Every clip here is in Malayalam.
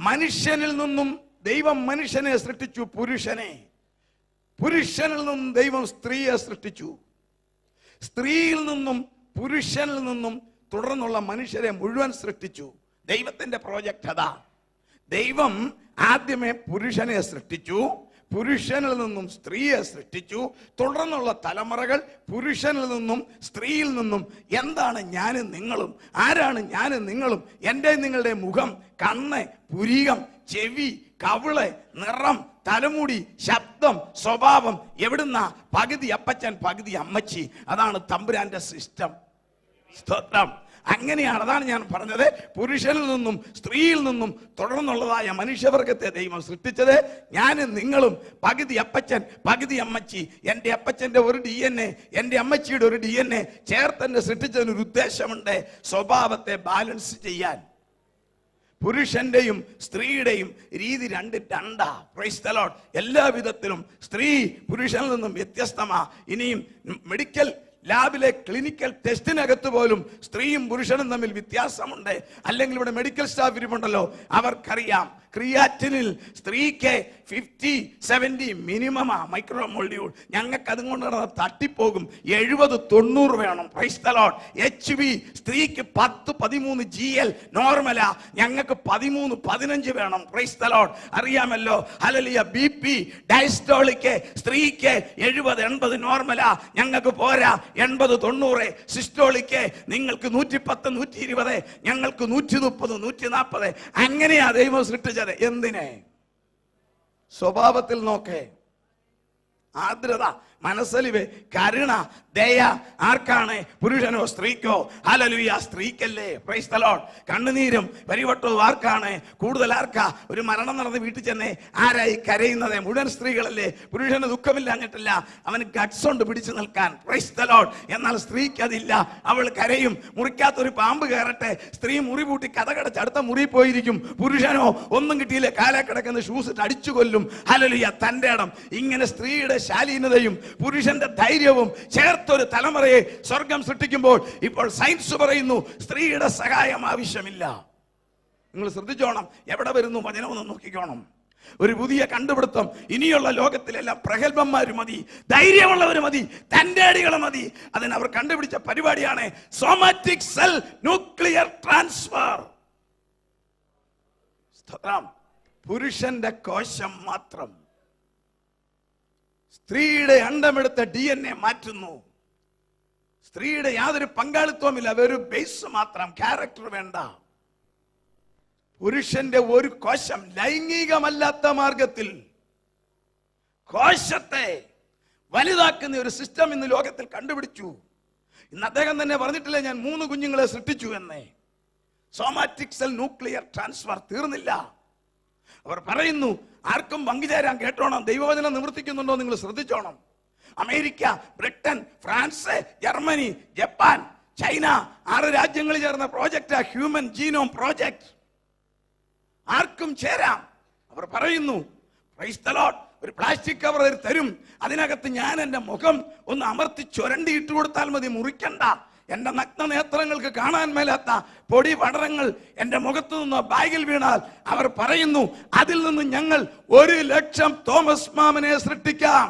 മനുഷ്യനിൽ നിന്നും ദൈവം മനുഷ്യനെ സൃഷ്ടിച്ചു, പുരുഷനെ. പുരുഷനിൽ നിന്നും ദൈവം സ്ത്രീയെ സൃഷ്ടിച്ചു. സ്ത്രീയിൽ നിന്നും പുരുഷനിൽ നിന്നും തുടർന്നുള്ള മനുഷ്യരെ മുഴുവൻ സൃഷ്ടിച്ചു. ദൈവത്തിന്റെ പ്രോജക്റ്റ് അതാ. ദൈവം ആദ്യമേ പുരുഷനെ സൃഷ്ടിച്ചു, പുരുഷനിൽ നിന്നും സ്ത്രീയെ സൃഷ്ടിച്ചു. തുടർന്നുള്ള തലമുറകൾ പുരുഷനിൽ നിന്നും സ്ത്രീയിൽ നിന്നും. എന്താണ് ഞാനും നിങ്ങളും? ആരാണ് ഞാനും നിങ്ങളും? എൻ്റെ നിങ്ങളുടെ മുഖം, കണ്ണ്, പുരികം, ചെവി, കവിള്, നിറം, തലമുടി, ശബ്ദം, സ്വഭാവം എവിടുന്ന? പകുതി അപ്പച്ചൻ പകുതി അമ്മച്ചി. അതാണ് തമ്പുരാന്റെ സിസ്റ്റം. സ്തോത്രം. അങ്ങനെയാണ്. അതാണ് ഞാൻ പറഞ്ഞത്, പുരുഷനിൽ നിന്നും സ്ത്രീയിൽ നിന്നും തുടർന്നുള്ളതായ മനുഷ്യവർഗത്തെ ദൈവം സൃഷ്ടിച്ചത്. ഞാനും നിങ്ങളും പകുതി അപ്പച്ചൻ പകുതി അമ്മച്ചി. എൻ്റെ അപ്പച്ചൻ്റെ ഒരു DNA, എൻ്റെ അമ്മച്ചിയുടെ ഒരു DNA ചേർത്തന്നെ സൃഷ്ടിച്ചതിനൊരു ഉദ്ദേശമുണ്ട്, സ്വഭാവത്തെ ബാലൻസ് ചെയ്യാൻ. പുരുഷന്റെയും സ്ത്രീയുടെയും രീതി രണ്ടാ. Price the Lord. എല്ലാ വിധത്തിലും സ്ത്രീ പുരുഷനിൽ നിന്നും വ്യത്യസ്തമാ. ഇനിയും മെഡിക്കൽ ലാബിലെ ക്ലിനിക്കൽ ടെസ്റ്റിനകത്ത് പോലും സ്ത്രീയും പുരുഷനും തമ്മിൽ വ്യത്യാസമുണ്ട്. അല്ലെങ്കിൽ ഇവിടെ മെഡിക്കൽ സ്റ്റാഫ് ഇരിപ്പുണ്ടല്ലോ, അവർക്കറിയാം ക്രിയാറ്റിനിൽ സ്ത്രീക്ക് 50-70 മിനിമമാ മൈക്രോമോളിക്യൂൾ. ഞങ്ങൾക്ക് അതുകൊണ്ട് തട്ടിപ്പോകും. 70-90 വേണം. Price the Lord. HB സ്ത്രീക്ക് 10-13 GL നോർമലാ, ഞങ്ങൾക്ക് 13-15 വേണം. Price the Lord. അറിയാമല്ലോ. ഹല്ലേലൂയ. BP ഡയസ്റ്റോളിക്ക് സ്ത്രീക്ക് 70-80 നോർമലാ, ഞങ്ങൾക്ക് പോരാ 80-90. സിസ്റ്റോളിക്ക് നിങ്ങൾക്ക് 110-120, ഞങ്ങൾക്ക് 130-140. അങ്ങനെയാ ദൈവം സൃഷ്ടിച്ചത്. എന്തിനെ? സ്വഭാവത്തിൽ നോക്കേ. ആർദ്രത, മനസ്സലിവ്, കരുണ, ദയ ആർക്കാണ്? പുരുഷനോ സ്ത്രീക്കോ? ഹല്ലേലൂയ. സ്ത്രീക്കല്ലേ. Praise the Lord. കണ്ണുനീരും പരിവട്ടവും ആർക്കാണ്? കൂടുതൽ ആർക്കാ? ഒരു മരണം നടന്ന് വീട്ടിൽ ചെന്നേ ആരായി കരയുന്നത്? മുഴുവൻ സ്ത്രീകളല്ലേ. പുരുഷന് ദുഃഖമില്ലാഞ്ഞിട്ടില്ല, അവന് ഗട്സ് കൊണ്ട് പിടിച്ചു നിൽക്കാൻ. Price the Lord. എന്നാൽ സ്ത്രീക്ക് അതില്ല. അവൾ കരയും. മുറിക്കാത്തൊരു പാമ്പ് കയറട്ടെ, സ്ത്രീ മുറി പൂട്ടി കഥകടച്ച് അടുത്ത മുറി പോയിരിക്കും. പുരുഷനോ ഒന്നും കിട്ടിയില്ല, കാലാ കിടക്കുന്ന ഷൂസ് ഇട്ട് അടിച്ചു കൊല്ലും. ഹല്ലേലൂയ. തന്റെ ഇടം. ഇങ്ങനെ സ്ത്രീയുടെ ശാലീനതയും പുരുഷന്റെ ധൈര്യവും ചേർത്തൊരു തലമുറയെ സ്വർഗം സൃഷ്ടിക്കുമ്പോൾ ഇപ്പോൾ സയൻസ് പറയുന്നു സ്ത്രീയുടെ സഹായം ആവശ്യമില്ല. നിങ്ങൾ ശ്രദ്ധിച്ചോണം. എവിടെ വരുന്നു വചനമെന്ന് നോക്കിക്കോണം. ഒരു പുതിയ കണ്ടുപിടുത്തം. ഇനിയുള്ള ലോകത്തിലെല്ലാം പ്രഗത്ഭന്മാർ മതി, ധൈര്യമുള്ളവർ മതി, തന്റേടികൾ മതി. അതിന് അവർ കണ്ടുപിടിച്ച പരിപാടിയാണ് സോമാറ്റിക് സെൽ ന്യൂക്ലിയർ ട്രാൻസ്ഫർ. പുരുഷന്റെ കോശം മാത്രം സ്ത്രീയുടെ അണ്ടമെടുത്ത DNA മാറ്റുന്നു. സ്ത്രീയുടെ യാതൊരു പങ്കാളിത്തവുമില്ല, ഒരു ബേസ് മാത്രം, ക്യാരക്ടർ വേണ്ട. പുരുഷന്റെ ഒരു കോശം ലൈംഗികമല്ലാത്ത മാർഗത്തിൽ കോശത്തെ വലുതാക്കുന്ന ഒരു സിസ്റ്റം ഇന്ന് ലോകത്തിൽ കണ്ടുപിടിച്ചു. ഇന്ന് അദ്ദേഹം തന്നെ പറഞ്ഞിട്ടില്ലേ, ഞാൻ 3 കുഞ്ഞുങ്ങളെ സൃഷ്ടിച്ചു എന്നേ. സോമാറ്റിക് സെൽ ന്യൂക്ലിയർ ട്രാൻസ്ഫർ തീർന്നില്ല. അവർ പറയുന്നു ആർക്കും പങ്കുചേരാൻ. കേട്ടോണം, ദൈവവചനം നിവർത്തിക്കുന്നുണ്ടോ നിങ്ങൾ ശ്രദ്ധിച്ചോണം. America, Britain, France, Germany, Japan, China 6 രാജ്യങ്ങളിൽ ചേർന്ന പ്രോജക്റ്റാ ഹ്യൂമൻ ജീനോം പ്രോജക്ട്. ആർക്കും ചേരാം. അവർ പറയുന്നു പ്രൈസ് ദി ലോർഡ്, ഒരു പ്ലാസ്റ്റിക് കവർ തരും, അതിനകത്ത് ഞാൻ എൻ്റെ മുഖം ഒന്ന് അമർത്തി ചുരണ്ടി ഇട്ട് കൊടുത്താൽ മതി, മുറിക്കണ്ട. എൻ്റെ നഗ്ന നേത്രങ്ങൾക്ക് കാണാൻ മേലാത്ത പൊടി പടരങ്ങൾ എൻ്റെ മുഖത്ത് നിന്ന് ബാഗിൽ വീണാൽ അവർ പറയുന്നു അതിൽ നിന്ന് ഞങ്ങൾ 1,00,000 തോമസ് മാമനെ സൃഷ്ടിക്കാം.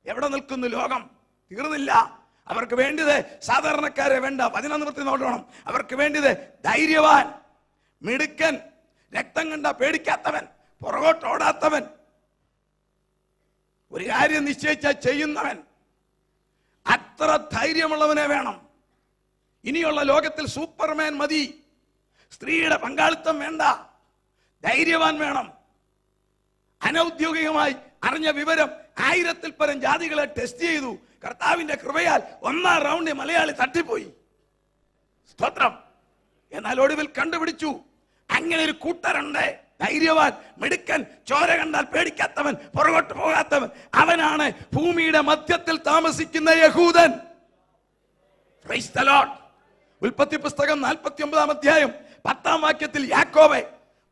എവിടെ നിൽക്കുന്നു ലോകം? തീർന്നില്ല. അവർക്ക് വേണ്ടത് സാധാരണക്കാരെ വേണ്ട, വചനം നിവർത്തി നോക്കണം. അവർക്ക് വേണ്ടത് ധൈര്യവാൻ, മിടുക്കൻ, രക്തം കണ്ട പേടിക്കാത്തവൻ, പുറകോട്ടോടാത്തവൻ, ഒരു കാര്യം നിശ്ചയിച്ചാൽ ചെയ്യുന്നവൻ. അത്ര ധൈര്യമുള്ളവനെ വേണം. ഇനിയുള്ള ലോകത്തിൽ സൂപ്പർമാൻ മതി. സ്ത്രീയുടെ പങ്കാളിത്തം വേണ്ട, ധൈര്യവാൻ വേണം. അനൗദ്യോഗികമായി അറിഞ്ഞ വിവരം 1000-ൽ പരം ജാതികളെ ടെസ്റ്റ് ചെയ്തു. കർത്താവിന്റെ കൃപയാൽ 1-ാം റൗണ്ടിൽ മലയാളി തട്ടിപ്പോയി. സ്തോത്രം. എന്നാൽ ഒടുവിൽ കണ്ടുപിടിച്ചു അങ്ങനെ ഒരു കൂട്ടരുണ്ട്, ധൈര്യവാൻ, മിടുക്കൻ, ചോര കണ്ടാൽ പേടിക്കാത്തവൻ, പുറകോട്ട് പോകാത്തവൻ. അവനാണ് ഭൂമിയുടെ മധ്യത്തിൽ താമസിക്കുന്ന യഹൂദൻ. Praise the Lord. ഉൽപ്പത്തി പുസ്തകം 49-ാം അധ്യായം 10-ാം വാക്യത്തിൽ യാക്കോബ്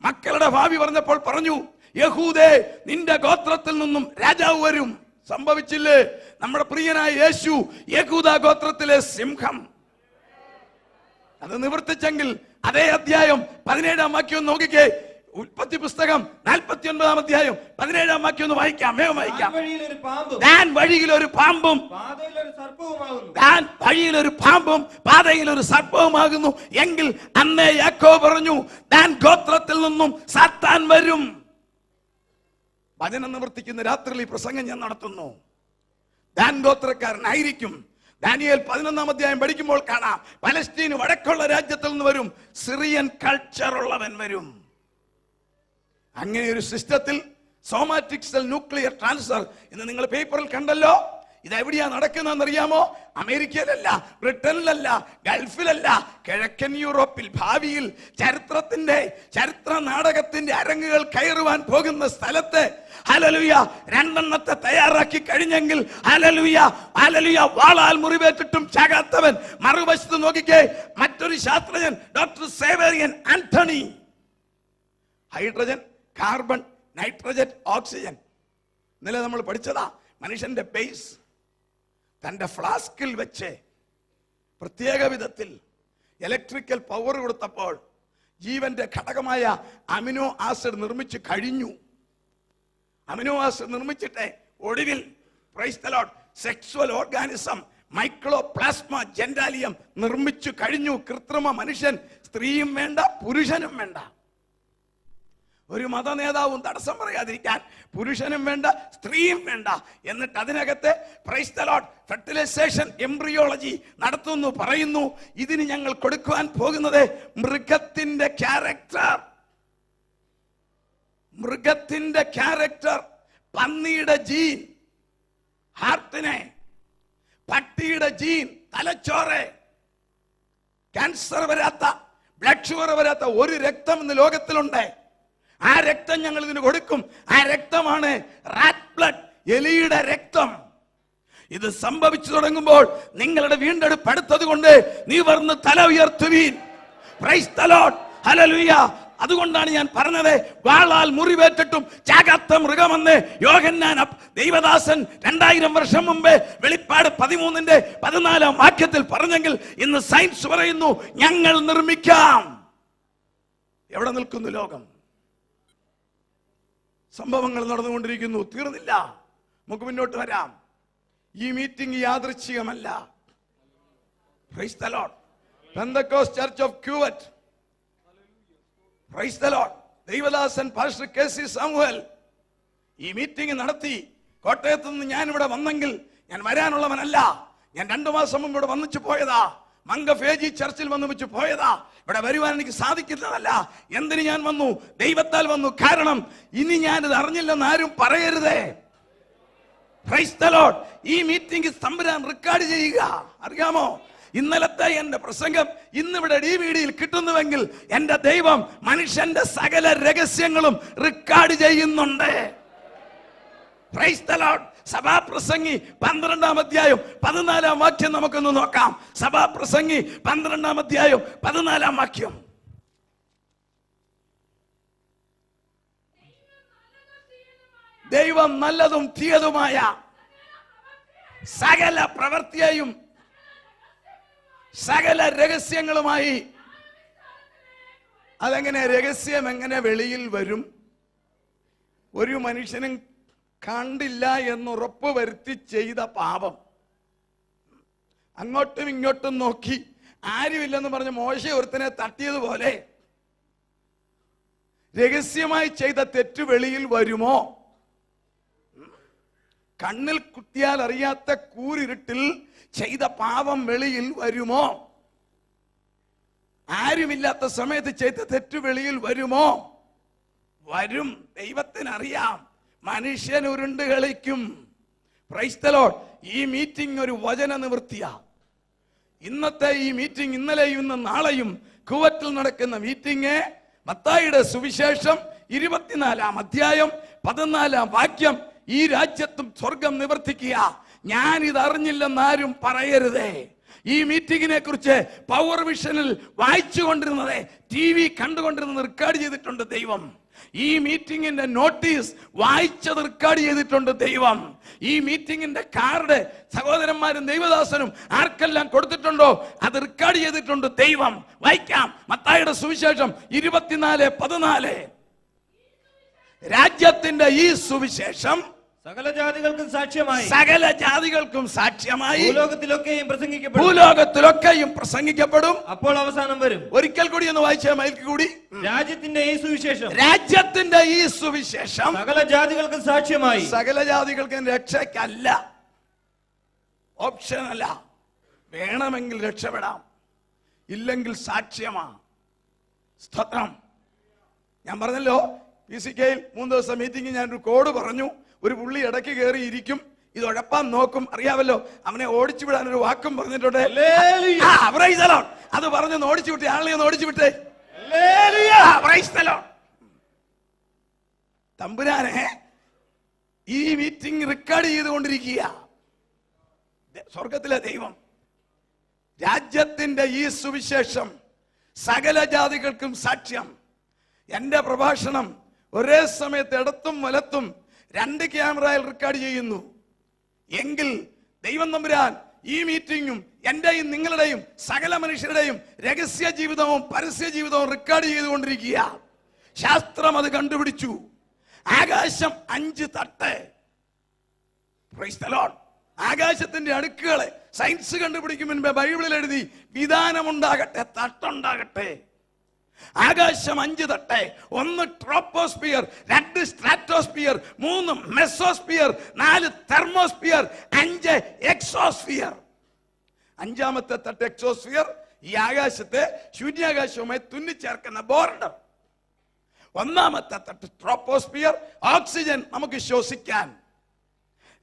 മക്കളുടെ ഭാവി പറഞ്ഞപ്പോൾ പറഞ്ഞു, യഹൂദേ, നിന്റെ ഗോത്രത്തിൽ നിന്നും രാജാവ് വരും. സംഭവിച്ചില്ലേ? നമ്മുടെ പ്രിയനായ യേശു യഹൂദ ഗോത്രത്തിലെ സിംഹം. അത് നിവർത്തിച്ചെങ്കിൽ അതേ അധ്യായം 17 വാക്യം നോക്കിക്കേ. ഉൽപ്പത്തി പുസ്തകം 49 അധ്യായം 17 വാക്യം ഒന്ന് വായിക്കാം, വേഗം വായിക്കാം. താൻ വഴിയിൽ ഒരു പാമ്പും താൻ വഴിയിൽ ഒരു പാമ്പും പാതയിൽ ഒരു സർപ്പവുമാകുന്നു എങ്കിൽ അന്നേ യാക്കോബ് പറഞ്ഞു, താൻ ഗോത്രത്തിൽ നിന്നും സാത്താൻ വരും. വചനം നിവർത്തിക്കുന്ന രാത്രിയിൽ ഈ പ്രസംഗം ഞാൻ നടത്തുന്നു. ദാൻ ഗോത്രക്കാരനായിരിക്കും. ദാനിയേൽ 11 അധ്യായം പഠിക്കുമ്പോൾ കാണാം, പലസ്തീന് വടക്കുള്ള രാജ്യത്തിൽ നിന്ന് വരും, സിറിയൻ കൾച്ചർ ഉള്ളവൻ വരും. അങ്ങനെ ഒരു സിസ്റ്റത്തിൽ സോമാറ്റിക് സെൽ ന്യൂക്ലിയർ ട്രാൻസ്ഫർ എന്ന് നിങ്ങൾ പേപ്പറിൽ കണ്ടല്ലോ. ഇതെവിടെയാ നടക്കുന്നതെന്ന് അറിയാമോ? അമേരിക്കയിലല്ല, ബ്രിട്ടനിലല്ല, ഗൾഫിലല്ല, കിഴക്കൻ യൂറോപ്പിൽ. ഭാവിയിൽ ചരിത്ര നാടകത്തിന്റെ അരങ്ങുകൾ കയറുവാൻ പോകുന്ന സ്ഥലത്ത് ഹല്ലേലൂയ 2 തയ്യാറാക്കി കഴിഞ്ഞെങ്കിൽ ഹല്ലേലൂയ ഹല്ലേലൂയ വാളാൽ മുറിവേറ്റിട്ടും ചാകാത്തവൻ. മറുവശത്ത് നോക്കിക്കേ, മറ്റൊരു ശാസ്ത്രജ്ഞൻ doctor Severino Antinori. Hydrogen, carbon, nitrogen, oxygen. ഇന്നലെ നമ്മൾ പഠിച്ചതാ. മനുഷ്യന്റെ ബേസ് തന്റെ ഫ്ലാസ്കിൽ വെച്ച് പ്രത്യേക വിധത്തിൽ ഇലക്ട്രിക്കൽ പവർ കൊടുത്തപ്പോൾ ജീവന്റെ ഘടകമായ അമിനോ ആസിഡ് നിർമ്മിച്ചു കഴിഞ്ഞു. അമിനോ ആസിഡ് നിർമ്മിച്ചിട്ട് ഒടുവിൽ praise the Lord sexual organism mycoplasma genitalium നിർമ്മിച്ചു കഴിഞ്ഞു. കൃത്രിമ മനുഷ്യൻ. സ്ത്രീയും വേണ്ട, പുരുഷനും വേണ്ട. ഒരു മത നേതാവും തടസ്സം പറയാതിരിക്കാൻ പുരുഷനും വേണ്ട, സ്ത്രീയും വേണ്ട. എന്നിട്ട് അതിനകത്ത് praise the Lord fertilisation embryology നടത്തുന്നു. പറയുന്നു, ഇതിന് ഞങ്ങൾ കൊടുക്കുവാൻ പോകുന്നത് മൃഗത്തിന്റെ ക്യാരക്ടർ, മൃഗത്തിന്റെ ക്യാരക്ടർ, പന്നിയുടെ ജീൻ ഹാർട്ടിനെ, പട്ടിയുടെ ജീൻ തലച്ചോറ്, ക്യാൻസർ വരാത്ത, ബ്ലഡ് ഷുഗർ വരാത്ത ഒരു രക്തം ഇന്ന് ലോകത്തിലുണ്ട്. ആ രക്തം ഞങ്ങൾ ഇതിന് കൊടുക്കും. ആ രക്തമാണ് റാറ്റ് ബ്ലഡ്, എലിയുടെ രക്തം. ഇത് സംഭവിച്ചു തുടങ്ങുമ്പോൾ നിങ്ങളുടെ വീണ്ടെടുപ്പ് അടുത്തത് കൊണ്ട് നീ വർന്ന് തല ഉയർത്തുവീൻ. Praise the Lord, hallelujah. അതുകൊണ്ടാണ് ഞാൻ പറഞ്ഞത്, വാളാൽ മുറിവേറ്റിട്ടും ചാകാത്ത മൃഗമെന്ന് യോഹന്നാൻ ദൈവദാസൻ 2000 വർഷം മുമ്പ് വെളിപ്പാട് 13:14 വാക്യത്തിൽ പറഞ്ഞെങ്കിൽ ഇന്ന് സയൻസ് പറയുന്നു ഞങ്ങൾ നിർമ്മിക്കാം. എവിടെ നിൽക്കുന്നു ലോകം? സംഭവങ്ങൾ നടന്നുകൊണ്ടിരിക്കുന്നു, തീർന്നില്ല. നമുക്ക് മുന്നോട്ട് വരാം. ഈ മീറ്റിംഗ് യാദൃച്ഛികമല്ല. Praise the Lord. Pentecost church of Kuwait, praise the Lord, ദൈവദാസൻ പാസ്റ്റർ കെ.സി. സാമുവൽ ഈ മീറ്റിംഗ് നടത്തി. കോട്ടയത്ത് നിന്ന് ഞാൻ ഇവിടെ വന്നെങ്കിൽ ഞാൻ വരാനുള്ളവനല്ല. ഞാൻ 2 മാസം മുമ്പ് ഇവിടെ വന്നിച്ചു പോയതാ. മംഗഫേജി ചർച്ചിൽ വന്നു വെച്ച് പോയതാ. ഇവിടെ വരുവാൻ എനിക്ക് സാധിക്കുന്നതല്ല. എന്തിന് ഞാൻ വന്നു? ദൈവത്താൽ വന്നു. കാരണം ഇനി ഞാനിത് അറിഞ്ഞില്ലെന്ന് ആരും പറയരുതേ. Praise the Lord. ഈ മീറ്റിംഗ് തമ്പുരാൻ റെക്കോർഡ് ചെയ്യുക. അറിയാമോ, ഇന്നലത്തെ എന്റെ പ്രസംഗം ഇന്നിവിടെ DVD-യിൽ കിട്ടുന്നുവെങ്കിൽ എന്റെ ദൈവം മനുഷ്യന്റെ സകല രഹസ്യങ്ങളും റെക്കോർഡ് ചെയ്യുന്നുണ്ട്. Price the Lord. സഭാപ്രസംഗി 12 അധ്യായം 14 വാക്യം നമുക്കൊന്ന് നോക്കാം. സഭാപ്രസംഗി 12 അധ്യായം 14 വാക്യം. ദൈവം നല്ലതും തീയതുമായ സകല പ്രവൃത്തിയെയും സകല രഹസ്യങ്ങളുമായി. അതെങ്ങനെ രഹസ്യം എങ്ങനെ വെളിയിൽ വരും? ഒരു മനുഷ്യനും കണ്ടില്ല എന്നുറപ്പ് വരുത്തി ചെയ്ത പാപം അങ്ങോട്ടും ഇങ്ങോട്ടും നോക്കി ആരുമില്ലെന്ന് പറഞ്ഞ് മോശ ഒരുത്തനെ തട്ടിയതുപോലെ രഹസ്യമായി ചെയ്ത തെറ്റ് വെളിയിൽ വരുമോ? കണ്ണിൽ കുത്തിയാൽ അറിയാത്ത കൂരിരുട്ടിൽ ചെയ്ത പാപം വെളിയിൽ വരുമോ? ആരുമില്ലാത്ത സമയത്ത് ചെയ്ത തെറ്റ് വെളിയിൽ വരുമോ? വരും. ദൈവത്തിനറിയാം. മനുഷ്യൻ ഉരുണ്ട് കളിക്കും. Price the Lord. ഈ മീറ്റിംഗ് ഒരു വചന നിവൃത്തിയാ. ഇന്നത്തെ ഈ മീറ്റിംഗ്, ഇന്നലെയും ഇന്നും നാളെയും കുവറ്റിൽ നടക്കുന്ന മീറ്റിംഗ് മത്തായിയുടെ സുവിശേഷം 24 അധ്യായം 14 വാക്യം. ഈ രാജ്യത്തും സ്വർഗം നിവർത്തിക്കുക. ഞാൻ ഇത് അറിഞ്ഞില്ലെന്ന് ആരും പറയരുതേ. ഈ മീറ്റിങ്ങിനെ കുറിച്ച് പവർ വിഷനിൽ വായിച്ചു കൊണ്ടിരുന്നത്, TV കണ്ടുകൊണ്ടിരുന്നത് റെക്കോർഡ് ചെയ്തിട്ടുണ്ട് ദൈവം. ഈ മീറ്റിംഗിന്റെ നോട്ടീസ് വായിച്ചത് റെക്കോർഡ് ചെയ്തിട്ടുണ്ട് ദൈവം. ഈ മീറ്റിംഗിന്റെ കാർഡ് സഹോദരന്മാരും ദൈവദാസനും ആർക്കെല്ലാം കൊടുത്തിട്ടുണ്ടോ അത് റെക്കോർഡ് ചെയ്തിട്ടുണ്ട് ദൈവം. വായിക്കാം, മത്തായിയുടെ സുവിശേഷം 24:14. രാജ്യത്തിന്റെ ഈ സുവിശേഷം സകല ജാതികൾക്കും സാക്ഷ്യമായി ഭൂലോകത്തിലൊക്കെയും പ്രസംഗിക്കപ്പെടും. അപ്പോൾ അവസാനം വരും. ഒരിക്കൽ കൂടി ഒന്ന് വായിച്ച മൈക്ക് കൂടി. രാജ്യത്തിന്റെ ഈ സുവിശേഷം സകല ജാതികൾക്കും സാക്ഷ്യമായി. സകല ജാതികൾക്കും രക്ഷയ്ക്കല്ല, ഓപ്ഷനല്ല. വേണമെങ്കിൽ രക്ഷപ്പെടാം, ഇല്ലെങ്കിൽ സാക്ഷ്യമാ. സ്തോത്രം. ഞാൻ പറഞ്ഞല്ലോ, PCKയിൽ 3 ദിവസം മീറ്റിംഗ് ഞാനൊരു കോഡ് പറഞ്ഞു. ഒരു പുള്ളി ഇടയ്ക്ക് കയറി ഇരിക്കും, ഇത് ഉഴപ്പാൻ നോക്കും. അറിയാമല്ലോ, അവനെ ഓടിച്ചു വിടാൻ ഒരു വാക്കും പറഞ്ഞിട്ടുണ്ട്. അത് പറഞ്ഞൊന്ന് ഓടിച്ചു വിട്ടേ, ആളെ ഒന്ന് ഓടിച്ചു വിട്ടേ. തമ്പുരാനെ ഈ മീറ്റിംഗ് റെക്കോർഡ് ചെയ്തുകൊണ്ടിരിക്കുക സ്വർഗത്തിലെ ദൈവം. രാജ്യത്തിന്റെ ഈ സുവിശേഷം സകല ജാതികൾക്കും സാക്ഷ്യം. എന്റെ പ്രഭാഷണം ഒരേ സമയത്ത് ഇടത്തും വലത്തും 2 ക്യാമറയിൽ റെക്കോർഡ് ചെയ്യുന്നു എങ്കിൽ ദൈവം തമ്പുരാൻ ഈ മീറ്റിംഗും എന്റെയും നിങ്ങളുടെയും സകല മനുഷ്യരുടെയും രഹസ്യ ജീവിതവും പരസ്യ ജീവിതവും റെക്കോർഡ് ചെയ്തുകൊണ്ടിരിക്കുക. ശാസ്ത്രം അത് കണ്ടുപിടിച്ചു. ആകാശം 5 തട്ട്. Price the Lord. ആകാശത്തിന്റെ അടുക്കുകളെ സയൻസ് കണ്ടുപിടിക്കും മുൻപേ ബൈബിളിൽ എഴുതി, വിധാനമുണ്ടാകട്ടെ, തട്ടുണ്ടാകട്ടെ. ആകാശം 5 തട്ട്. 1 troposphere, 2 stratosphere, 3 mesosphere, 4 thermosphere, 5 exosphere. 5ാമത്തെ തട്ട് എക്സോസ്ഫിയർ. ഈ ആകാശത്തെ ശൂന്യാകാശവുമായി തുന്നിച്ചേർക്കുന്ന ബോർഡ്. 1ാമത്തെ തട്ട് ട്രോപ്പോസ്ഫിയർ, ഓക്സിജൻ നമുക്ക് ശ്വസിക്കാൻ.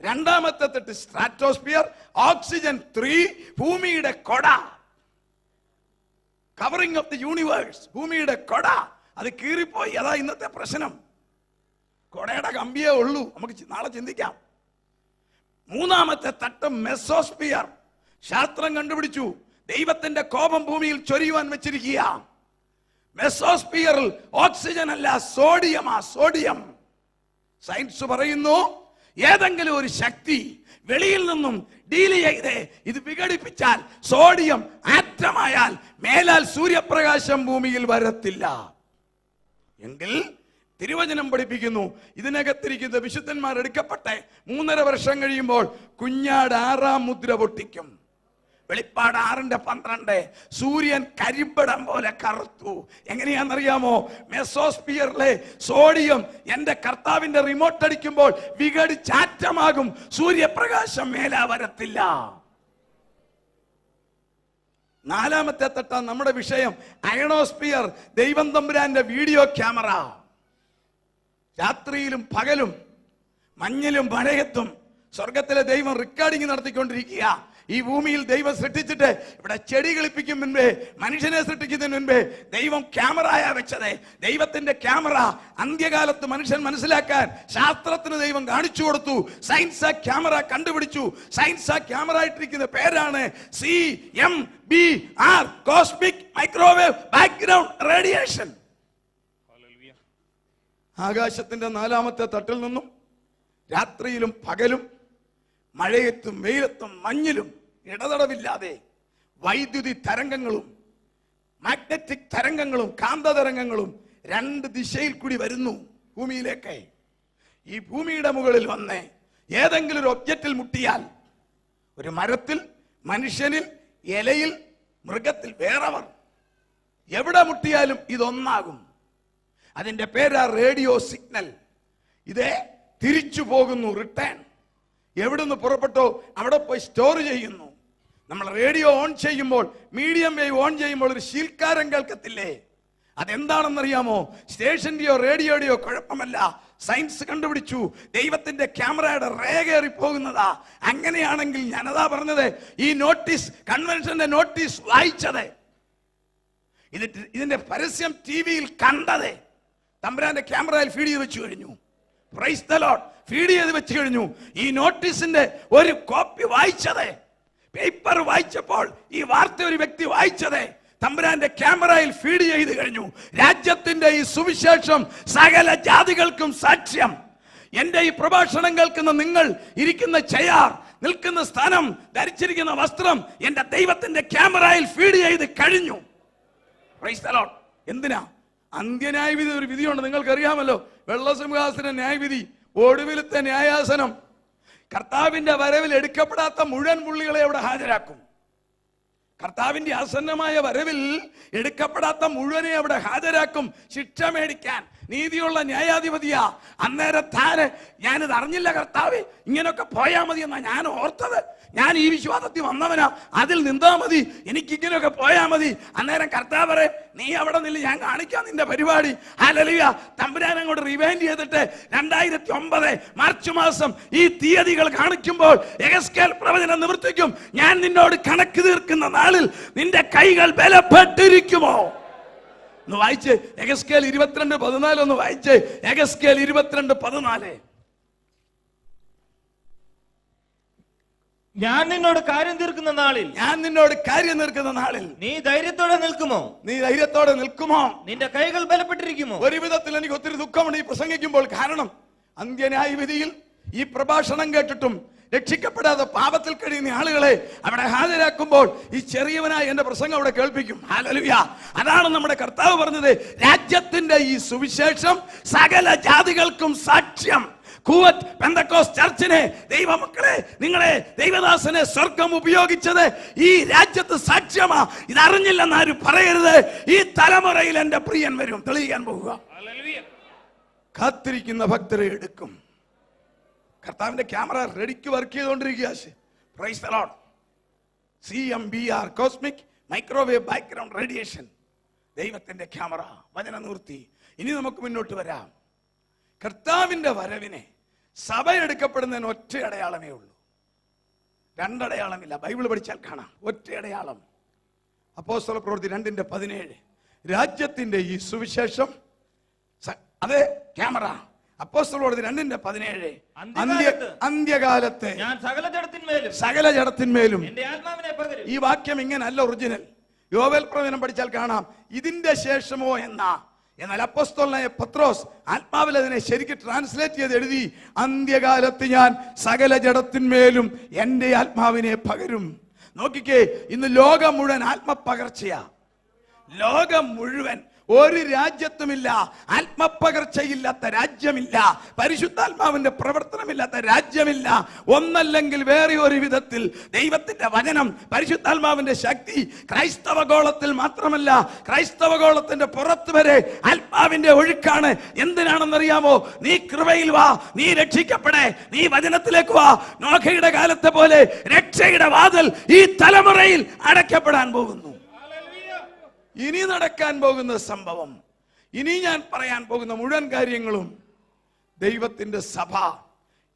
2ാമത്തെ തട്ട് സ്ട്രാറ്റോസ്ഫിയർ, ഓക്സിജൻ 3, ഭൂമിയുടെ കൊട, കവറിംഗ് ഓഫ് ദി യൂണിവേഴ്സ്. ഭൂമിയുടെ കൊട അത് കീറിപ്പോയി. അതാ ഇന്നത്തെ പ്രശ്നം. കൊടയുടെ കമ്പിയേ ഉള്ളൂ. നമുക്ക് നാളെ ചിന്തിക്കാം. 3ാമത്തെ തട്ട് മെസോസ്ഫിയർ. ശാസ്ത്രം കണ്ടുപിടിച്ചു, ദൈവത്തിന്റെ കോപം ഭൂമിയിൽ ചൊരിയുവാൻ വെച്ചിരിക്കുക. മെസോസ്ഫിയറിൽ ഓക്സിജൻ അല്ല, സോഡിയമാ, സോഡിയം. സയൻസ് പറയുന്നു, ഏതെങ്കിലും ഒരു ശക്തി വെളിയിൽ നിന്നും ഡീൽ ചെയ്ത് ഇത് വിഘടിപ്പിച്ചാൽ, സോഡിയം ആറ്റമായാൽ മേലാൽ സൂര്യപ്രകാശം ഭൂമിയിൽ വരത്തില്ല. എങ്കിൽ തിരുവചനം പഠിപ്പിക്കുന്നു, ഇതിനകത്തിരിക്കുന്ന വിശുദ്ധന്മാർ എടുക്കപ്പെട്ടെ 3.5 വർഷം കഴിയുമ്പോൾ കുഞ്ഞാട് 6ാം മുദ്ര പൊട്ടിക്കും. വെളിപ്പാട് 6:12 സൂര്യൻ കരിമ്പടം പോലെ കറുത്തു. എങ്ങനെയാണെന്നറിയാമോ? മെസോസ്ഫിയറിലെ സോഡിയം എന്റെ കർത്താവിന്റെ റിമോട്ട് അടിക്കുമ്പോൾ വിഘടിച്ചാറ്റമാകും, സൂര്യപ്രകാശം മേലാ വരത്തില്ല. 4ാമത്തെ തട്ട നമ്മുടെ വിഷയം അയണോസ്ഫിയർ. ദൈവം തമ്പുരാന്റെ വീഡിയോ ക്യാമറ. രാത്രിയിലും പകലും മഞ്ഞിലും മഴയത്തും സ്വർഗത്തിലെ ദൈവം റെക്കോർഡിംഗ് നടത്തിക്കൊണ്ടിരിക്കുക. ഈ ഭൂമിയിൽ ദൈവം സൃഷ്ടിച്ചിട്ട് ഇവിടെ ചെടി കളിപ്പിക്കും മുൻപേ, മനുഷ്യനെ സൃഷ്ടിക്കുന്നതിന് മുൻപേ ദൈവം ക്യാമറയാ വെച്ചത്. ദൈവത്തിന്റെ ക്യാമറ അന്ത്യകാലത്ത് മനുഷ്യൻ മനസ്സിലാക്കാൻ ശാസ്ത്രത്തിന് ദൈവം കാണിച്ചു കൊടുത്തു. സയൻസ് ആ ക്യാമറ കണ്ടുപിടിച്ചു. സയൻസ് ആ ക്യാമറ ഇട്ടിരിക്കുന്ന പേരാണ് CMBR, cosmic microwave background radiation. ആകാശത്തിന്റെ 4ാമത്തെ തട്ടിൽ നിന്നും രാത്രിയിലും പകലും മഴയത്തും വെയിലത്തും മഞ്ഞിലും ഇടതടവില്ലാതെ വൈദ്യുതി തരംഗങ്ങളും മാഗ്നറ്റിക് തരംഗങ്ങളും കാന്ത തരംഗങ്ങളും 2 ദിശയിൽ കൂടി വരുന്നു ഭൂമിയിലേക്ക്. ഈ ഭൂമിയുടെ മുകളിൽ വന്ന് ഏതെങ്കിലും ഒരു ഒബ്ജക്റ്റിൽ മുട്ടിയാൽ, ഒരു മരത്തിൽ, മനുഷ്യനിൽ, ഇലയിൽ, മൃഗത്തിൽ, വേറെവർ എവിടെ മുട്ടിയാലും ഇതൊന്നാകും. അതിന്റെ പേരാ റേഡിയോ സിഗ്നൽ. ഇത് തിരിച്ചു പോകുന്നു, റിട്ടേൺ. എവിടുന്ന് പുറപ്പെട്ടോ അവിടെ പോയി സ്റ്റോർ ചെയ്യുന്നു. നമ്മൾ റേഡിയോ ഓൺ ചെയ്യുമ്പോൾ, മീഡിയം വേവ് ഓൺ ചെയ്യുമ്പോൾ ഒരു ശീൽക്കാരം കേൾക്കത്തില്ലേ? അതെന്താണെന്നറിയാമോ? സ്റ്റേഷന്റെയോ റേഡിയോയുടെയോ കുഴപ്പമല്ല. സയൻസ് കണ്ടുപിടിച്ചു, ദൈവത്തിന്റെ ക്യാമറയുടെ റേ കയറി പോകുന്നതാ. അങ്ങനെയാണെങ്കിൽ ഞാനതാ പറഞ്ഞത്, ഈ നോട്ടീസ്, കൺവെൻഷന്റെ നോട്ടീസ് വായിച്ചത്, ഇതിന്റെ പരസ്യം ടിവിയിൽ കണ്ടത്, തമ്പുരാന്റെ ക്യാമറയിൽ ഫീഡ് ചെയ്ത് വെച്ചു കഴിഞ്ഞു. Praise the Lord. ഫീഡ് ചെയ്ത് വെച്ച് കഴിഞ്ഞു. ഈ നോട്ടീസിന്റെ ഒരു കോപ്പി വായിച്ചത്, പേപ്പർ വായിച്ചപ്പോൾ ഈ വാർത്ത ഒരു വ്യക്തി വായിച്ചത് തമ്പുരാന്റെ ക്യാമറയിൽ ഫീഡ് ചെയ്ത് കഴിഞ്ഞു. രാജ്യത്തിന്റെ ഈ സുവിശേഷം സകല ജാതികൾക്കും സാക്ഷ്യം. എന്റെ ഈ പ്രഭാഷണം കേൾക്കുന്ന നിങ്ങൾ ഇരിക്കുന്ന ചെയർ, നിൽക്കുന്ന സ്ഥാനം, ധരിച്ചിരിക്കുന്ന വസ്ത്രം എന്റെ ദൈവത്തിന്റെ ക്യാമറയിൽ ഫീഡ് ചെയ്ത് കഴിഞ്ഞു. Praise the Lord. എന്തിനാ? അന്ത്യന്യായവിധി ഒരു വിധിയുണ്ട്, നിങ്ങൾക്കറിയാമല്ലോ. വെള്ളസിംഹാസന ന്യായവിധി, ഒടുവിലത്തെ ന്യായാസനം. കർത്താവിന്റെ വരവിൽ എടുക്കപ്പെടാത്ത മുഴുവൻ പുള്ളികളെ അവിടെ ഹാജരാക്കും. കർത്താവിന്റെ ആസന്നമായ വരവിൽ എടുക്കപ്പെടാത്ത മുഴുവനെ അവിടെ ഹാജരാക്കും ശിക്ഷ മേടിക്കാൻ. നീതിയുള്ള ന്യായാധിപതിയാ. അന്നേരം താന് ഞാനിത് അറിഞ്ഞില്ല കർത്താവ്, ഇങ്ങനൊക്കെ പോയാ മതി എന്നാ ഞാൻ ഓർത്തത്. ഞാൻ ഈ വിശ്വാസത്തിൽ വന്നവനാ, അതിൽ നിന്നാ മതി, എനിക്കിങ്ങനെയൊക്കെ പോയാ മതി. അന്നേരം കർത്താവ് പറയും, നീ അവിടെ നില്ല, ഞാൻ കാണിക്കാം നിന്റെ പരിപാടി. ഹല്ലേലൂയ. തമ്പുരാൻ അങ്ങോട്ട് റിവൈൻഡ് ചെയ്തിട്ട് 2009 മാർച്ച് മാസം ഈ തീയതികൾ കാണിക്കുമ്പോൾ യെഹെസ്കേൽ പ്രവചനം നിവർത്തിക്കും. ഞാൻ നിന്നോട് കണക്ക് തീർക്കുന്ന നാളിൽ നിന്റെ കൈകൾ ബലപ്പെട്ടിരിക്കുമോ? ഒന്ന് വായിച്ച് യെഹെസ്കേൽ 22:14 ഒന്ന് വായിച്ച്. യെഹെസ്കേൽ 22:14. ഞാൻ നിന്നോട് കാര്യം തീർക്കുന്ന നാളിൽ, ഞാൻ നിന്നോട് കാര്യം തീർക്കുന്ന നാളിൽ നീ ധൈര്യത്തോടെ നിൽക്കുമോ? നീ ധൈര്യത്തോടെ നിൽക്കുമോ? നിന്റെ കൈകൾ ബലപ്പെട്ടിരിക്കുമോ? ഒരു വിധത്തിൽ എനിക്ക് ഒത്തിരി ദുഃഖമുണ്ട് ഈ പ്രസംഗിക്കുമ്പോൾ. കാരണം അന്ത്യന്യായവിധിയിൽ ഈ പ്രഭാഷണം കേട്ടിട്ടും രക്ഷിക്കപ്പെടാതെ പാപത്തിൽ കഴിയുന്ന ആളുകളെ അവിടെ ഹാജരാക്കുമ്പോൾ ഈ ചെറിയവനായി എന്റെ പ്രസംഗം അവിടെ കേൾപ്പിക്കും. ഹല്ലേലൂയ. അതാണ് നമ്മുടെ കർത്താവ് പറഞ്ഞത്, രാജ്യത്തിന്റെ ഈ സുവിശേഷം സകല ജാതികൾക്കും സാക്ഷ്യം. കൂവറ്റ് പെന്തക്കോസ്റ്റ് ചർച്ചിനെ, ദൈവമക്കളെ, നിങ്ങളെ, ദൈവദാസനെ സ്വർഗം ഉപയോഗിച്ചത് ഈ രാജ്യത്ത് സാക്ഷ്യമാ. ഇതറിഞ്ഞില്ലെന്ന് ആരും പറയരുത്. ഈ തലമുറയിൽ എന്റെ പ്രിയൻ വരും, തെളിയിക്കാൻ പോകുക. കാത്തിരിക്കുന്ന ഭക്തരെ എടുക്കും. കർത്താവിന്റെ ക്യാമറ റെഡിക്ക് വർക്ക് ചെയ്തുകൊണ്ടിരിക്കുക. Price the Lord. CMBR, cosmic microwave background radiation, ദൈവത്തിന്റെ ക്യാമറ, വചനനിവൃത്തി. ഇനി നമുക്ക് മുന്നോട്ട് വരാം. കർത്താവിന്റെ വരവിനെ സഭ എടുക്കപ്പെടുന്നതിന് ഒറ്റ അടയാളമേ ഉള്ളൂ, രണ്ടടയാളമില്ല. ബൈബിൾ പഠിച്ചാൽ കാണാം. ഒറ്റ അടയാളം. അപ്പോസ്തല പ്രവൃത്തി 2:17. രാജ്യത്തിന്റെ ഈ സുവിശേഷം, അതെ ക്യാമറ. അപ്പോസ്തല പ്രവൃത്തി 2:17. അന്ത്യകാലത്തെ ഞാൻ സകല ജഡത്തിന്മേലും എന്റെ ആത്മാവിനെ പകരും. ഈ വാക്യം ഇങ്ങനല്ല ഒറിജിനൽ. യോവേൽ പ്രവചനം പഠിച്ചാൽ കാണാം ഇതിന്റെ ശേഷമോ എന്നാ. എന്നാൽ അപ്പോസ്തലനായ പത്രോസ് ആത്മാവിൽ അതിനെ ശരിക്കും ട്രാൻസ്ലേറ്റ് ചെയ്ത് എഴുതി, അന്ത്യകാലത്ത് ഞാൻ സകല ജഡത്തിന്മേലും എന്റെ ആത്മാവിനെ പകരും. നോക്കിക്കേ, ഇന്ന് ലോകം മുഴുവൻ ആത്മപകർച്ചയാ. ലോകം മുഴുവൻ ഒരു രാജ്യത്തുമില്ല ആത്മപകർച്ചയില്ലാത്ത രാജ്യമില്ല, പരിശുദ്ധാത്മാവിന്റെ പ്രവർത്തനമില്ലാത്ത രാജ്യമില്ല. ഒന്നല്ലെങ്കിൽ വേറെ ഒരു വിധത്തിൽ ദൈവത്തിന്റെ വചനം, പരിശുദ്ധാത്മാവിന്റെ ശക്തി ക്രൈസ്തവ ഗോളത്തിൽ മാത്രമല്ല, ക്രൈസ്തവ ഗോളത്തിന്റെ പുറത്ത് വരെ ആത്മാവിന്റെ ഒഴുക്കാണ്. എന്തിനാണെന്നറിയാമോ? നീ കൃപയിൽ വാ, നീ രക്ഷിക്കപ്പെടേ, നീ വചനത്തിലേക്ക് വാ. നോഹയുടെ കാലത്തെ പോലെ രക്ഷയുടെ വാതിൽ ഈ തലമുറയിൽ അടയ്ക്കപ്പെടാൻ പോകുന്നു. ഇനി നടക്കാൻ പോകുന്ന സംഭവം, ഇനി ഞാൻ പറയാൻ പോകുന്ന മുഴുവൻ കാര്യങ്ങളും ദൈവത്തിന്റെ സഭ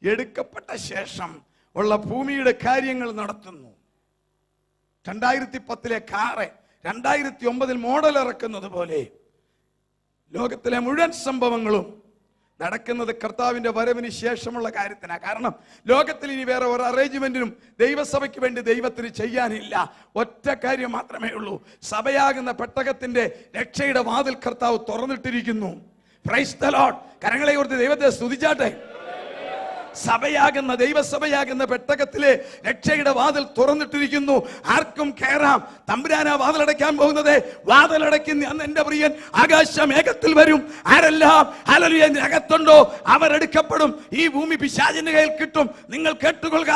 എടുക്കപ്പെട്ട ശേഷം ഉള്ള ഭൂമിയുടെ കാര്യങ്ങൾ നടത്തുന്നു. 2010 കാറ് 2009 മോഡൽ ഇറക്കുന്നത് പോലെ ലോകത്തിലെ മുഴുവൻ സംഭവങ്ങളും നടക്കുന്നത് കർത്താവിന്റെ വരവിന് ശേഷമുള്ള കാര്യത്തിനാണ്. കാരണം ലോകത്തിൽ ഇനി വേറെ ഒരു അറേഞ്ച്മെന്റിനും ദൈവസഭയ്ക്ക് വേണ്ടി ദൈവത്തിന് ചെയ്യാനില്ല. ഒറ്റ കാര്യം മാത്രമേ ഉള്ളൂ, സഭയാകുന്ന പെട്ടകത്തിന്റെ രക്ഷയുടെ വാതിൽ കർത്താവ് തുറന്നിട്ടിരിക്കുന്നു. Price the Lord. കരങ്ങളെ ഓർത്ത് ദൈവത്തെ സ്തുതിച്ചാട്ടെ. സഭയാകുന്ന, ദൈവസഭയാകുന്ന പെട്ടകത്തിലെ രക്ഷയുടെ വാതിൽ തുറന്നിട്ടിരിക്കുന്നു. ആർക്കും കയറാം. തമ്പുരാനാ വാതിലടയ്ക്കാൻ പോകുന്നത്. വാതിലടയ്ക്കുന്ന അന്ന് എന്റെ പ്രിയൻ ആകാശമേഘത്തിൽ വരും. ആരെല്ലാം ഹല്ലേലൂയ അകത്തുണ്ടോ അവരെടുക്കപ്പെടും. ഈ ഭൂമി പിശാചിന്റെ കയ്യിൽ കിട്ടും. നിങ്ങൾ കേട്ടുകൊള്ളുക,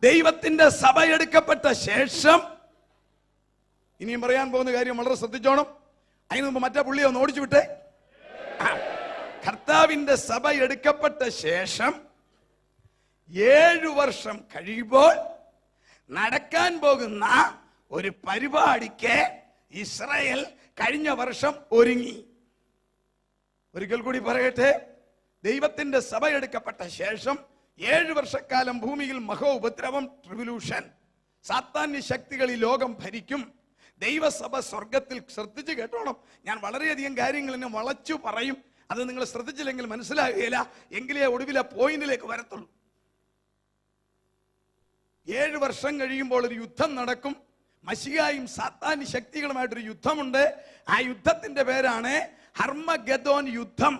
ദൈവത്തിന്റെ സഭ എടുക്കപ്പെട്ട ശേഷം ഇനിയും പറയാൻ പോകുന്ന കാര്യം വളരെ ശ്രദ്ധിച്ചോണം. അതിന് മുമ്പ് മറ്റേ പുള്ളിയെ ഒന്ന് ഓടിച്ചു വിട്ടേ. കർത്താവിന്റെ സഭ എടുക്കപ്പെട്ട ശേഷം 7 വർഷം കഴിയുമ്പോൾ നടക്കാൻ പോകുന്ന ഒരു പരിപാടിക്ക് ഇസ്രായേൽ കഴിഞ്ഞ വർഷം ഒരുങ്ങി. ഒരിക്കൽ കൂടി പറയട്ടെ, ദൈവത്തിന്റെ സഭ എടുക്കപ്പെട്ട ശേഷം 7 വർഷക്കാലം ഭൂമിയിൽ മഹോപദ്രവം, ട്രിബുലേഷൻ, സാത്താന്യ ശക്തികൾ ഈ ലോകം ഭരിക്കും. ദൈവസഭ സ്വർഗത്തിൽ, ശ്രദ്ധിച്ച് കേട്ടോണം, ഞാൻ വളരെയധികം കാര്യങ്ങൾ എന്നെ വളച്ചു പറയും. അത് നിങ്ങൾ ശ്രദ്ധിച്ചില്ലെങ്കിൽ മനസ്സിലാകുകയില്ല. എങ്കിലേ ഒടുവിലെ പോയിന്റിലേക്ക് വരത്തുള്ളൂ. 7 വർഷം കഴിയുമ്പോൾ ഒരു യുദ്ധം നടക്കും. മശിഹായും സാത്താനി ശക്തികളുമായിട്ടൊരു യുദ്ധമുണ്ട്. ആ യുദ്ധത്തിന്റെ പേരാണ് ഹർമഗദോൻ യുദ്ധം.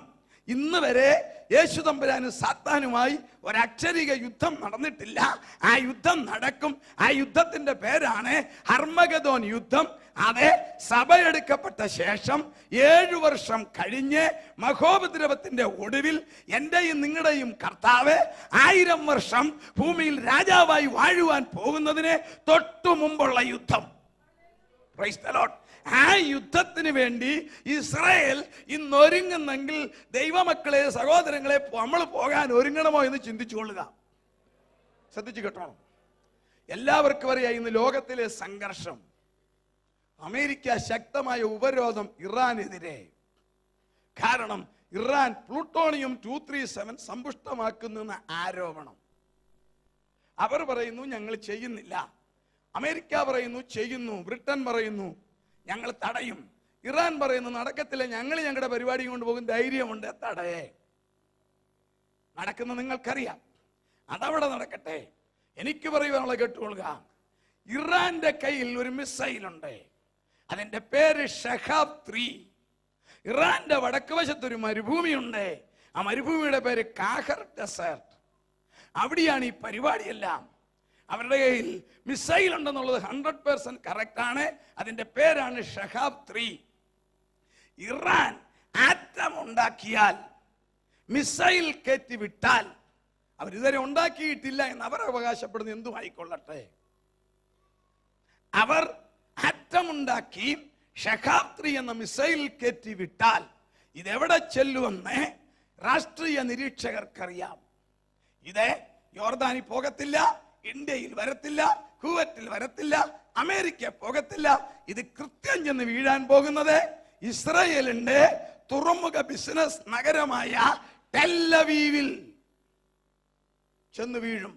ഇന്ന് വരെ യേശു തമ്പുരാനും സാത്താനുമായി ഒരക്ഷരിക യുദ്ധം നടന്നിട്ടില്ല. ആ യുദ്ധം നടക്കും. ആ യുദ്ധത്തിന്റെ പേരാണ് ഹർമഗദോൻ യുദ്ധം. അത് സഭയെടുക്കപ്പെട്ട ശേഷം 7 വർഷം കഴിഞ്ഞ് മഹോപദ്രവത്തിന്റെ ഒടുവിൽ എന്റെയും നിങ്ങളുടെയും കർത്താവ് 1000 വർഷം ഭൂമിയിൽ രാജാവായി വാഴുവാൻ പോകുന്നതിന് തൊട്ടു മുമ്പുള്ള യുദ്ധം. Price the Lord. ആ യുദ്ധത്തിന് വേണ്ടി ഇസ്രായേൽ ഇന്ന് ഒരുങ്ങുന്നെങ്കിൽ ദൈവമക്കളെ, സഹോദരങ്ങളെ, നമ്മൾ പോകാൻ ഒരുങ്ങണമോ എന്ന് ചിന്തിച്ചുകൊള്ളുക. ശ്രദ്ധിച്ചു കേട്ടോ. എല്ലാവർക്കും അറിയാം ഇന്ന് ലോകത്തിലെ സംഘർഷം. അമേരിക്ക ശക്തമായ ഉപരോധം ഇറാനെതിരെ. കാരണം ഇറാൻ പ്ലൂട്ടോണിയം 237 സമ്പുഷ്ടമാക്കുന്ന ആരോപണം. അവർ പറയുന്നു ഞങ്ങൾ ചെയ്യുന്നില്ല. അമേരിക്ക പറയുന്നു ചെയ്യുന്നു. ബ്രിട്ടൻ പറയുന്നു ഞങ്ങൾ തടയും. ഇറാൻ പറയുന്നു നടക്കത്തില്ല, ഞങ്ങൾ ഞങ്ങളുടെ പരിപാടി കൊണ്ടുപോകും, ധൈര്യമുണ്ട്, തടയേ. നടക്കുന്ന നിങ്ങൾക്കറിയാം. അതവിടെ നടക്കട്ടെ. എനിക്ക് പറയുവാനുള്ള കേട്ടുകൊള്ളുക. ഇറാന്റെ കയ്യിൽ ഒരു മിസൈലുണ്ട്. അതിന്റെ പേര് ഷഹാബ് 3. ഇറാന്റെ വടക്ക് വശത്തൊരു മരുഭൂമിയുണ്ട്. ആ മരുഭൂമിയുടെ പേര് കാഹർ ഡെസേർട്ട്. അവിടെയാണ് ഈ പരിപാടിയെല്ലാം. അവരുടെ കയ്യിൽ മിസൈൽ ഉണ്ടെന്നുള്ളത് 100% കറക്റ്റ് ആണ്. അതിന്റെ പേരാണ് ഷഹാബ് 3. ഇറാൻ ആറ്റം ഉണ്ടാക്കിയാൽ, മിസൈൽ കയറ്റി വിട്ടാൽ, അവരിതുവരെ ഉണ്ടാക്കിയിട്ടില്ല എന്ന് അവർ അവകാശപ്പെടുന്ന എന്തുമായിക്കൊള്ളട്ടെ, അവർ ആറ്റം ഉണ്ടാക്കി ഷഹാബ് 3 എന്ന മിസൈൽ കയറ്റി വിട്ടാൽ ഇതെവിടെ ചെല്ലുമെന്ന് രാഷ്ട്രീയ നിരീക്ഷകർക്കറിയാം. ഇത് യോർദാനിൽ പോകത്തില്ല, ഇന്ത്യയിൽ വരത്തില്ല, കുവൈറ്റിൽ വരത്തില്ല, അമേരിക്ക പോകത്തില്ല. ഇത് കൃത്യം ചെന്ന് വീഴാൻ പോകുന്നത് ഇസ്രായേലിന്റെ തുറമുഖ ബിസിനസ് നഗരമായ ടെല്ലവീവിൽ ചെന്ന് വീഴും.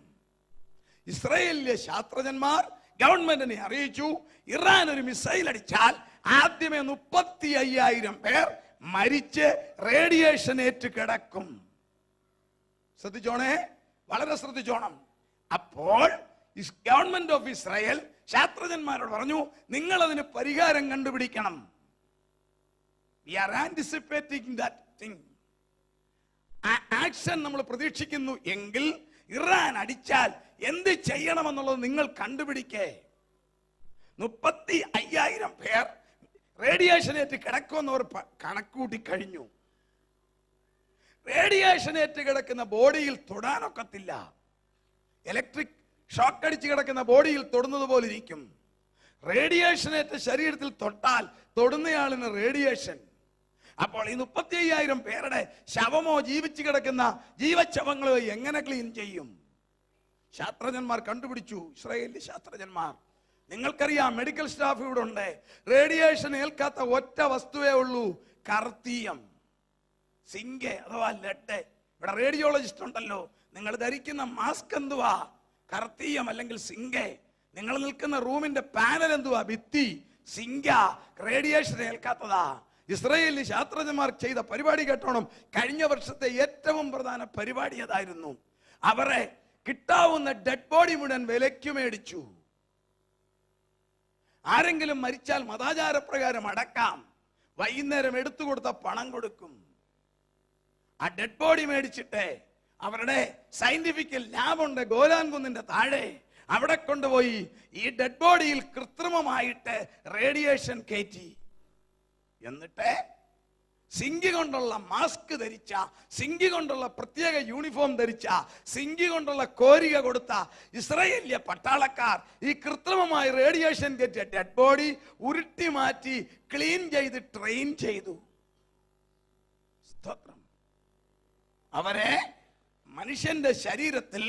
ഇസ്രായേലിലെ ശാസ്ത്രജ്ഞന്മാർ ഗവൺമെന്റിനെ അറിയിച്ചു, ഇറാൻ ഒരു മിസൈൽ അടിച്ചാൽ ആദ്യമേ 35,000 പേർ മരിച്ച് റേഡിയേഷൻ ഏറ്റ് കിടക്കും. ശ്രദ്ധിച്ചോണേ, വളരെ ശ്രദ്ധിച്ചോണം. അപ്പോൾ ഗവൺമെന്റ് ഓഫ് ഇസ്രായേൽ ശാസ്ത്രജ്ഞന്മാരോട് പറഞ്ഞു, നിങ്ങൾ അതിന് പരിഹാരം കണ്ടുപിടിക്കണം. We are anticipating that thing. ആ ആക്ഷൻ നമ്മൾ പ്രതീക്ഷിക്കുന്നു എങ്കിൽ ഇറാൻ അടിച്ചാൽ എന്ത് ചെയ്യണമെന്നുള്ളത് നിങ്ങൾ കണ്ടുപിടിക്കേ. 35,000 പേർ റേഡിയേഷനേറ്റ് കിടക്കുമെന്നവർ കണക്കൂട്ടി കഴിഞ്ഞു. റേഡിയേഷനേറ്റ് കിടക്കുന്ന ബോഡിയിൽ തൊടാനൊക്കത്തില്ല. ഇലക്ട്രിക് ഷോക്ക് അടിച്ച് കിടക്കുന്ന ബോഡിയിൽ തൊടുന്നത് പോലെ ഇരിക്കും. റേഡിയേഷനേറ്റ് ശരീരത്തിൽ തൊട്ടാൽ തൊടുന്നയാളിന് റേഡിയേഷൻ. അപ്പോൾ ഈ 35,000 പേരുടെ ശവമോ ജീവിച്ചു കിടക്കുന്ന ജീവശവങ്ങളോ എങ്ങനെ ക്ലീൻ ചെയ്യും? ശാസ്ത്രജ്ഞന്മാർ കണ്ടുപിടിച്ചു. ഇസ്രായേലി ശാസ്ത്രജ്ഞന്മാർ. നിങ്ങൾക്കറിയാം, മെഡിക്കൽ സ്റ്റാഫ് ഇവിടെ ഉണ്ട്. റേഡിയേഷൻ ഏൽക്കാത്ത ഒറ്റ വസ്തുവേ ഉള്ളൂ, കർത്തീയം, സിങ്ക് അഥവാ ലെഡ്. ഇവിടെ റേഡിയോളജിസ്റ്റ് ഉണ്ടല്ലോ. നിങ്ങൾ ധരിക്കുന്ന മാസ്ക് എന്തുവാ? കർത്തീയം അല്ലെങ്കിൽ സിങ്ക്. നിങ്ങൾ നിൽക്കുന്ന റൂമിന്റെ പാനൽ എന്തുവാ? ഭിത്തി, സിങ്ക. റേഡിയേഷൻ ഏൽക്കാത്തതാ. ഇസ്രായേലി ശാസ്ത്രജ്ഞന്മാർ ചെയ്ത പരിപാടി കേട്ടോണം. കഴിഞ്ഞ വർഷത്തെ ഏറ്റവും പ്രധാന പരിപാടി അതായിരുന്നു. അവരെ കിട്ടാവുന്ന ഡെഡ് ബോഡി മുഴുവൻ വിലയ്ക്ക് മേടിച്ചു. ആരെങ്കിലും മരിച്ചാൽ മതാചാരപ്രകാരം അടക്കാം, വൈകുന്നേരം എടുത്തു കൊടുത്ത പണം കൊടുക്കും. ആ ഡെഡ് ബോഡി മേടിച്ചിട്ട് അവരുടെ സയന്റിഫിക്കൽ ലാബുണ്ട് ഗോലാൻ കുന്നിന്റെ താഴെ. അവിടെ കൊണ്ടുപോയി ഈ ഡെഡ് ബോഡിയിൽ കൃത്രിമമായിട്ട് റേഡിയേഷൻ കയറ്റി. എന്നിട്ട് സിങ്കി കൊണ്ടുള്ള മാസ്ക് ധരിച്ച, സിങ്കി കൊണ്ടുള്ള പ്രത്യേക യൂണിഫോം ധരിച്ച, സിങ്കി കൊണ്ടുള്ള കോരിക കൊടുത്ത ഇസ്രായേലിയ പട്ടാളക്കാർ ഈ കൃത്രിമമായ റേഡിയേഷൻ കയറ്റിയ ഡെഡ് ബോഡി ഉരുട്ടി മാറ്റി ക്ലീൻ ചെയ്ത് ട്രെയിൻ ചെയ്തു. സ്തോത്രം. അവരെ മനുഷ്യന്റെ ശരീരത്തിൽ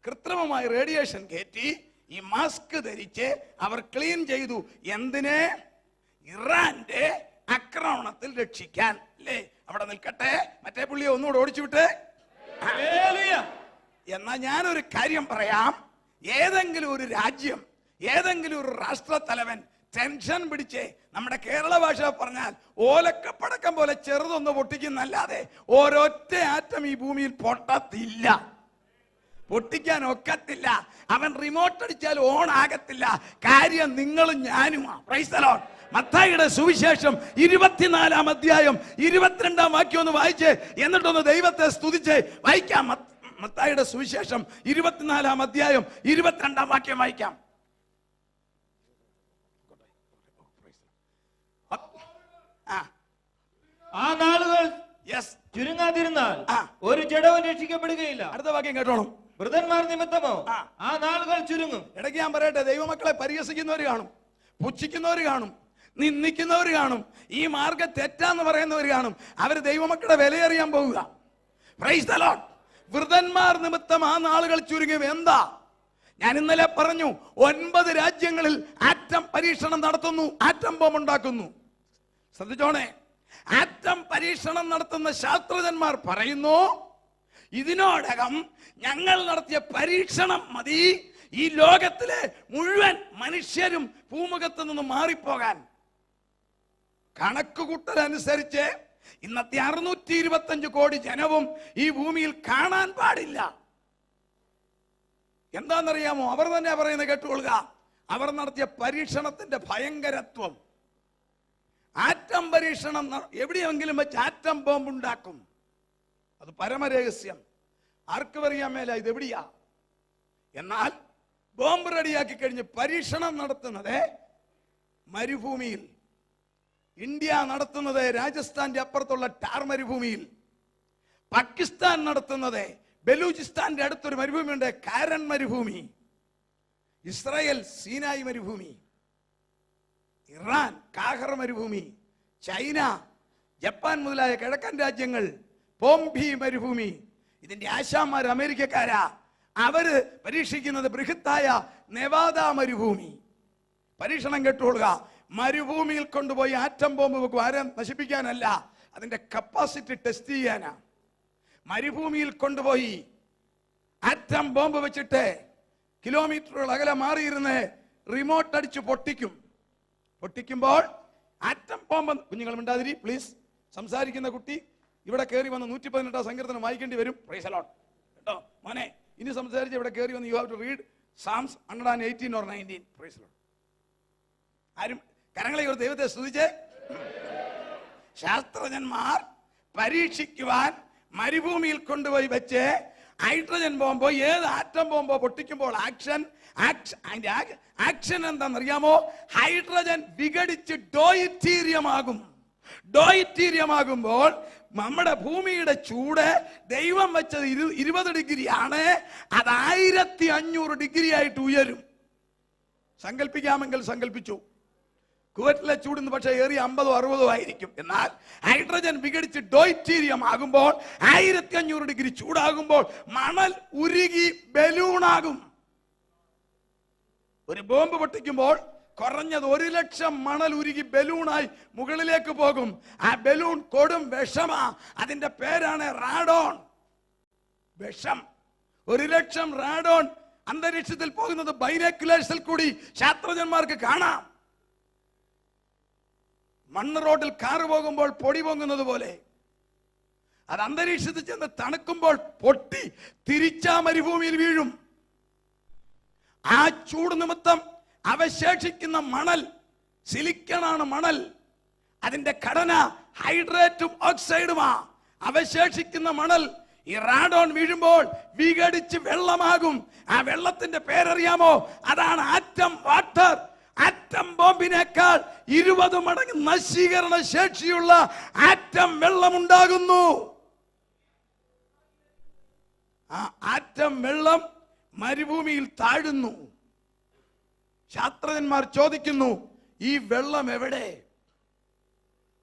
കൃത്രിമമായ റേഡിയേഷൻ കയറ്റി ഈ മാസ്ക് ധരിച്ച് അവർ ക്ലീൻ ചെയ്തു. എന്തിന്? ഇറാന്റെ ആക്രമണത്തിൽ രക്ഷിക്കാൻ. അല്ലേ? അവിടെ നിൽക്കട്ടെ. മറ്റേ പുള്ളിയെ ഒന്നുകൂടെ ഓടിച്ചു വിട്ട്. എന്നാ ഞാനൊരു കാര്യം പറയാം. ഏതെങ്കിലും ഒരു രാജ്യം, ഏതെങ്കിലും ഒരു രാഷ്ട്ര തലവൻ ടെൻഷൻ പിടിച്ച്, നമ്മുടെ കേരള ഭാഷ പറഞ്ഞാൽ ഓലക്കപ്പടക്കം പോലെ ചെറുതൊന്ന് പൊട്ടിക്കുന്നല്ലാതെ ഒരൊറ്റ ആറ്റം ഈ ഭൂമിയിൽ പൊട്ടത്തില്ല. പൊട്ടിക്കാൻ ഒക്കത്തില്ല. അവൻ റിമോട്ട് അടിച്ചാൽ ഓൺ ആകത്തില്ല. കാര്യം നിങ്ങളും ഞാനുമാ. Price the Lord. മത്തായിയുടെ സുവിശേഷം 24-ാം അധ്യായം 22-ാം വാക്യം ഒന്ന് വായിച്ച് എന്നിട്ടൊന്ന് ദൈവത്തെ സ്തുതിച്ച് വായിക്കാം. മത്തായിയുടെ സുവിശേഷം 24-ാം അധ്യായം 22-ാം വാക്യം വായിക്കാം. ആ നാളുകൾ ചുരുങ്ങാതിരുന്നാൽ ഒരു ജഡവും രക്ഷിക്കപ്പെടുകയില്ല. അടുത്ത വാക്യം കേട്ടോണം. വൃതന്മാർ നിമിത്തമോ ആ നാളുകൾ ചുരുങ്ങും. ഇടയ്ക്ക് ഞാൻ പറയട്ടെ, ദൈവമക്കളെ പരിഹസിക്കുന്നവർ കാണും, പുച്ഛിക്കുന്നവർ കാണും, നിന്ദിക്കുന്നവർ കാണും, ഈ മാർഗം തെറ്റാന്ന് പറയുന്നവർ കാണും. അവർ ദൈവമക്കളുടെ വിലയറിയാൻ പോവുക. Price the Lord. വൃതന്മാർ നിമിത്തം ആ നാളുകൾ ചുരുങ്ങും. എന്താ? ഞാൻ ഇന്നലെ പറഞ്ഞു, 9 രാജ്യങ്ങളിൽ ആറ്റം പരീക്ഷണം നടത്തുന്നു, ആറ്റം ബോംബ് ഉണ്ടാക്കുന്നു. ശ്രദ്ധിച്ചോണേ, ആറ്റം പരീക്ഷണം നടത്തുന്ന ശാസ്ത്രജ്ഞന്മാർ പറയുന്നു, ഇതിനോടകം ഞങ്ങൾ നടത്തിയ പരീക്ഷണം മതി ഈ ലോകത്തിലെ മുഴുവൻ മനുഷ്യരും ഭൂമുഖത്ത് നിന്ന് മാറിപ്പോകാൻ. കണക്കുകൂട്ടൽ അനുസരിച്ച് ഇന്നത്തെ 625 കോടി ജനവും ഈ ഭൂമിയിൽ കാണാൻ പാടില്ല. എന്താണെന്നറിയാമോ? അവർ തന്നെ പറയുന്നത് കേട്ടുകൊള്ളുക. അവർ നടത്തിയ പരീക്ഷണത്തിന്റെ ഭയങ്കരത്വം. ആറ്റം പരീക്ഷണം എവിടെയെങ്കിലും വെച്ച് ആറ്റം ബോംബ് ഉണ്ടാക്കും. അത് പരമരഹസ്യം, ആർക്കും അറിയാൻ മേല ഇത് എവിടെയാ. എന്നാൽ ബോംബ് റെഡിയാക്കി കഴിഞ്ഞ് പരീക്ഷണം നടത്തുന്നത് മരുഭൂമിയിൽ. ഇന്ത്യ നടത്തുന്നത് രാജസ്ഥാന്റെ അപ്പുറത്തുള്ള ടാർ മരുഭൂമിയിൽ. പാകിസ്ഥാൻ നടത്തുന്നത് ബലൂചിസ്ഥാന്റെ അടുത്തൊരു മരുഭൂമിയുണ്ട്, കാരൻ മരുഭൂമി. ഇസ്രായേൽ സീനായി മരുഭൂമി. ഇറാൻ കാഹർ മരുഭൂമി. ചൈന, ജപ്പാൻ മുതലായ കിഴക്കൻ രാജ്യങ്ങൾ പോംബി മരുഭൂമി. ഇതിന്റെ ആശാന്മാർ അമേരിക്കക്കാരാ. അവര് പരീക്ഷിക്കുന്നത് ബൃഹത്തായ നെവാദ മരുഭൂമി. പരീക്ഷണം കേട്ടുകൊള്ളുക. മരുഭൂമിയിൽ കൊണ്ടുപോയി ആറ്റം ബോംബ് വെക്കും. ആരെ നശിപ്പിക്കാനല്ല, അതിന്റെ കപ്പാസിറ്റി ടെസ്റ്റ് ചെയ്യാനാ. മരുഭൂമിയിൽ കൊണ്ടുപോയി ആറ്റം ബോംബ് വെച്ചിട്ട് കിലോമീറ്ററുകൾ അകലെ മാറിയിരുന്ന് റിമോട്ട് അടിച്ച് പൊട്ടിക്കും. പൊട്ടിക്കുമ്പോൾ ആറ്റം ബോംബ്, കുഞ്ഞുങ്ങൾ മിണ്ടാതിരി പ്ലീസ്. സംസാരിക്കുന്ന കുട്ടി ഇവിടെ കയറി വന്ന് 118 സങ്കീർത്തനം വായിക്കേണ്ടി വരും. പ്രൈസ് ദി ലോർഡ് കേട്ടോ മോനെ. ഇനി സംസാരിച്ച് ഇവിടെ കയറി വന്ന് you have to read Psalms 118 or 19. Praise the Lord. ആരും കരങ്ങളെ ഒരു ദൈവത്തെ സ്തുതിച്ച്. ശാസ്ത്രജ്ഞന്മാർ പരീക്ഷിക്കുവാൻ മരുഭൂമിയിൽ കൊണ്ടുപോയി വെച്ച് ഹൈഡ്രജൻ ബോംബോ ഏത് ആറ്റം ബോംബോ പൊട്ടിക്കുമ്പോൾ ആക്ഷൻ എന്താണെന്നറിയാമോ? ഹൈഡ്രജൻ വിഘടിച്ച് ഡോയിറ്റീരിയം ആകും. ഡോയിറ്റീരിയം ആകുമ്പോൾ നമ്മുടെ ഭൂമിയുടെ ചൂട് ദൈവം വെച്ചത് 20 ഡിഗ്രിയാണ്, അത് 1500 ഡിഗ്രി ആയിട്ട് ഉയരും. സങ്കല്പിക്കാമെങ്കിൽ സങ്കല്പിച്ചു. കുവൈറ്റിലെ ചൂടിന്ന് പക്ഷേ ഏറിയ 50-60 ആയിരിക്കും. എന്നാൽ ഹൈഡ്രജൻ വിഘടിച്ച് ഡോയിറ്റീരിയം ആകുമ്പോൾ 1500 ഡിഗ്രി ചൂടാകുമ്പോൾ മണൽ ഉരുകി ബലൂണാകും. ഒരു ബോംബ് പൊട്ടിക്കുമ്പോൾ കുറഞ്ഞത് 1,00,000 മണൽ ഉരുകി ബലൂണായി മുകളിലേക്ക് പോകും. ആ ബലൂൺ കൊടും വിഷമാ. അതിന്റെ പേരാണ് റാഡോൺ. വിഷം. 1,00,000 റാഡോൺ അന്തരീക്ഷത്തിൽ പോകുന്നത് ബൈനോക്കുലേഴ്സിൽ കൂടി ശാസ്ത്രജ്ഞന്മാർക്ക് കാണാം. മണ്ണ് റോഡിൽ കാറ് പോകുമ്പോൾ പൊടി പൊങ്ങുന്നത് പോലെ അത് അന്തരീക്ഷത്തിൽ ചെന്ന് തണുക്കുമ്പോൾ പൊട്ടി തിരിച്ചാ മരുഭൂമിയിൽ വീഴും. ആ ചൂട് നിമിത്തം അവശേഷിക്കുന്ന മണൽ സിലിക്കണാണ് മണൽ. അതിന്റെ ഘടന ഹൈഡ്രേറ്റും ഓക്സൈഡുമാ. അവശേഷിക്കുന്ന മണൽ ഈ റാഡോൺ വീഴുമ്പോൾ വിഘടിച്ച് വെള്ളമാകും. ആ വെള്ളത്തിന്റെ പേരറിയാമോ? അതാണ് ആറ്റം വാട്ടർ. ആറ്റം ബോംബിനേക്കാൾ 20 മടങ്ങ് നശീകരണ ശേഷിയുള്ള ആറ്റം വെള്ളമുണ്ടാകുന്നു. ആ ആറ്റം വെള്ളം മരുഭൂമിയിൽ താഴുന്നു. ശാസ്ത്രജ്ഞന്മാർ ചോദിക്കുന്നു, ഈ വെള്ളം എവിടെ?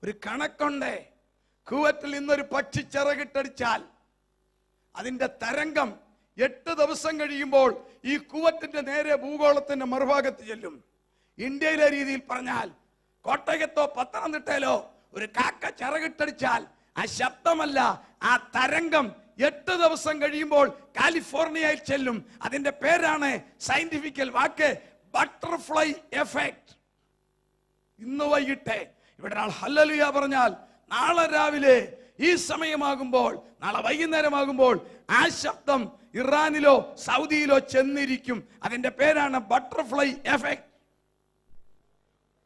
ഒരു കണക്കുണ്ട്. കുവൈറ്റിൽ ഇന്നൊരു പക്ഷി ചിറകിട്ടടിച്ചാൽ അതിന്റെ തരംഗം 8 ദിവസം കഴിയുമ്പോൾ ഈ കുവൈറ്റിന്റെ നേരെ ഭൂഗോളത്തിന്റെ മറുഭാഗത്ത് ചെല്ലും. ഇന്ത്യയിലെ രീതിയിൽ പറഞ്ഞാൽ കോട്ടയത്തോ പത്തനംതിട്ടയിലോ ഒരു കാക്ക ചിറകിട്ടടിച്ചാൽ ആ ശബ്ദമല്ല, ആ തരംഗം 8 ദിവസം കഴിയുമ്പോൾ കാലിഫോർണിയയിൽ ചെല്ലും. അതിന്റെ പേരാണ് സയന്റിഫിക്കൽ വാക്ക് ബട്ടർഫ്ലൈ എഫക്ട്. ഇന്ന് വൈകിട്ട് ഇവിടെ ഒരാൾ ഹല്ലേലൂയ പറഞ്ഞാൽ നാളെ രാവിലെ ഈ സമയമാകുമ്പോൾ, നാളെ വൈകുന്നേരമാകുമ്പോൾ ആ ശബ്ദം ഇറാനിലോ സൗദിയിലോ ചെന്നിരിക്കും. അതിന്റെ പേരാണ് ബട്ടർഫ്ലൈ എഫക്ട്.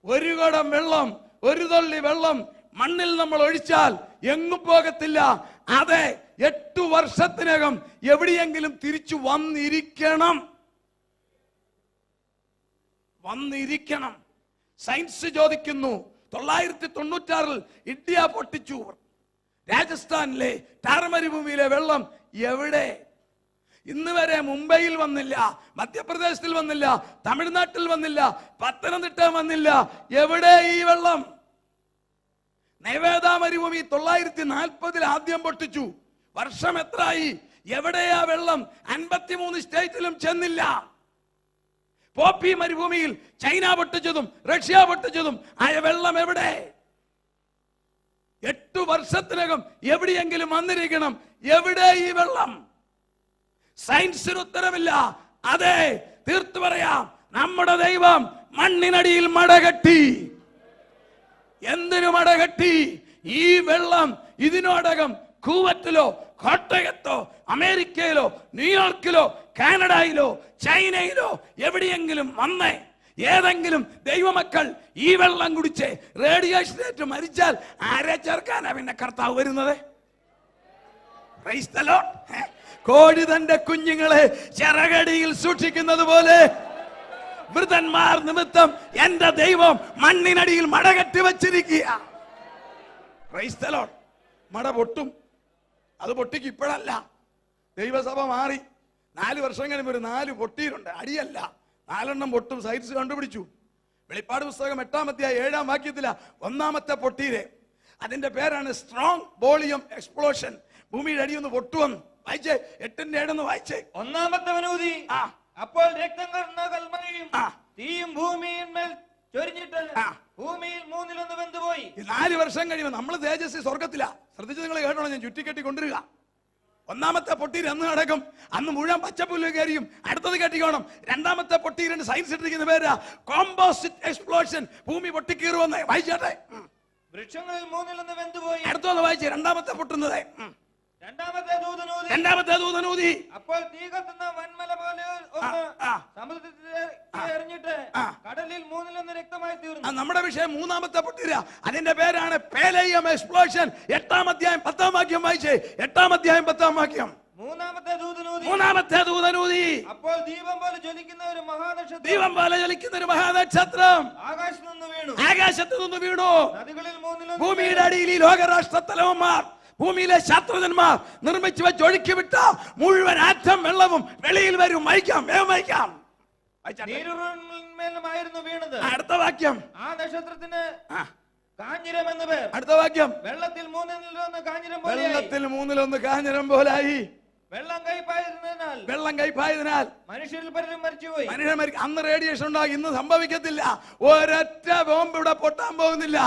ഒരു കുടം വെള്ളം, ഒരു തുള്ളി വെള്ളം മണ്ണിൽ നമ്മൾ ഒഴിച്ചാൽ എങ്ങും പോകത്തില്ല. അതെ, 8 വർഷത്തിനകം എവിടെയെങ്കിലും തിരിച്ചു വന്നിരിക്കണം. സയൻസ് ചോദിക്കുന്നു. 996 ഇന്ത്യ പൊട്ടിച്ചു. രാജസ്ഥാനിലെ ടാർ മരുഭൂമിയിലെ വെള്ളം എവിടെ? ഇന്ന് വരെ മുംബൈയിൽ വന്നില്ല, മധ്യപ്രദേശിൽ വന്നില്ല, തമിഴ്നാട്ടിൽ വന്നില്ല, പത്തനംതിട്ട വന്നില്ല. എവിടെ ഈ വെള്ളം? നൈവേദ മരുഭൂമി 940 ആദ്യം പൊട്ടിച്ചു. വർഷം എത്രയായി? എവിടെയാ വെള്ളം? 53 സ്റ്റേറ്റിലും ചെന്നില്ല. പോപ്പി മരുഭൂമിയിൽ ചൈന പൊട്ടിച്ചതും റഷ്യ പൊട്ടിച്ചതും ആയ വെള്ളം എവിടെ? 8 വർഷത്തിനകം എവിടെയെങ്കിലും വന്നിരിക്കണം. എവിടെ ഈ വെള്ളം? സയൻസിന് ഉത്തരമില്ല. അതെ, തീർത്തു പറയാം, നമ്മുടെ ദൈവം മണ്ണിനടിയിൽ മടകെട്ടി. എന്തിനു മടകെട്ടി? ഈ വെള്ളം ഇതിനോടകം കൂവറ്റിലോ കോട്ടയത്തോ അമേരിക്കയിലോ ന്യൂയോർക്കിലോ കാനഡയിലോ ചൈനയിലോ എവിടെയെങ്കിലും വന്നേ ഏതെങ്കിലും ദൈവമക്കൾ ഈ വെള്ളം കുടിച്ച് റേഡിയേഷനേറ്റ് മരിച്ചാൽ ആരെ ചേർക്കാനാ പിന്നെ കർത്താവ് വരുന്നത്? കോഴി തന്റെ കുഞ്ഞുങ്ങളെ ചിറകടിയിൽ സൂക്ഷിക്കുന്നത് പോലെ വൃതന്മാർ നിമിത്തം എന്റെ ദൈവം മണ്ണിനടിയിൽ മടകെട്ടി വച്ചിരിക്കുക. മട പൊട്ടും. അത് പൊട്ടിക്ക് ഇപ്പോഴല്ല, ദൈവസഭ മാറി 4 വർഷം കഴിയുമ്പോൾ 4 പൊട്ടിയിട്ടുണ്ട്. അടിയല്ല, 4 പൊട്ടും. സയൻസ് കണ്ടുപിടിച്ചു. വെളിപ്പാട് പുസ്തകം 8-ാം അധ്യായം 7-ാം വാക്യത്തില 1-ാമത്തെ പൊട്ടീരെ. അതിന്റെ പേരാണ് സ്ട്രോങ് വോളിയം എക്സ്പ്ലോഷൻ. ഭൂമിയുടെ അടിയൊന്ന് പൊട്ടുവന്നു. വായിച്ചേ, 8-ന്റെ 7 വായിച്ചേ. 1-ാമത്തെ ഊതി, അപ്പോൾ രക്തം കൽമഴയും തീയും ഭൂമിയിന്മേൽ ചൊരിഞ്ഞിട്ട് ഭൂമിയിൽ 1/3 വെന്തുപോയി. 4 വർഷം കഴിയുമ്പോൾ നമ്മൾ തേജസ് സ്വർഗത്തില. ശ്രദ്ധിച്ച് നിങ്ങൾ കേട്ടോളൂ, ഞാൻ ചുറ്റിക്കെട്ടി കൊണ്ടുവരിക. 1-ാമത്തെ പൊട്ടീര് എന്ന് നടക്കും. അന്ന് മുഴുവൻ പച്ചപ്പുല്ല് കയറിയും. അടുത്തത് കെട്ടിക്കോണം. 2-ാമത്തെ പൊട്ടീരിന് സയൻസ് ഇട്ടിരിക്കുന്ന പേരാ കോമ്പോസിറ്റ് എക്സ്പ്ലോഷൻ. ഭൂമി പൊട്ടിക്കീറുവെന്ന്. വായിച്ചാട്ടെ. വൃക്ഷങ്ങളിൽ 1/3 വെന്തുപോയി. അടുത്തൊന്ന് വായിച്ചേ, 2-ാമത്തെ പൊട്ടുന്നത്. 2-ാമത്തെ ദൂതനൂതി, അപ്പോൾ തീ കത്തുന്ന വൻമല പോലെ സമുദ്രത്തിൽ എറിഞ്ഞിട്ട് കടലിൽ 1/3 രക്തമായി തീർന്നു. നമ്മുടെ വിഷയം 3-ാമത്തെ പൊട്ടീര. അതിന്റെ പേരാണ് പേലയം എക്സ്പ്ലോഷൻ. 8-ാം അധ്യായം 10-ാം വാക്യം വായിച്ചേ. 8-ാം അധ്യായം 10-ാം വാക്യം. 3-ാമത്തെ ദൂതനൂതി, അപ്പോൾ ദീപം പോലെ ജ്വലിക്കുന്ന ഒരു മഹാനക്ഷത്രം ആകാശത്ത് നിന്ന് വീണു. നദികളിൽ 1/3 ഭൂമിയുടെ അടിയിൽ ഈ ലോകരാഷ്ട്ര തലവന്മാർ, ഭൂമിയിലെ ശാസ്ത്രജ്ഞന്മാർ നിർമ്മിച്ചു വെച്ച് ഒഴുക്കി വിട്ട മുഴുവൻ ആറ്റം വെള്ളവും വെളിയിൽ വരും. വായിക്കാം, വേഗം വായിക്കാം. വീണത്. അടുത്ത വാക്യം. ആ നക്ഷത്രത്തിന് കാഞ്ഞിരം എന്ന് പേർ. അടുത്ത വാക്യം. വെള്ളത്തിൽ 1/3 കാഞ്ഞിരം പോലായി. വെള്ളം കയ്പായതിനാൽ മനുഷ്യരിൽ പലരും മരിച്ചുപോയി. അന്ന് റേഡിയേഷൻ ഉണ്ടാകും, ഇന്ന് സംഭവിക്കത്തില്ല. ഒരൊറ്റ ബോംബ് ഇവിടെ പൊട്ടാൻ പോകുന്നില്ല.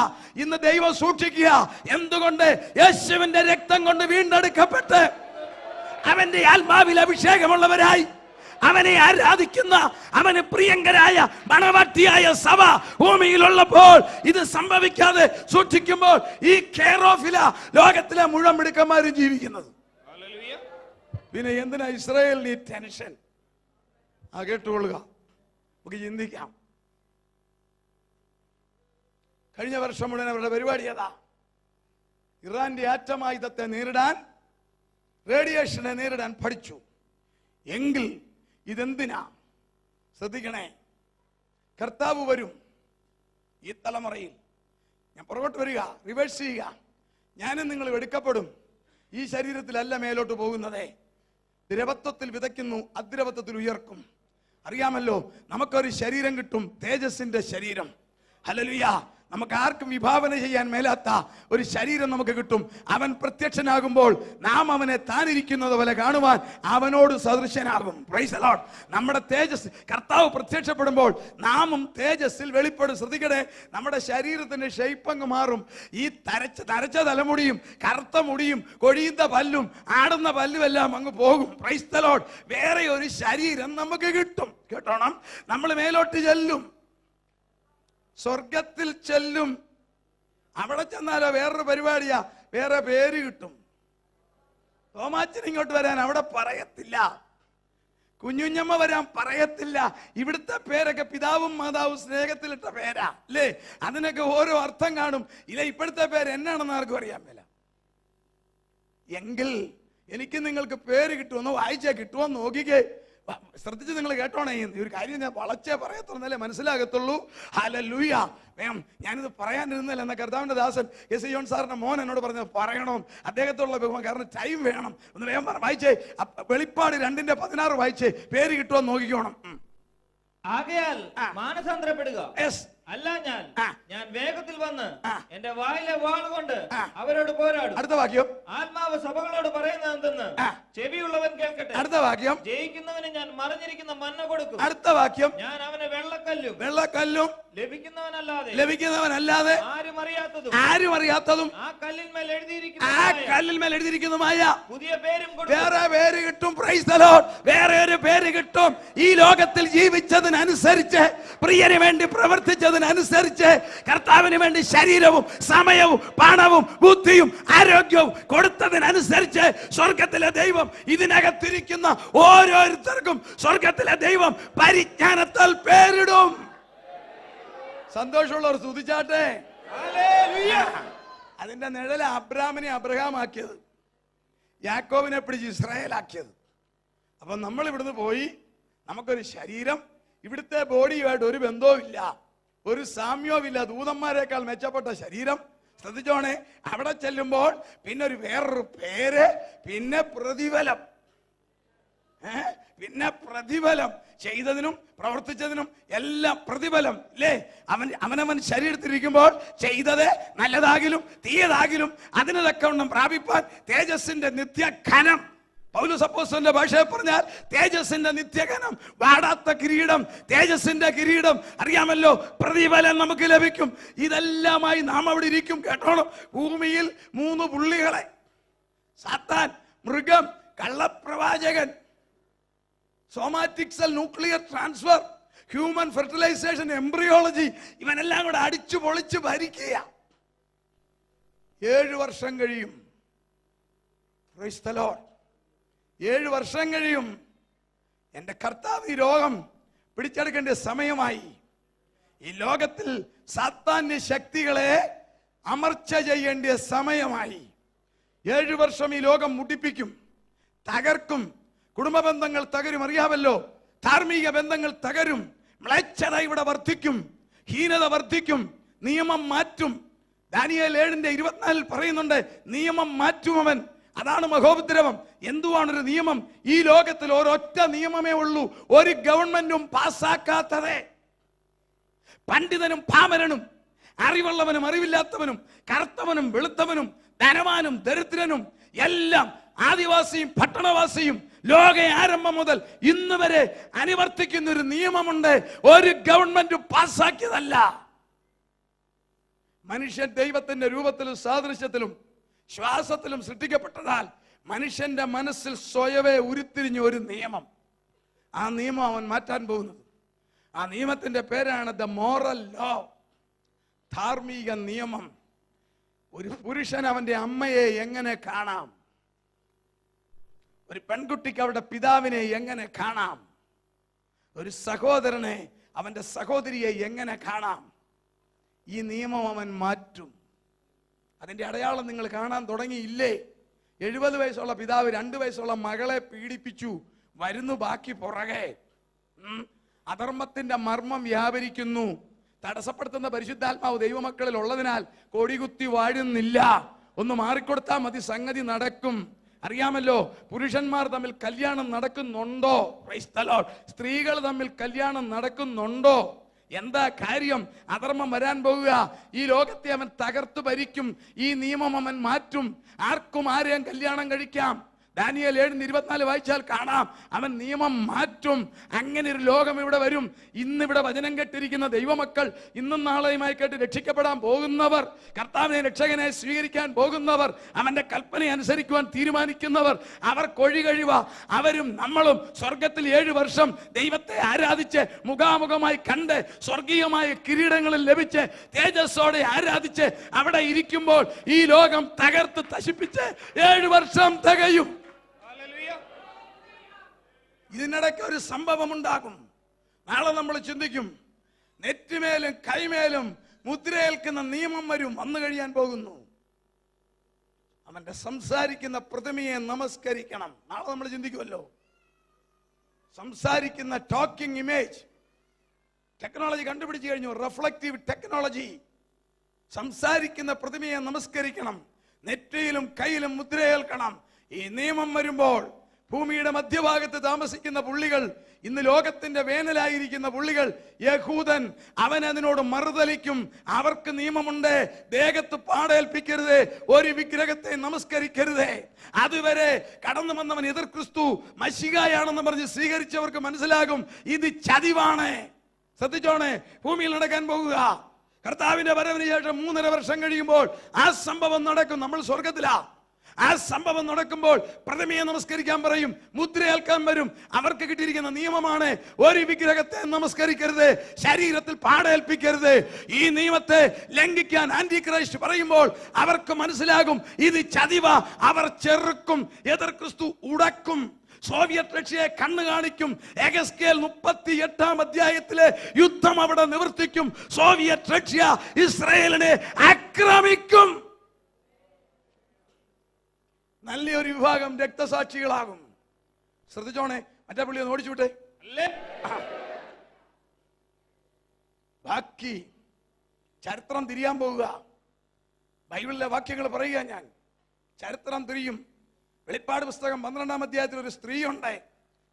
ഇന്ന് ദൈവം സൂക്ഷിക്കുക. എന്തുകൊണ്ട്? യേശുവിന്റെ രക്തം കൊണ്ട് വീണ്ടെടുക്കപ്പെട്ട് അവന്റെ ആത്മാവിൽ അഭിഷേകമുള്ളവരായി അവനെ ആരാധിക്കുന്ന, അവന് പ്രിയങ്കരായ മണവാട്ടിയായ സഭ ഭൂമിയിലുള്ളപ്പോൾ ഇത് സംഭവിക്കാതെ സൂക്ഷിക്കുമ്പോൾ ഈ കെയർ ഓഫില ലോകത്തിലെ മുഴുവൻ മിടുക്കന്മാരും ജീവിക്കുന്നത്. പിന്നെ എന്തിനാ ഇസ്രായേലിന് ഈ ടെൻഷൻ? കേട്ടുകൊള്ളുക, നമുക്ക് ചിന്തിക്കാം. കഴിഞ്ഞ വർഷം മുഴുവൻ അവരുടെ പരിപാടി ഏതാ? ഇറാന്റെ ആറ്റമായുധത്തെ നേരിടാൻ, റേഡിയേഷനെ നേരിടാൻ പഠിച്ചു. എങ്കിൽ ഇതെന്തിനാ? ശ്രദ്ധിക്കണേ, കർത്താവ് വരും ഈ തലമുറയിൽ. ഞാൻ പുറകോട്ട് വരിക, റിവേഴ്സ് ചെയ്യുക. ഞാനും നിങ്ങൾ എടുക്കപ്പെടും. ഈ ശരീരത്തിലല്ല മേലോട്ട് പോകുന്നതേ. ദ്രവത്വത്തിൽ വിതയ്ക്കുന്നു, അദ്രവത്വത്തിൽ ഉയർക്കും. അറിയാമല്ലോ, നമുക്കൊരു ശരീരം കിട്ടും, തേജസ്സിന്റെ ശരീരം. ഹല്ലേലൂയ. നമുക്ക് ആർക്കും വിഭാവന ചെയ്യാൻ മേലാത്ത ഒരു ശരീരം നമുക്ക് കിട്ടും. അവൻ പ്രത്യക്ഷനാകുമ്പോൾ നാം അവനെ താനിരിക്കുന്നത് പോലെ കാണുവാൻ അവനോട് സദൃശനാകും. Price the Lord. നമ്മുടെ തേജസ്, കർത്താവ് പ്രത്യക്ഷപ്പെടുമ്പോൾ നാമും തേജസ്സിൽ വെളിപ്പെടും. ശ്രദ്ധിക്കണേ, നമ്മുടെ ശരീരത്തിന്റെ ഷേപ്പ് അങ്ങ് മാറും. ഈ തരച്ച തലമുടിയും കറുത്ത മുടിയും കൊഴിയുന്ന പല്ലും ആടുന്ന പല്ലും എല്ലാം അങ്ങ് പോകും. Price the Lord. വേറെ ഒരു ശരീരം നമുക്ക് കിട്ടും. കേട്ടോണം, നമ്മൾ മേലോട്ട് ചെല്ലും, സ്വർഗത്തിൽ ചെല്ലും. അവിടെ ചെന്നാലോ വേറൊരു പരിപാടിയാ, വേറെ പേര് കിട്ടും. തോമാച്ചൻ ഇങ്ങോട്ട് വരാൻ അവിടെ പറയത്തില്ല. കുഞ്ഞുഞ്ഞമ്മ വരാൻ പറയത്തില്ല. ഇവിടുത്തെ പേരൊക്കെ പിതാവും മാതാവും സ്നേഹത്തിലിട്ട പേരാ അല്ലേ? അതിനൊക്കെ ഓരോ അർത്ഥം കാണും. ഇല്ല, ഇപ്പോഴത്തെ പേര് എന്നാണെന്ന് ആർക്കും അറിയാൻ മേല. എങ്കിൽ എനിക്ക് നിങ്ങൾക്ക് പേര് കിട്ടുമെന്ന് വായിച്ചാ കിട്ടുമോ നോക്കിക്കേ. ശ്രദ്ധിച്ച് നിങ്ങൾ കേട്ടോണേ. ഒരു കാര്യം ഞാൻ വളച്ചേ പറയത്തുള്ളൂ, മനസ്സിലാകത്തുള്ളൂ. ഹല്ലേലൂയ. ഞാനിത് പറയാനിരുന്നില്ല. എന്ന കർത്താവിന്റെ ദാസൻ എസ് ജോൺ സാറിന്റെ മോൻ എന്നോട് പറഞ്ഞത് പറയണം, അദ്ദേഹത്തുള്ള ബഹുമാനം, കാരണം ടൈം വേണം. ഒന്ന് വേഗം വായിച്ചേ. വെളിപ്പാട് 2:16 വായിച്ചേ. പേര് കിട്ടുമോ നോക്കിക്കോണം. ആകയാൽ മാനസാന്തരപ്പെടുക, അല്ല ഞാൻ വേഗത്തിൽ വന്ന് എന്റെ വായിലെ വാളുകൊണ്ട് അവരോട് പോരാടും. അടുത്ത വാക്യം. ആത്മാവ് സഭകളോട് പറയുന്നത് എന്തെന്ന് ചെവിയുള്ളവൻ കേൾക്കട്ടെ. അടുത്ത വാക്യം. ജയിക്കുന്നവന് ഞാൻ മറഞ്ഞിരിക്കുന്ന മന്ന കൊടുക്കും. അടുത്ത വാക്യം. ഞാൻ അവനെ വെള്ളക്കല്ലും ലഭിക്കുന്നവനല്ലാതെ ആരും അറിയാത്തതും ആ കല്ലിന്മേൽ എഴുതിയിരിക്കുന്നതുമായ വേറെ പേര് കിട്ടും. Price the Lord. വേറെ ഒരു പേര് കിട്ടും. ഈ ലോകത്തിൽ ജീവിച്ചതിനനുസരിച്ച്, പ്രിയന് വേണ്ടി പ്രവർത്തിച്ചതിനനുസരിച്ച്, കർത്താവിന് വേണ്ടി ശരീരവും സമയവും പണവും ബുദ്ധിയും ആരോഗ്യവും കൊടുത്തതിനനുസരിച്ച് സ്വർഗത്തിലെ ദൈവം ഇതിനകത്തിരിക്കുന്ന ഓരോരുത്തർക്കും സ്വർഗത്തിലെ ദൈവം പരിജ്ഞാനത്താൽ പേരിടും. സന്തോഷമുള്ളവർ സ്തുതിച്ചാട്ടെ. അതിന്റെ നിഴല അബ്രാമിനെ അബ്രഹാം ആക്കിയത്, യാക്കോബിനെ പിടിച്ച് ഇസ്രായേൽ ആക്കിയത്. അപ്പൊ നമ്മൾ ഇവിടുന്ന് പോയി, നമുക്കൊരു ശരീരം, ഇവിടുത്തെ ബോഡിയുമായിട്ട് ഒരു ബന്ധവും ഇല്ല, ഒരു സാമ്യവും ഇല്ല, ദൂതന്മാരെക്കാൾ മെച്ചപ്പെട്ട ശരീരം. ശ്രദ്ധിച്ചോണേ. അവിടെ ചെല്ലുമ്പോൾ പിന്നെ ഒരു വേറൊരു പേര്, പിന്നെ പ്രതിഫലം. പിന്നെ പ്രതിഫലം, ചെയ്തതിനും പ്രവർത്തിച്ചതിനും എല്ലാം പ്രതിഫലം അല്ലേ? അവനവൻ ശരീരത്തിലിരിക്കുമ്പോൾ ചെയ്തത് നല്ലതാകിലും തീയതാകിലും അതിന് തക്കവണ്ണം പ്രാപിപ്പാൻ തേജസ്സിന്റെ നിത്യഘനം. പൗലോസ് അപ്പോസ്തലന്റെ ഭാഷയിൽ പറഞ്ഞാൽ തേജസ്സിന്റെ നിത്യഘനം, വാടാത്ത കിരീടം, തേജസ്സിന്റെ കിരീടം. അറിയാമല്ലോ, പ്രതിഫലം നമുക്ക് ലഭിക്കും. ഇതെല്ലാമായി നാം അവിടെ ഇരിക്കും. കേട്ടോണം. ഭൂമിയിൽ 3 പുള്ളികളെ, സാത്താൻ, മൃഗം, കള്ളപ്രവാചകൻ, somatic cell nuclear transfer, human fertilisation, embryology, ഇവനെല്ലാം കൂടെ അടിച്ചു പൊളിച്ച് ഭരിക്കുക. 7 വർഷം കഴിയും. Price the Lord. 7 വർഷം കഴിയും. എന്റെ കർത്താവ് ഈ ലോകം പിടിച്ചെടുക്കേണ്ട സമയമായി. ഈ ലോകത്തിൽ സാത്താന്യ ശക്തികളെ അമർച്ച ചെയ്യേണ്ട സമയമായി. 7 വർഷം ഈ ലോകം മുടിപ്പിക്കും, തകർക്കും. കുടുംബ ബന്ധങ്ങൾ തകരും. അറിയാമല്ലോ, ധാർമ്മിക ബന്ധങ്ങൾ തകരും. മ്ലേച്ഛത ഇവിടെ വർദ്ധിക്കും, ഹീനത വർദ്ധിക്കും, നിയമം മാറ്റും. ദാനിയേൽ 7:24 പറയുന്നുണ്ട്, നിയമം മാറ്റുമവൻ. അതാണ് മഹോപദ്രവം. എന്തുവാണൊരു നിയമം? ഈ ലോകത്തിൽ ഒരൊറ്റ നിയമമേ ഉള്ളൂ, ഒരു ഗവൺമെന്റും പാസ്സാക്കാത്തത്. പണ്ഡിതനും പാമരനും, അറിവുള്ളവനും അറിവില്ലാത്തവനും, കറുത്തവനും വെളുത്തവനും, ധനവാനും ദരിദ്രനും എല്ലാം, ആദിവാസിയും പട്ടണവാസിയും, ലോക ആരംഭം മുതൽ ഇന്ന് വരെ അനുവർത്തിക്കുന്ന ഒരു നിയമമുണ്ട്. ഒരു ഗവൺമെന്റ് പാസ്സാക്കിയതല്ല. മനുഷ്യൻ ദൈവത്തിന്റെ രൂപത്തിലും സാദൃശ്യത്തിലും ശ്വാസത്തിലും സൃഷ്ടിക്കപ്പെട്ടതാൽ മനുഷ്യന്റെ മനസ്സിൽ സ്വയവേ ഉരുത്തിരിഞ്ഞ ഒരു നിയമം. ആ നിയമം അവൻ മാറ്റാൻ പോകുന്നത്. ആ നിയമത്തിന്റെ പേരാണ് ദ മോറൽ ലോ, ധാർമ്മിക നിയമം. ഒരു പുരുഷൻ അവന്റെ അമ്മയെ എങ്ങനെ കാണാം, ഒരു പെൺകുട്ടിക്ക് അവരുടെ പിതാവിനെ എങ്ങനെ കാണാം, ഒരു സഹോദരനെ അവന്റെ സഹോദരിയെ എങ്ങനെ കാണാം, ഈ നിയമം അവൻ മാറ്റും. അതിന്റെ അടയാളം നിങ്ങൾ കാണാൻ തുടങ്ങിയില്ലേ? 70 വയസ്സുള്ള പിതാവ് 2 വയസ്സുള്ള മകളെ പീഡിപ്പിച്ചു, വരുന്നു ബാക്കി പുറകെ. അധർമ്മത്തിന്റെ മർമ്മം വ്യാപരിക്കുന്നു. തടസ്സപ്പെടുത്തുന്ന പരിശുദ്ധാത്മാവ് ദൈവമക്കളിൽ ഉള്ളതിനാൽ കൊടികുത്തി വാഴുന്നില്ല. ഒന്ന് മാറിക്കൊടുത്താൽ മതി, സംഗതി നടക്കും. അറിയാമല്ലോ, പുരുഷന്മാർ തമ്മിൽ കല്യാണം നടക്കുന്നുണ്ടോ? Price the Lord. സ്ത്രീകൾ തമ്മിൽ കല്യാണം നടക്കുന്നുണ്ടോ? എന്താ കാര്യം? അധർമ്മം വരാൻ പോവുക. ഈ ലോകത്തെ അവൻ തകർത്തു ഭരിക്കും. ഈ നിയമം അവൻ മാറ്റും. ആർക്കും ആരെയും കല്യാണം കഴിക്കാം. ദാനിയേൽ 7:24 വായിച്ചാൽ കാണാം, അവൻ നിയമം മാറ്റും. അങ്ങനെ ഒരു ലോകം ഇവിടെ വരും. ഇന്നിവിടെ വചനം കേട്ടിരിക്കുന്ന ദൈവമക്കൾ, ഇന്നും നാളെയുമായി കേട്ട് രക്ഷിക്കപ്പെടാൻ പോകുന്നവർ, കർത്താവിനെ രക്ഷകനെ സ്വീകരിക്കാൻ പോകുന്നവർ, അവന്റെ കൽപ്പന അനുസരിക്കുവാൻ തീരുമാനിക്കുന്നവർ, അവർ കൊഴി കഴിവ. അവരും നമ്മളും സ്വർഗത്തിൽ 7 വർഷം ദൈവത്തെ ആരാധിച്ച് മുഖാമുഖമായി കണ്ട് സ്വർഗീയമായ കിരീടങ്ങളിൽ ലഭിച്ച് തേജസ്സോടെ ആരാധിച്ച് അവിടെ ഇരിക്കുമ്പോൾ ഈ ലോകം തകർത്ത് നശിപ്പിച്ച് 7 വർഷം തികയും. ഇതിനിടയ്ക്ക് ഒരു സംഭവം ഉണ്ടാകും. നാളെ നമ്മൾ ചിന്തിക്കും, നെറ്റിമേലും കൈമേലും മുദ്രയേൽക്കുന്ന നിയമം വന്നു കഴിയാൻ പോകുന്നു. അവന്റെ സംസാരിക്കുന്ന പ്രതിമയെ നമസ്കരിക്കണം. നാളെ നമ്മൾ ചിന്തിക്കുമല്ലോ. സംസാരിക്കുന്ന ടോക്കിംഗ് ഇമേജ് ടെക്നോളജി കണ്ടുപിടിച്ചു കഴിഞ്ഞു. Reflective technology. സംസാരിക്കുന്ന പ്രതിമയെ നമസ്കരിക്കണം. നെറ്റിയിലും കയ്യിലും മുദ്രയേൽക്കണം. ഈ നിയമം വരുമ്പോൾ ഭൂമിയുടെ മധ്യഭാഗത്ത് താമസിക്കുന്ന പുള്ളികൾ, ഇന്ന് ലോകത്തിന്റെ വേനലായിരിക്കുന്ന പുള്ളികൾ, യഹൂദൻ, അവൻ അതിനോട് മറുതലിക്കും. അവർക്ക് നിയമമുണ്ട്, ദേഹത്ത് പാടേൽപ്പിക്കരുത്, ഒരു വിഗ്രഹത്തെ നമസ്കരിക്കരുത്. അതുവരെ കടന്നു വന്നവൻ എതിർ ക്രിസ്തു മശിഹായാണെന്ന് പറഞ്ഞ് സ്വീകരിച്ചവർക്ക് മനസ്സിലാകും ഇത് ചതിവാണ്. ശ്രദ്ധിച്ചോണേ, ഭൂമിയിൽ നടക്കാൻ പോകുക. കർത്താവിന്റെ വരവിന് ശേഷം 3.5 വർഷം കഴിയുമ്പോൾ ആ സംഭവം നടക്കും. നമ്മൾ സ്വർഗത്തിലാ. ആ സംഭവം നടക്കുമ്പോൾ പ്രതിമയെ നമസ്കരിക്കാൻ പറയും, മുദ്രയേൽക്കാൻ വരും. അവർക്ക് കിട്ടിയിരിക്കുന്ന നിയമമാണ്, ഒരു വിഗ്രഹത്തെ നമസ്കരിക്കരുത്, ശരീരത്തിൽ പാടേൽപ്പിക്കരുത്. ഈ നിയമത്തെ ലംഘിക്കാൻ ആന്റി ക്രൈസ്റ്റ് പറയുമ്പോൾ അവർക്ക് മനസ്സിലാകും ഇത് ചതിവ. അവർ ചെറുക്കും, എതിർ ക്രിസ്തു ഉടക്കും. സോവിയറ്റ് റഷ്യയെ കണ്ണു കാണിക്കും. എഗസ്കേൽ 38-ാം അധ്യായത്തിലെ യുദ്ധം അവിടെ നിവർത്തിക്കും. സോവിയറ്റ് റഷ്യ ഇസ്രായേലിനെ ആക്രമിക്കും. നല്ലൊരു വിഭാഗം രക്തസാക്ഷികളാകും. ശ്രദ്ധിച്ചോണേ. മറ്റേ പുള്ളി ഒന്ന് ഓടിച്ചു വിട്ടെ. ബാക്കി ചരിത്രം തിരിയാൻ പോവുക. ബൈബിളിലെ വാക്യങ്ങൾ പറയുക. ഞാൻ ചരിത്രം തിരിയും. വെളിപ്പാട് പുസ്തകം 12-ാം അധ്യായത്തിൽ ഒരു സ്ത്രീ ഉണ്ട്.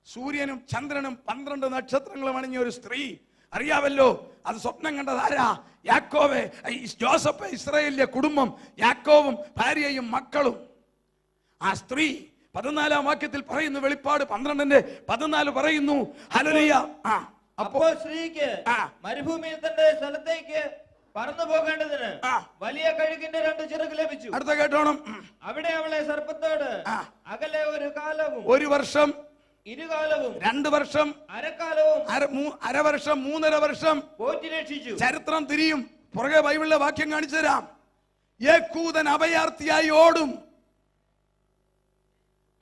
സൂര്യനും ചന്ദ്രനും 12 നക്ഷത്രങ്ങളും അണിഞ്ഞ ഒരു സ്ത്രീ. അറിയാവല്ലോ, അത് സ്വപ്നം കണ്ടത് ആരാ? യാക്കോബ്, ജോസഫ്, ഇസ്രായേലിലെ കുടുംബം, യാക്കോബും ഭാര്യയും മക്കളും. ആ സ്ത്രീ 14-ാം വാക്യത്തിൽ പറയുന്നു, വെളിപ്പാട് 12:14 പറയുന്നു, ഹല്ലേലൂയ. അപ്പോൾ സ്ത്രീക്ക് മരുഭൂമിയിൽ തന്റെ സ്ഥലത്തേക്ക് പറന്നു പോകേണ്ടതിന് വലിയ കഴുകിന്റെ 2 ചിറക് ലഭിച്ചു. അടുത്ത കേട്ടോണം. അവിടെ അവളെ സർപ്പത്തോട് അകലെ 1 കാലവും 1 വർഷം, 2 കാലവും 2 വർഷം, അരക്കാലവും, അര വർഷം, 3.5 വർഷം പോറ്റി രക്ഷിച്ചു. ചരിത്രം തിരിയും. പുറകെ ബൈബിളിലെ വാക്യം കാണിച്ചു തരാം. യഹൂദൻ അഭയാർത്ഥിയായി ഓടും.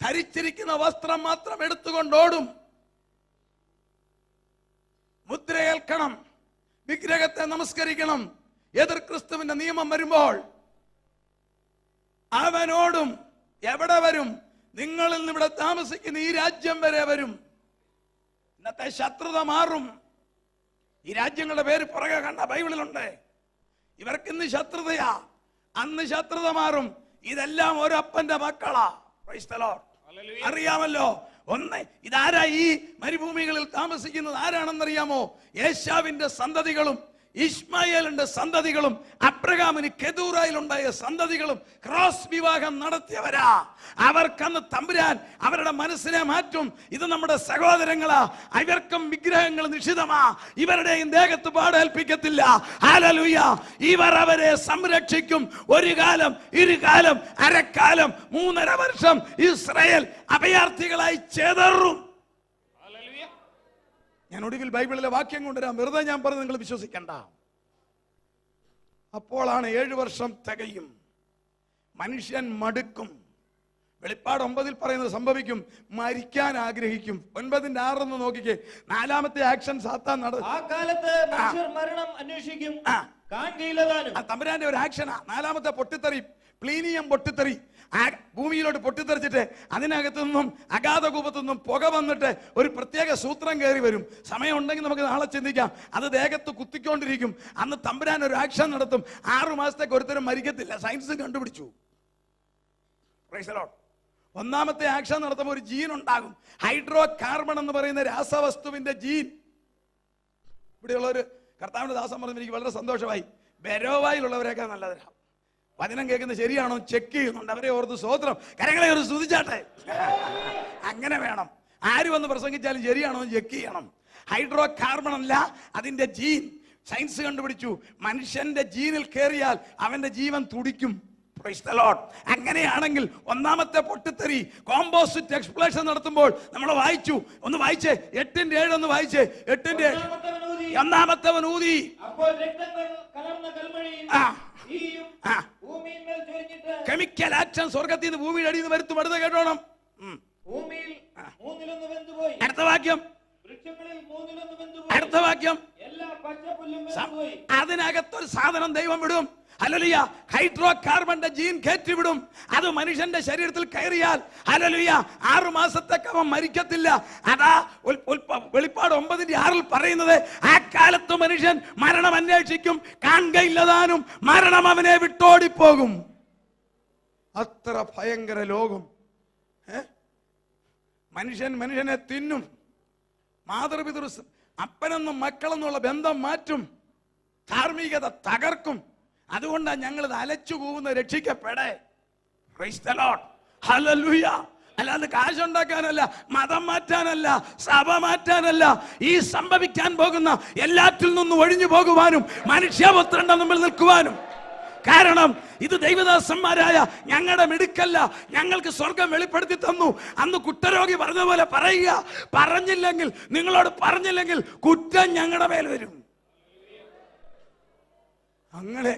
ധരിച്ചിരിക്കുന്ന വസ്ത്രം മാത്രം എടുത്തുകൊണ്ടോടും. മുദ്രയേൽക്കണം, വിഗ്രഹത്തെ നമസ്കരിക്കണം. എതിർ ക്രിസ്തുവിന്റെ നിയമം വരുമ്പോൾ അവനോടും. എവിടെ വരും? നിങ്ങളിൽ നിന്ന് ഇവിടെ താമസിക്കുന്ന ഈ രാജ്യം വരെ വരും. ഇന്നത്തെ ശത്രുത മാറും. ഈ രാജ്യങ്ങളുടെ പേര് പുറകെ കണ്ട ബൈബിളിലുണ്ട്. ഇവർക്ക് ഇന്ന് ശത്രുതയാ, അന്ന് ശത്രുത മാറും. ഇതെല്ലാം ഒരപ്പന്റെ മക്കളാ. Price the Lord. അറിയാമല്ലോ. ഇതാരാ ഈ മരുഭൂമികളിൽ താമസിക്കുന്നത്? ആരാണെന്നറിയാമോ? യേശാവിന്റെ സന്തതികളും ഇസ്മായേലിന്റെ സന്തതികളും അബ്രഹാമിന് കെതൂറായിലുണ്ടായ സന്തതികളും ക്രോസ് വിവാഹം നടത്തിയവരാ. അവർക്കന്ന് തമ്പുരാൻ അവരുടെ മനസ്സിനെ മാറ്റും. ഇത് നമ്മുടെ സഹോദരങ്ങളാ. ഇവർക്കും വിഗ്രഹങ്ങൾ നിഷിദ്ധമാ. ഇവരുടെയും ദേഹത്ത് പാടേൽപ്പിക്കത്തില്ല. ഹല്ലേലൂയ. ഇവർ അവരെ സംരക്ഷിക്കും. 1 കാലം, 2 കാലം, അരക്കാലം, 3.5 വർഷം ഇസ്രായേൽ അഭയാർത്ഥികളായി ചെതറും. ഞാൻ ഒടുവിൽ ബൈബിളിലെ വാക്യം കൊണ്ടുവരാം. വെറുതെ ഞാൻ പറഞ്ഞ് നിങ്ങൾ വിശ്വസിക്കണ്ട. അപ്പോഴാണ് 7 വർഷം തികയും. മനുഷ്യൻ മടുക്കും. വെളിപ്പാട് 9-ൽ പറയുന്നത് സംഭവിക്കും. മരിക്കാൻ ആഗ്രഹിക്കും. 9:6 നോക്കിക്കേ. 4-ാമത്തെ ആക്ഷൻ സാത്താൻ നടക്കും. ആ കാലത്ത് മനുഷ്യർ മരണം അന്വേഷിക്കും, കാൺകയില്ലതാനും. തമ്പുരാന്റെ ഒരു ആക്ഷനാ. 4-ാമത്തെ പൊട്ടിത്തെറി, പ്ലീനിയം പൊട്ടിത്തെറി. ഭൂമിയിലോട്ട് പൊട്ടിത്തെറിച്ചിട്ട് അതിനകത്തു നിന്നും അഗാധകൂപത്തു നിന്നും പുക വന്നിട്ട് ഒരു പ്രത്യേക സൂത്രം കയറി വരും. സമയം ഉണ്ടെങ്കിൽ നമുക്ക് നാളെ ചിന്തിക്കാം. അത് ദേഹത്ത് കുത്തിക്കൊണ്ടിരിക്കും. അന്ന് തമ്പുരാൻ ഒരു ആക്ഷൻ നടത്തും. 6 മാസത്തേക്ക് ഒരുത്തരും മരിക്കത്തില്ല. സയൻസ് കണ്ടുപിടിച്ചു. Praise the Lord. 1-ാമത്തെ ആക്ഷൻ നടത്തുമ്പോൾ ഒരു ജീൻ ഉണ്ടാകും. ഹൈഡ്രോ കാർബൺ എന്ന് പറയുന്ന രാസവസ്തുവിന്റെ ജീൻ. ഇവിടെയുള്ളൊരു കർത്താവിന്റെ ദാസം പറഞ്ഞ് എനിക്ക് വളരെ സന്തോഷമായി. ബെരോവായിലുള്ളവരെയൊക്കെ നല്ലതരാ. വചനം കേൾക്കുന്നത് ശരിയാണോ ചെക്ക് ചെയ്യുന്നുണ്ട്. അവരെ ഓർത്ത് സ്തോത്രം. കരങ്ങളെ ഒരു സ്തുതിച്ചാട്ടെ. അങ്ങനെ വേണം. ആര് വന്ന് പ്രസംഗിച്ചാലും ശരിയാണോ ചെക്ക് ചെയ്യണം. ഹൈഡ്രോ കാർബൺ അല്ല, അതിന്റെ ജീൻ. സയൻസ് കണ്ടുപിടിച്ചു. മനുഷ്യന്റെ ജീനിൽ കയറിയാൽ അവന്റെ ജീവൻ തുടിക്കും. Praise the Lord. അങ്ങനെയാണെങ്കിൽ 1-ാമത്തെ പൊട്ടിത്തെറി കോമ്പോസിറ്റ് എക്സ്പ്ലോഷൻ നടത്തുമ്പോൾ നമ്മൾ വായിച്ചു. ഒന്ന് വായിച്ചേ. 8:7 ഒന്ന് വായിച്ചേ. 8:7. 1-ാമത്തവൻ ഊതി. അപ്പോൾ രക്തങ്ങൾ കലർന്ന കൽമഴയും കെമിക്കൽ ആക്ഷൻ സ്വർഗത്തിൽ നിന്ന് ഭൂമിയുടെ അടിയിൽ നിന്ന് വരുത്തും. അടുത്ത കേട്ടോണം. ഭൂമിയിൽ 3-1 വെന്തുപോയി. അടുത്ത വാക്യം, വൃക്ഷങ്ങളിൽ മൂന്നിലൊന്ന് വെന്തുപോയി. അടുത്ത വാക്യം, എല്ലാ പച്ചപ്പുല്ലും വെന്തുപോയി. അതിനകത്തൊരു സാധനം ദൈവം വിടും. ഹല്ലേലൂയ. ഹൈഡ്രോ കാർബണിന്റെ ജീൻ കയറ്റിവിടും. അത് മനുഷ്യന്റെ ശരീരത്തിൽ കയറിയാൽ ഹല്ലേലൂയ 6 മാസത്തേക്ക് അവൻ മരിക്കത്തില്ല. അതാ വെളിപ്പാട് 9:6 പറയുന്നത്, ആ കാലത്ത് മനുഷ്യൻ മരണം അന്വേഷിക്കും, കാണുകയില്ലതാനും മരണം അവനെ വിട്ടോടിപ്പോകും. അത്ര ഭയങ്കര ലോകം. മനുഷ്യനെ തിന്നും. മാതൃപിതൃ അപ്പനെന്നും മക്കളെന്നുള്ള ബന്ധം മാറ്റും. ധാർമ്മികത തകർക്കും. അതുകൊണ്ടാണ് ഞങ്ങൾ ഇത് അലച്ചു കൂവുന്ന രക്ഷിക്കപ്പെടേ. Praise the Lord. ഹല്ലേലൂയ. അല്ലാതെ കാശുണ്ടാക്കാനല്ല, മതം മാറ്റാനല്ല, സഭ മാറ്റാനല്ല. ഈ സംഭവിക്കാൻ പോകുന്ന എല്ലാറ്റിൽ നിന്നും ഒഴിഞ്ഞു പോകുവാനും മനുഷ്യപുത്രന്റെ മുമ്പിൽ നിൽക്കുവാനും. കാരണം ഇത് ദൈവദാസന്മാരായ ഞങ്ങളുടെ മിടുക്കല്ല, ഞങ്ങൾക്ക് സ്വർഗം വെളിപ്പെടുത്തി തന്നു. അന്ന് കുറ്റരോഗി പറഞ്ഞ പോലെ പറയുക. പറഞ്ഞില്ലെങ്കിൽ, നിങ്ങളോട് പറഞ്ഞില്ലെങ്കിൽ കുറ്റം ഞങ്ങളുടെ മേൽ വരും. അങ്ങനെ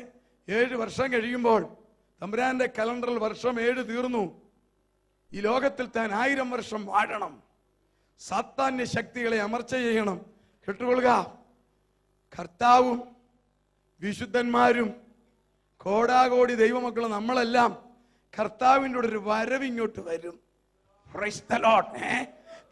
7 വർഷം കഴിയുമ്പോൾ തമ്പുരാന്റെ കലണ്ടറിൽ വർഷം 7 തീർന്നു. ഈ ലോകത്തിൽ താൻ 1000 വർഷം വാഴണം. സാത്താന്യ ശക്തികളെ അമർച്ച ചെയ്യണം. കേട്ടുകൊള്ളുക, കർത്താവും വിശുദ്ധന്മാരും കോടാകോടി ദൈവമക്കളും നമ്മളെല്ലാം കർത്താവിൻ്റെ ഒരു വരവ് ഇങ്ങോട്ട് വരും. Price the Lord.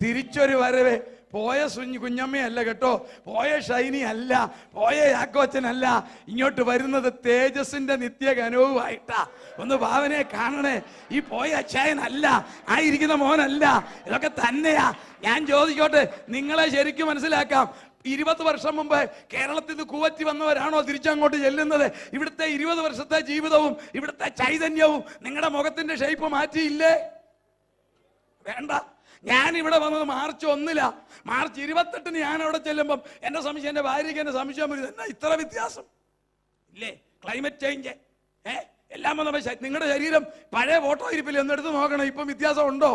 തിരിച്ചൊരു വരവ്. പോയ കുഞ്ഞമ്മയല്ല കേട്ടോ, പോയ ഷൈനി അല്ല, പോയ യാക്കോച്ചനല്ല. ഇങ്ങോട്ട് വരുന്നത് തേജസ്സിന്റെ നിത്യഗനവുമായിട്ടാ. ഒന്ന് ഭാവനയെ കാണണേ. ഈ പോയ അച്ചായനല്ല, ആയിരിക്കുന്ന മോനല്ല, ഇതൊക്കെ തന്നെയാ. ഞാൻ ചോദിക്കോട്ടെ, നിങ്ങളെ ശരിക്കും മനസ്സിലാക്കാം. 20 വർഷം മുമ്പ് കേരളത്തിൽ നിന്ന് കൂവറ്റി വന്നവരാണോ തിരിച്ചങ്ങോട്ട് ചെല്ലുന്നത്? ഇവിടുത്തെ 20 വർഷത്തെ ജീവിതവും ഇവിടുത്തെ ചൈതന്യവും നിങ്ങളുടെ മുഖത്തിന്റെ ഷേപ്പ് മാറ്റിയില്ലേ? വേണ്ട. ഞാൻ ഇവിടെ വന്നത് മാർച്ച് 1 മാർച്ച് 28 ഞാൻ അവിടെ ചെല്ലുമ്പം എന്റെ സംശയം, എന്റെ ഭാര്യയ്ക്ക് എന്നെ സംശയം വരും, എന്നാ ഇത്ര വ്യത്യാസം ഇല്ലേ? ക്ലൈമറ്റ് ചേഞ്ച് എല്ലാം വന്നപ്പോ നിങ്ങളുടെ ശരീരം പഴയ ഫോട്ടോ ഇരിപ്പില്ല, എന്നെടുത്ത് നോക്കണം. ഇപ്പം വ്യത്യാസം ഉണ്ടോ?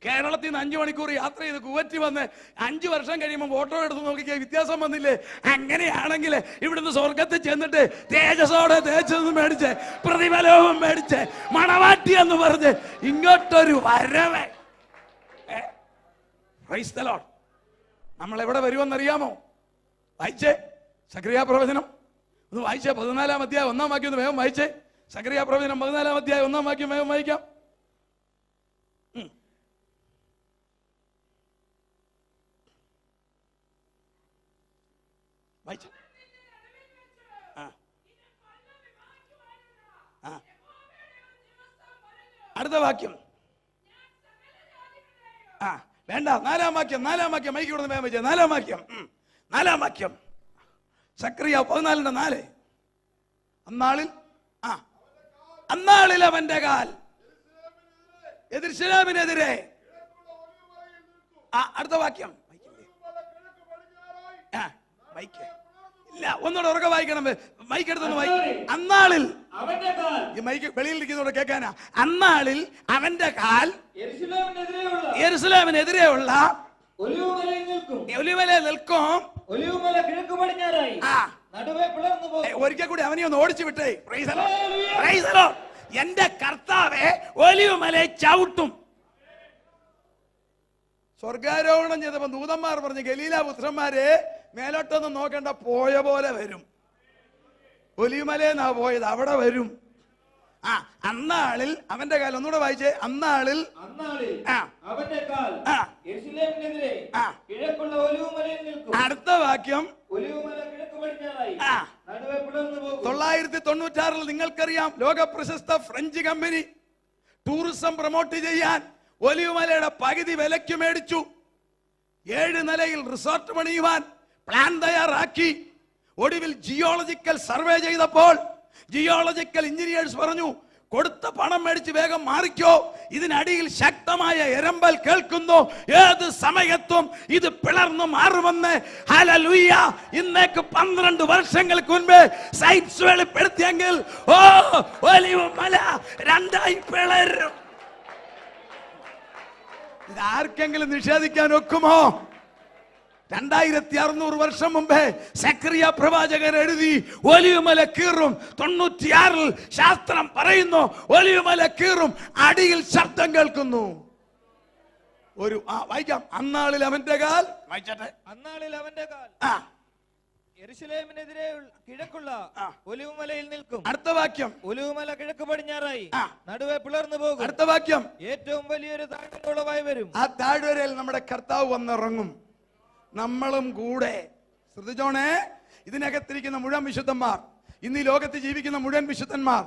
കേരളത്തിൽ നിന്ന് 5 മണിക്കൂർ യാത്ര ചെയ്ത് കുവറ്റി വന്ന് 5 വർഷം കഴിയുമ്പോൾ ഫോട്ടോ എടുത്ത് നോക്കിക്കേ, വ്യത്യാസം വന്നില്ലേ? അങ്ങനെയാണെങ്കിൽ ഇവിടുന്ന് സ്വർഗത്തിൽ ചെന്നിട്ട് തേജസ്സോടെ തേജസ്സും മേടിച്ച് പ്രതിഫലവും മേടിച്ച് മണവാട്ടി എന്ന് പറഞ്ഞ് ഇങ്ങോട്ടൊരു വരവേ. Praise the Lord. നമ്മൾ എവിടെ വരുമെന്നറിയാമോ? വായിച്ചേ സക്കറിയാ പ്രവചനം ഒന്ന് വായിച്ചേ. 14-ാം അധ്യായം 1-ാം വാക്യം ഒന്ന് വേഗം വായിച്ചേ. സക്കറിയാ പ്രവചനം 14-ാം അധ്യായം 1-ാം വാക്യം വേഗം വായിക്കാം. വായിച്ച അടുത്ത വാക്യം. വേണ്ട, 4-ാം വാക്യം. 4-ാം വാക്യം മൈക്ക് കൊടുത്ത് വേഗം വെച്ചേ. 4-ാം വാക്യം. 4-ാം വാക്യം സക്കറിയ 14:4. അന്നാളിൽ അവന്റെ കാൽ യെരൂശലേമിനെതിരെ. അടുത്ത വാക്യം മൈക്ക് ഇല്ല, ഒന്നുകൂടെ ഉറക്കെ വായിക്കണം. മൈക്ക് എടുത്തൊന്ന് വായിക്കും. അന്നാളിൽ, ഈ മൈക്ക് വെളിയിൽ ഇരിക്കുന്നതോടെ കേൾക്കാനാ. അന്നാളിൽ അവന്റെ കാൽ യെരൂശലേമിനെതിരെയുള്ള ഒലിവുമലയിൽ നിൽക്കും. ഒരിക്കൽ കൂടി അവനെ ഒന്ന് ഓടിച്ചു വിട്ടേ. എന്റെ കർത്താവെ ഒലിവുമലയെ ചവിട്ടും. സ്വർഗാരോഹണം ചെയ്തപ്പോ ദൂതന്മാർ പറഞ്ഞു, ഗലീല പുത്രന്മാരെ മേലോട്ടൊന്നും നോക്കണ്ട, പോയ പോലെ വരും. ഒലിവുമലയെന്നാ പോയത്, അവിടെ വരും. അന്നാളിൽ അവന്റെ കാൽ. ഒന്നുകൂടെ വായിച്ചേ. അന്നാളിൽ അടുത്ത വാക്യം 996 നിങ്ങൾക്കറിയാം, ലോക പ്രശസ്ത ഫ്രഞ്ച് കമ്പനി ടൂറിസം പ്രൊമോട്ട് ചെയ്യാൻ ഒലിവുമലയുടെ പകുതി വിലയ്ക്ക് മേടിച്ചു. 7 നിലയിൽ റിസോർട്ട് പണിയുവാൻ പ്ലാൻ തയ്യാറാക്കി. ഒടുവിൽ ജിയോളജിക്കൽ സർവേ ചെയ്തപ്പോൾ ജിയോളജിക്കൽ എഞ്ചിനീയേഴ്സ് പറഞ്ഞു, കൊടുത്ത പണം മേടിച്ച് വേഗം മാറിക്കോ, ഇതിനടിയിൽ ശക്തമായ എരമ്പൽ കേൾക്കുന്നു, ഏത് സമയത്തും ഇത് പിളർന്നു മാറുമെന്ന്. ഹല്ലേലൂയ. ഇന്നേക്ക് 12 വർഷങ്ങൾക്ക് മുൻപ് സയൻസ് വെളിപ്പെടുത്തിയെങ്കിൽ ഒലിവുമല 2ആയി പിളരും. ഇത് ആർക്കെങ്കിലും നിഷേധിക്കാൻ ഒക്കുമോ? 2600 വർഷം മുമ്പേ സക്കറിയ പ്രവാചകൻ എഴുതി, ഒലിവുമല കീറും. 96 ശാസ്ത്രം പറയുന്നു ഒലിവുമല കീറും, അടിയിൽ ശബ്ദം കേൾക്കുന്നു. വായിക്കാം. അന്നാളിൽ അവന്റെ കാൽ, വായിച്ചട്ടെ. അന്നാളിൽ അവന്റെ കാൽ യെരൂശലേമിനെതിരെ കിഴക്കുള്ള ഒലിവുമലയിൽ നിൽക്കും. അടുത്ത വാക്യം. ഒലിവുമല കിഴക്ക് പടിഞ്ഞാറായി നടുവെ പിളർന്നു പോകും. അടുത്ത വാക്യം. ഏറ്റവും വലിയൊരു താഴ്വരയുള്ളവായി വരും. ആ താഴ്വരയിൽ നമ്മുടെ കർത്താവ് വന്നിറങ്ങും, നമ്മളും കൂടെ. ശ്രദ്ധിച്ചോണേ, ഇതിനകത്തിരിക്കുന്ന മുഴുവൻ വിശുദ്ധന്മാർ, ഇന്ന് ഈ ലോകത്ത് ജീവിക്കുന്ന മുഴുവൻ വിശുദ്ധന്മാർ,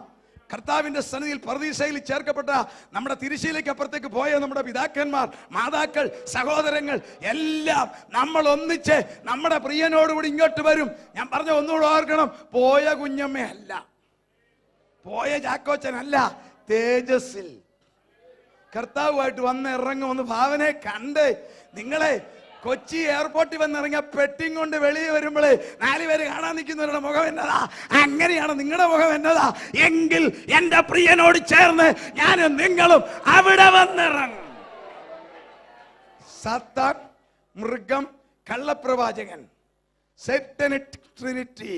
കർത്താവിന്റെ സന്നിധിയിൽ പർദീസയിൽ ചേർക്കപ്പെട്ട നമ്മുടെ തിരുശീലയ്ക്ക് അപ്പുറത്തേക്ക് പോയ നമ്മുടെ പിതാക്കന്മാർ, മാതാക്കൾ, സഹോദരങ്ങൾ എല്ലാം നമ്മൾ ഒന്നിച്ച് നമ്മുടെ പ്രിയനോടുകൂടി ഇങ്ങോട്ട് വരും. ഞാൻ പറഞ്ഞ ഒന്നുകൂടെ ഓർക്കണം, പോയ കുഞ്ഞമ്മയല്ല, പോയ ചാക്കോച്ചനല്ല, തേജസ്സിൽ കർത്താവുമായിട്ട് വന്ന് ഇറങ്ങുമെന്ന് ഭാവനെ കണ്ട് നിങ്ങളെ കൊച്ചി എയർപോർട്ടിൽ വന്നിറങ്ങിയ പെട്ടിങ് കൊണ്ട് വെളിയിൽ വരുമ്പോഴേ 4 പേര് കാണാൻ നിൽക്കുന്നവരുടെ മുഖം എന്നതാ, അങ്ങനെയാണ് നിങ്ങളുടെ മുഖം എന്നതാ എങ്കിൽ എന്റെ പ്രിയനോട് ചേർന്ന് ഞാനും നിങ്ങളും അവിടെ വന്നിറങ്ങും. സാത്താൻ, മൃഗം, കള്ളപ്രവാചകൻ, സാറ്റനിക് ട്രിനിറ്റി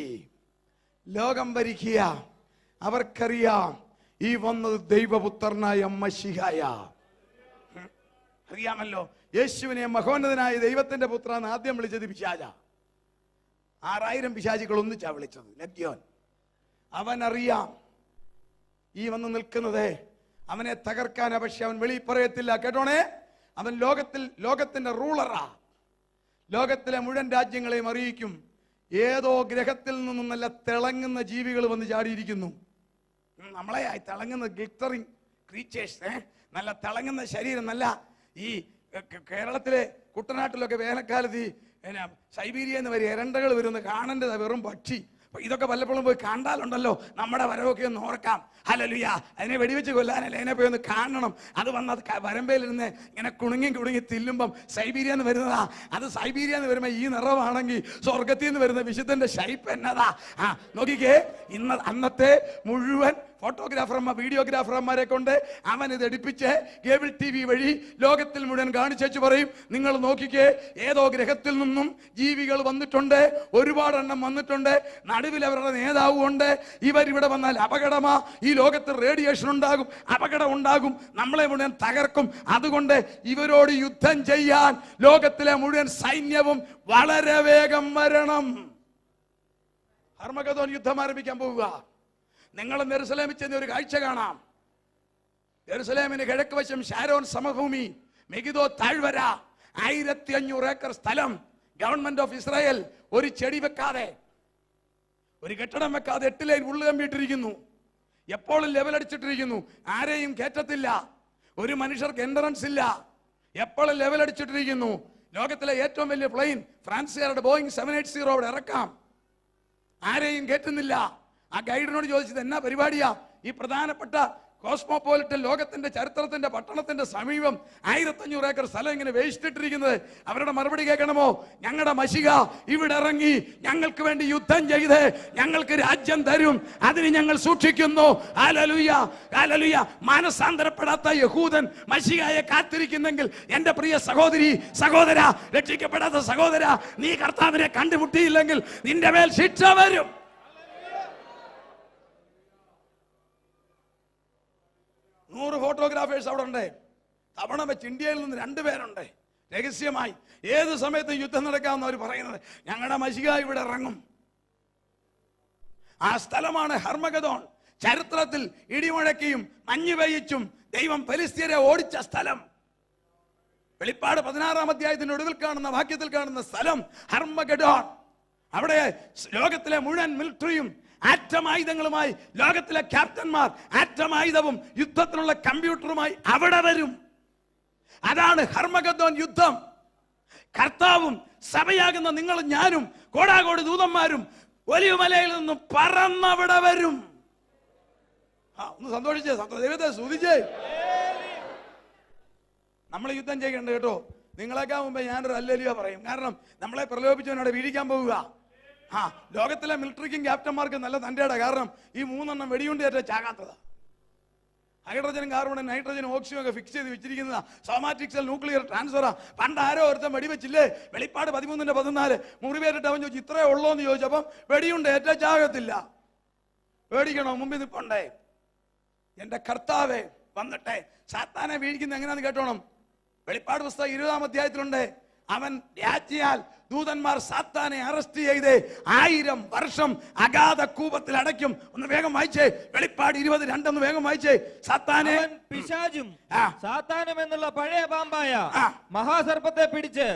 ലോകം ഭരിക്കുക. അവർക്കറിയാം ഈ വന്നത് ദൈവപുത്രനായ മശിഹായ. അറിയാമല്ലോ, യേശുവിനെ മഹോന്നതനായ ദൈവത്തിന്റെ പുത്രൻ ആദ്യം വിളിച്ചത് പിശാച. 6000 പിശാചികൾ ഒന്നിച്ചാ വിളിച്ചത്. ലഗ്യോൻ. അവനറിയാം ഈ വന്ന് നിൽക്കുന്നത് അവനെ തകർക്കാനാ, പക്ഷെ അവൻ വെളി പറയത്തില്ല. കേട്ടോണേ, അവൻ ലോകത്തിന്റെ റൂളറാ. ലോകത്തിലെ മുഴുവൻ രാജ്യങ്ങളെയും അറിയിക്കും. ഏതോ ഗ്രഹത്തിൽ നിന്നും നല്ല തിളങ്ങുന്ന ജീവികൾ വന്ന് ചാടിയിരിക്കുന്നു. നമ്മളെ തിളങ്ങുന്ന ഗ്ലിറ്ററിങ് ക്രീച്ചേഴ്സ്, നല്ല തിളങ്ങുന്ന ശരീരം, നല്ല ഈ കേരളത്തിലെ കുട്ടനാട്ടിലൊക്കെ വേനൽക്കാലത്ത് സൈബീരിയ എന്ന് വരെ എരണ്ടകൾ വരുന്ന കാണേണ്ടത് വെറും പക്ഷി. ഇതൊക്കെ പലപ്പോഴും പോയി കണ്ടാലുണ്ടല്ലോ നമ്മുടെ വരവൊക്കെ ഒന്ന് ഓർക്കാം. ഹല്ലേലൂയ. അതിനെ വെടിവെച്ച് കൊല്ലാനല്ല, അതിനെ പോയി ഒന്ന് കാണണം. അത് വന്ന് അത് വരമ്പയിലിരുന്ന് ഇങ്ങനെ കുണുങ്ങി തില്ലുമ്പം സൈബീരിയ എന്ന് വരുന്നതാ. അത് സൈബീരിയ എന്ന് വരുമ്പോൾ ഈ നിറമാണെങ്കിൽ സ്വർഗത്തിൽ നിന്ന് വരുന്ന വിശുദ്ധന്റെ ഷൈപ്പ് എന്നതാ. നോക്കിക്കേ, അന്നത്തെ മുഴുവൻ ഫോട്ടോഗ്രാഫർമാർ, വീഡിയോഗ്രാഫർമാരെ കൊണ്ട് അവൻ ഇത് എടുപ്പിച്ച് കേബിൾ TV വഴി ലോകത്തിൽ മുഴുവൻ കാണിച്ചു പറയും, നിങ്ങൾ നോക്കിക്കേ, ഏതോ ഗ്രഹത്തിൽ നിന്നും ജീവികൾ വന്നിട്ടുണ്ട്, ഒരുപാടെണ്ണം വന്നിട്ടുണ്ട്, നടുവിൽ അവരുടെ നേതാവും ഉണ്ട്. ഇവരിവിടെ വന്നാൽ അപകടമാ, ഈ ലോകത്ത് റേഡിയേഷൻ ഉണ്ടാകും, അപകടം ഉണ്ടാകും, നമ്മളെ മുഴുവൻ തകർക്കും. അതുകൊണ്ട് ഇവരോട് യുദ്ധം ചെയ്യാൻ ലോകത്തിലെ മുഴുവൻ സൈന്യവും വളരെ വേഗം വരണം. ഹർമഗദോൻ യുദ്ധം ആരംഭിക്കാൻ പോവുക. നിങ്ങൾ യെരൂശലേമിൽ ചെന്ന ഒരു കാഴ്ച കാണാം. യെരൂശലേമിന് കിഴക്ക് വശം ഷാരോൻ സമഭൂമി, മെഗിദോ താഴ്വര, 1500 ഏക്കർ സ്ഥലം. ഗവൺമെന്റ് ഓഫ് ഇസ്രായേൽ ഒരു ചെടി വെക്കാതെ, ഒരു കെട്ടിടം വെക്കാതെ 8 ലൈൻ ഉള്ളു കമ്പിയിട്ടിരിക്കുന്നു. എപ്പോഴും ലെവലടിച്ചിട്ടിരിക്കുന്നു. ആരെയും കയറ്റത്തില്ല, ഒരു മനുഷ്യർക്ക് എൻട്രൻസ് ഇല്ല. എപ്പോഴും ലെവലടിച്ചിട്ടിരിക്കുന്നു. ലോകത്തിലെ ഏറ്റവും വലിയ പ്ലെയിൻ ഫ്രാൻസുകാരുടെ ബോയിങ് 780 അവിടെ ഇറക്കാം. ആരെയും കയറ്റുന്നില്ല. ആ ഗൈഡിനോട് ചോദിച്ചത് എന്നാ പരിപാടിയാ? ഈ പ്രധാനപ്പെട്ട കോസ്മോപോളിറ്റൻ ലോകത്തിന്റെ ചരിത്രത്തിന്റെ പട്ടണത്തിന്റെ സമീപം 1500 ഏക്കർ സ്ഥലം ഇങ്ങനെ വേസ്റ്റിട്ടിരിക്കുന്നത്. അവരുടെ മറുപടി കേൾക്കണമോ? ഞങ്ങളുടെ മശിഹ ഇവിടെ ഇറങ്ങി ഞങ്ങൾക്ക് വേണ്ടി യുദ്ധം ചെയ്ത് ഞങ്ങൾക്ക് രാജ്യം തരും, അതിന് ഞങ്ങൾ സൂക്ഷിക്കുന്നു. Hallelujah, hallelujah. മാനസാന്തരപ്പെടാത്ത യഹൂദൻ മശിഹയെ കാത്തിരിക്കുന്നെങ്കിൽ എന്റെ പ്രിയ സഹോദരി, സഹോദര, രക്ഷിക്കപ്പെടാത്ത സഹോദര, നീ കർത്താവിനെ കണ്ടുമുട്ടിയില്ലെങ്കിൽ നിന്റെ മേൽ ശിക്ഷ വരും. നൂറ് ഫോട്ടോഗ്രാഫേഴ്സ് അവിടെ ഉണ്ട്. തവണ വെച്ച് ഇന്ത്യയിൽ നിന്ന് 2 പേരുണ്ട്. രഹസ്യമായി ഏത് സമയത്ത് യുദ്ധം നടക്കാമെന്ന് അവർ പറയുന്നത്. ഞങ്ങളുടെ മശിഹ ഇവിടെ ഇറങ്ങും. ആ സ്ഥലമാണ് ഹർമഗദോൻ. ചരിത്രത്തിൽ ഇടിമുഴക്കിയും മഞ്ഞു പെയ്യിച്ചും ദൈവം ഫെലിസ്ത്യരെ ഓടിച്ച സ്ഥലം. വെളിപ്പാട് 16-ാം അധ്യായത്തിന്റെ ഒടുവിൽ കാണുന്ന വാക്യത്തിൽ കാണുന്ന സ്ഥലം ഹർമഗദോൻ. അവിടെ ലോകത്തിലെ മുഴുവൻ മിലിറ്ററിയും ആറ്റമായുധങ്ങളുമായി, ലോകത്തിലെ ക്യാപ്റ്റന്മാർ ആറ്റമായുധവും യുദ്ധത്തിനുള്ള കമ്പ്യൂട്ടറുമായി അവിടെ വരും. അതാണ് ഹർമഗദോൻ യുദ്ധം. കർത്താവും സഭയാകുന്ന നിങ്ങളും ഞാനും കോടാകോടി ദൂതന്മാരും ഒലിവുമലയിൽ നിന്നും പറന്നവിടെ വരും. ഒന്ന് സന്തോഷിച്ചേ, ദൈവത്തെ സ്തുതിച്ചേ. നമ്മൾ യുദ്ധം ചെയ്യണ്ട കേട്ടോ. നിങ്ങളെക്കാൾ മുമ്പേ ഞാനൊരു ഹല്ലേലൂയ പറയും. കാരണം നമ്മളെ പ്രലോഭിച്ചവനോട് വീഴിക്കാൻ പോവുക. ലോകത്തിലെ മിലിറ്ററിക്കും ക്യാപ്റ്റന്മാർക്ക് നല്ല തന്റെടാ. കാരണം ഈ 3 എണ്ണം വെടിയുണ്ട് ഏറ്റ ചാകാത്തതാ. ഹൈഡ്രജനും കാർബണും നൈട്രജനും ഓക്സിജനും ഒക്കെ ഫിക്സ് ചെയ്ത് വെച്ചിരിക്കുന്നതാ. സോമാറ്റിക്സൽ ന്യൂക്ലിയർ ട്രാൻസ്ഫറാ. പണ്ട് ആരോ ഒരുത്തൻ വെടിവെച്ചില്ലേ? വെളിപ്പാട് 13:14 മുറിവേറ്റിട്ട് അവൻ ചോദിച്ചു ഇത്രേ ഉള്ളോ എന്ന് ചോദിച്ചപ്പം വെടിയുണ്ട് ഏറ്റ ചാകത്തില്ല. പേടിക്കണോ? മുമ്പിൽ നിൽപ്പണ്ടേ. എന്റെ കർത്താവേ വന്നിട്ടെ. സാത്താനെ വീഴിക്കുന്ന എങ്ങനെയാന്ന് കേട്ടോണം. വെളിപ്പാട് പുസ്തകം 20-ാം അധ്യായത്തിലുണ്ട്. അവൻ രാജ്ഞിയാൽ ദൂതന്മാർ സാത്താനെ അറസ്റ്റ് ചെയ്ത് 1000 വർഷം അഗാധ കൂപത്തിൽ അടയ്ക്കും. ഒന്ന് വേഗം വായിച്ചേ, വെളിപ്പാട് 20:2 ഒന്ന് വേഗം വായിച്ചേ. സാത്താനെ, പിശാചും സാത്താനും എന്നുള്ള പഴയ പാമ്പായ മഹാസർപ്പത്തെ പിടിച്ച്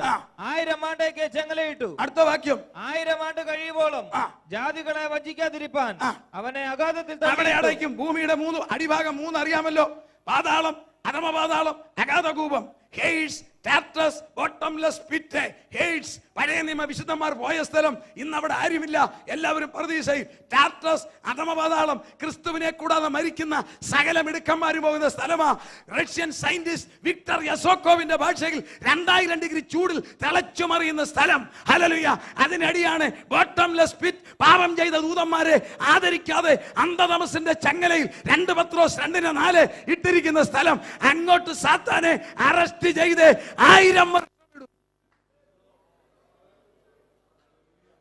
1000 ആണ്ടേക്ക് ചെങ്ങലയിട്ടു. അടുത്ത വാക്യം, 1000 ആണ്ട് കഴിയുമ്പോളം ജാതികളെ വഞ്ചിക്കാതിരിപ്പാൻ അവനെ അഗാധത്തിൽ അവിടെ അടയ്ക്കും. ഭൂമിയുടെ 3 അടിഭാഗം 3 അറിയാമല്ലോ: പാതാളം, അധമപാതാളം, അഗാധകൂപം. Hades, Tartus, bottomless pit. Hades പഴയ നിയമ വിശുദ്ധന്മാർ പോയ സ്ഥലം. ഇന്ന് അവിടെ ആരുമില്ല, എല്ലാവരും പറുദീസയിൽ. ടാർട്ടസ്, അധമപാതാളം, ക്രിസ്തുവിനെ കൂടാതെ മരിക്കുന്ന സകല മിടുക്കന്മാർ പോകുന്ന സ്ഥലമാ. റഷ്യൻ സയന്റിസ്റ്റ് വിക്ടർ യസോക്കോവിന്റെ ഭാഷയിൽ 2000 ഡിഗ്രി ചൂടിൽ തിളച്ചു മറിയുന്ന സ്ഥലം. ഹല്ലേലൂയ. അതിനടിയാണ് ബോട്ടംലെസ് പിറ്റ്. പാപം ചെയ്ത ദൂതന്മാരെ ആദരിക്കാതെ അന്ധതമസിന്റെ ചങ്ങലയിൽ 2 പത്രോസ് 2:4 ഇട്ടിരിക്കുന്ന സ്ഥലം. അങ്ങോട്ട് സാത്താനെ അറസ്റ്റ് ചെയ്ത് 1000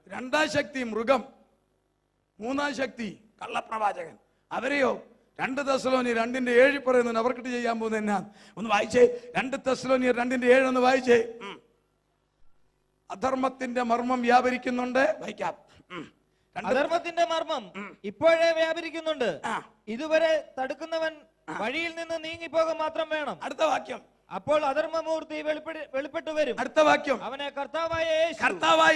രണ്ടാം ശക്തി മൃഗം, 3-ാം ശക്തി കള്ളപ്രവാചകൻ. അവരെയോ 2 തെസ്സലോനിയർ 2:7 പറയുന്നുണ്ട്. അവർക്കിട്ട് ചെയ്യാൻ പോകുന്നത് എന്നാ ഒന്ന് വായിച്ചേ. 2 തെസ്സലോനിയർ 2:7 ഒന്ന് വായിച്ചേ. അധർമ്മത്തിന്റെ മർമ്മം വ്യാപരിക്കുന്നുണ്ട്. വായിക്കാം. അധർമ്മത്തിന്റെ മർമ്മം ഇപ്പോഴേ വ്യാപരിക്കുന്നുണ്ട്. ഇതുവരെ തടുക്കുന്നവൻ വഴിയിൽ നിന്ന് നീങ്ങിപ്പോക മാത്രം വേണം. അടുത്ത വാക്യം, അപ്പോൾ അധർമ്മമൂർത്തി വെളിപ്പെട്ടു വരും. അടുത്ത വാക്യം, അവനെ കർത്താവായ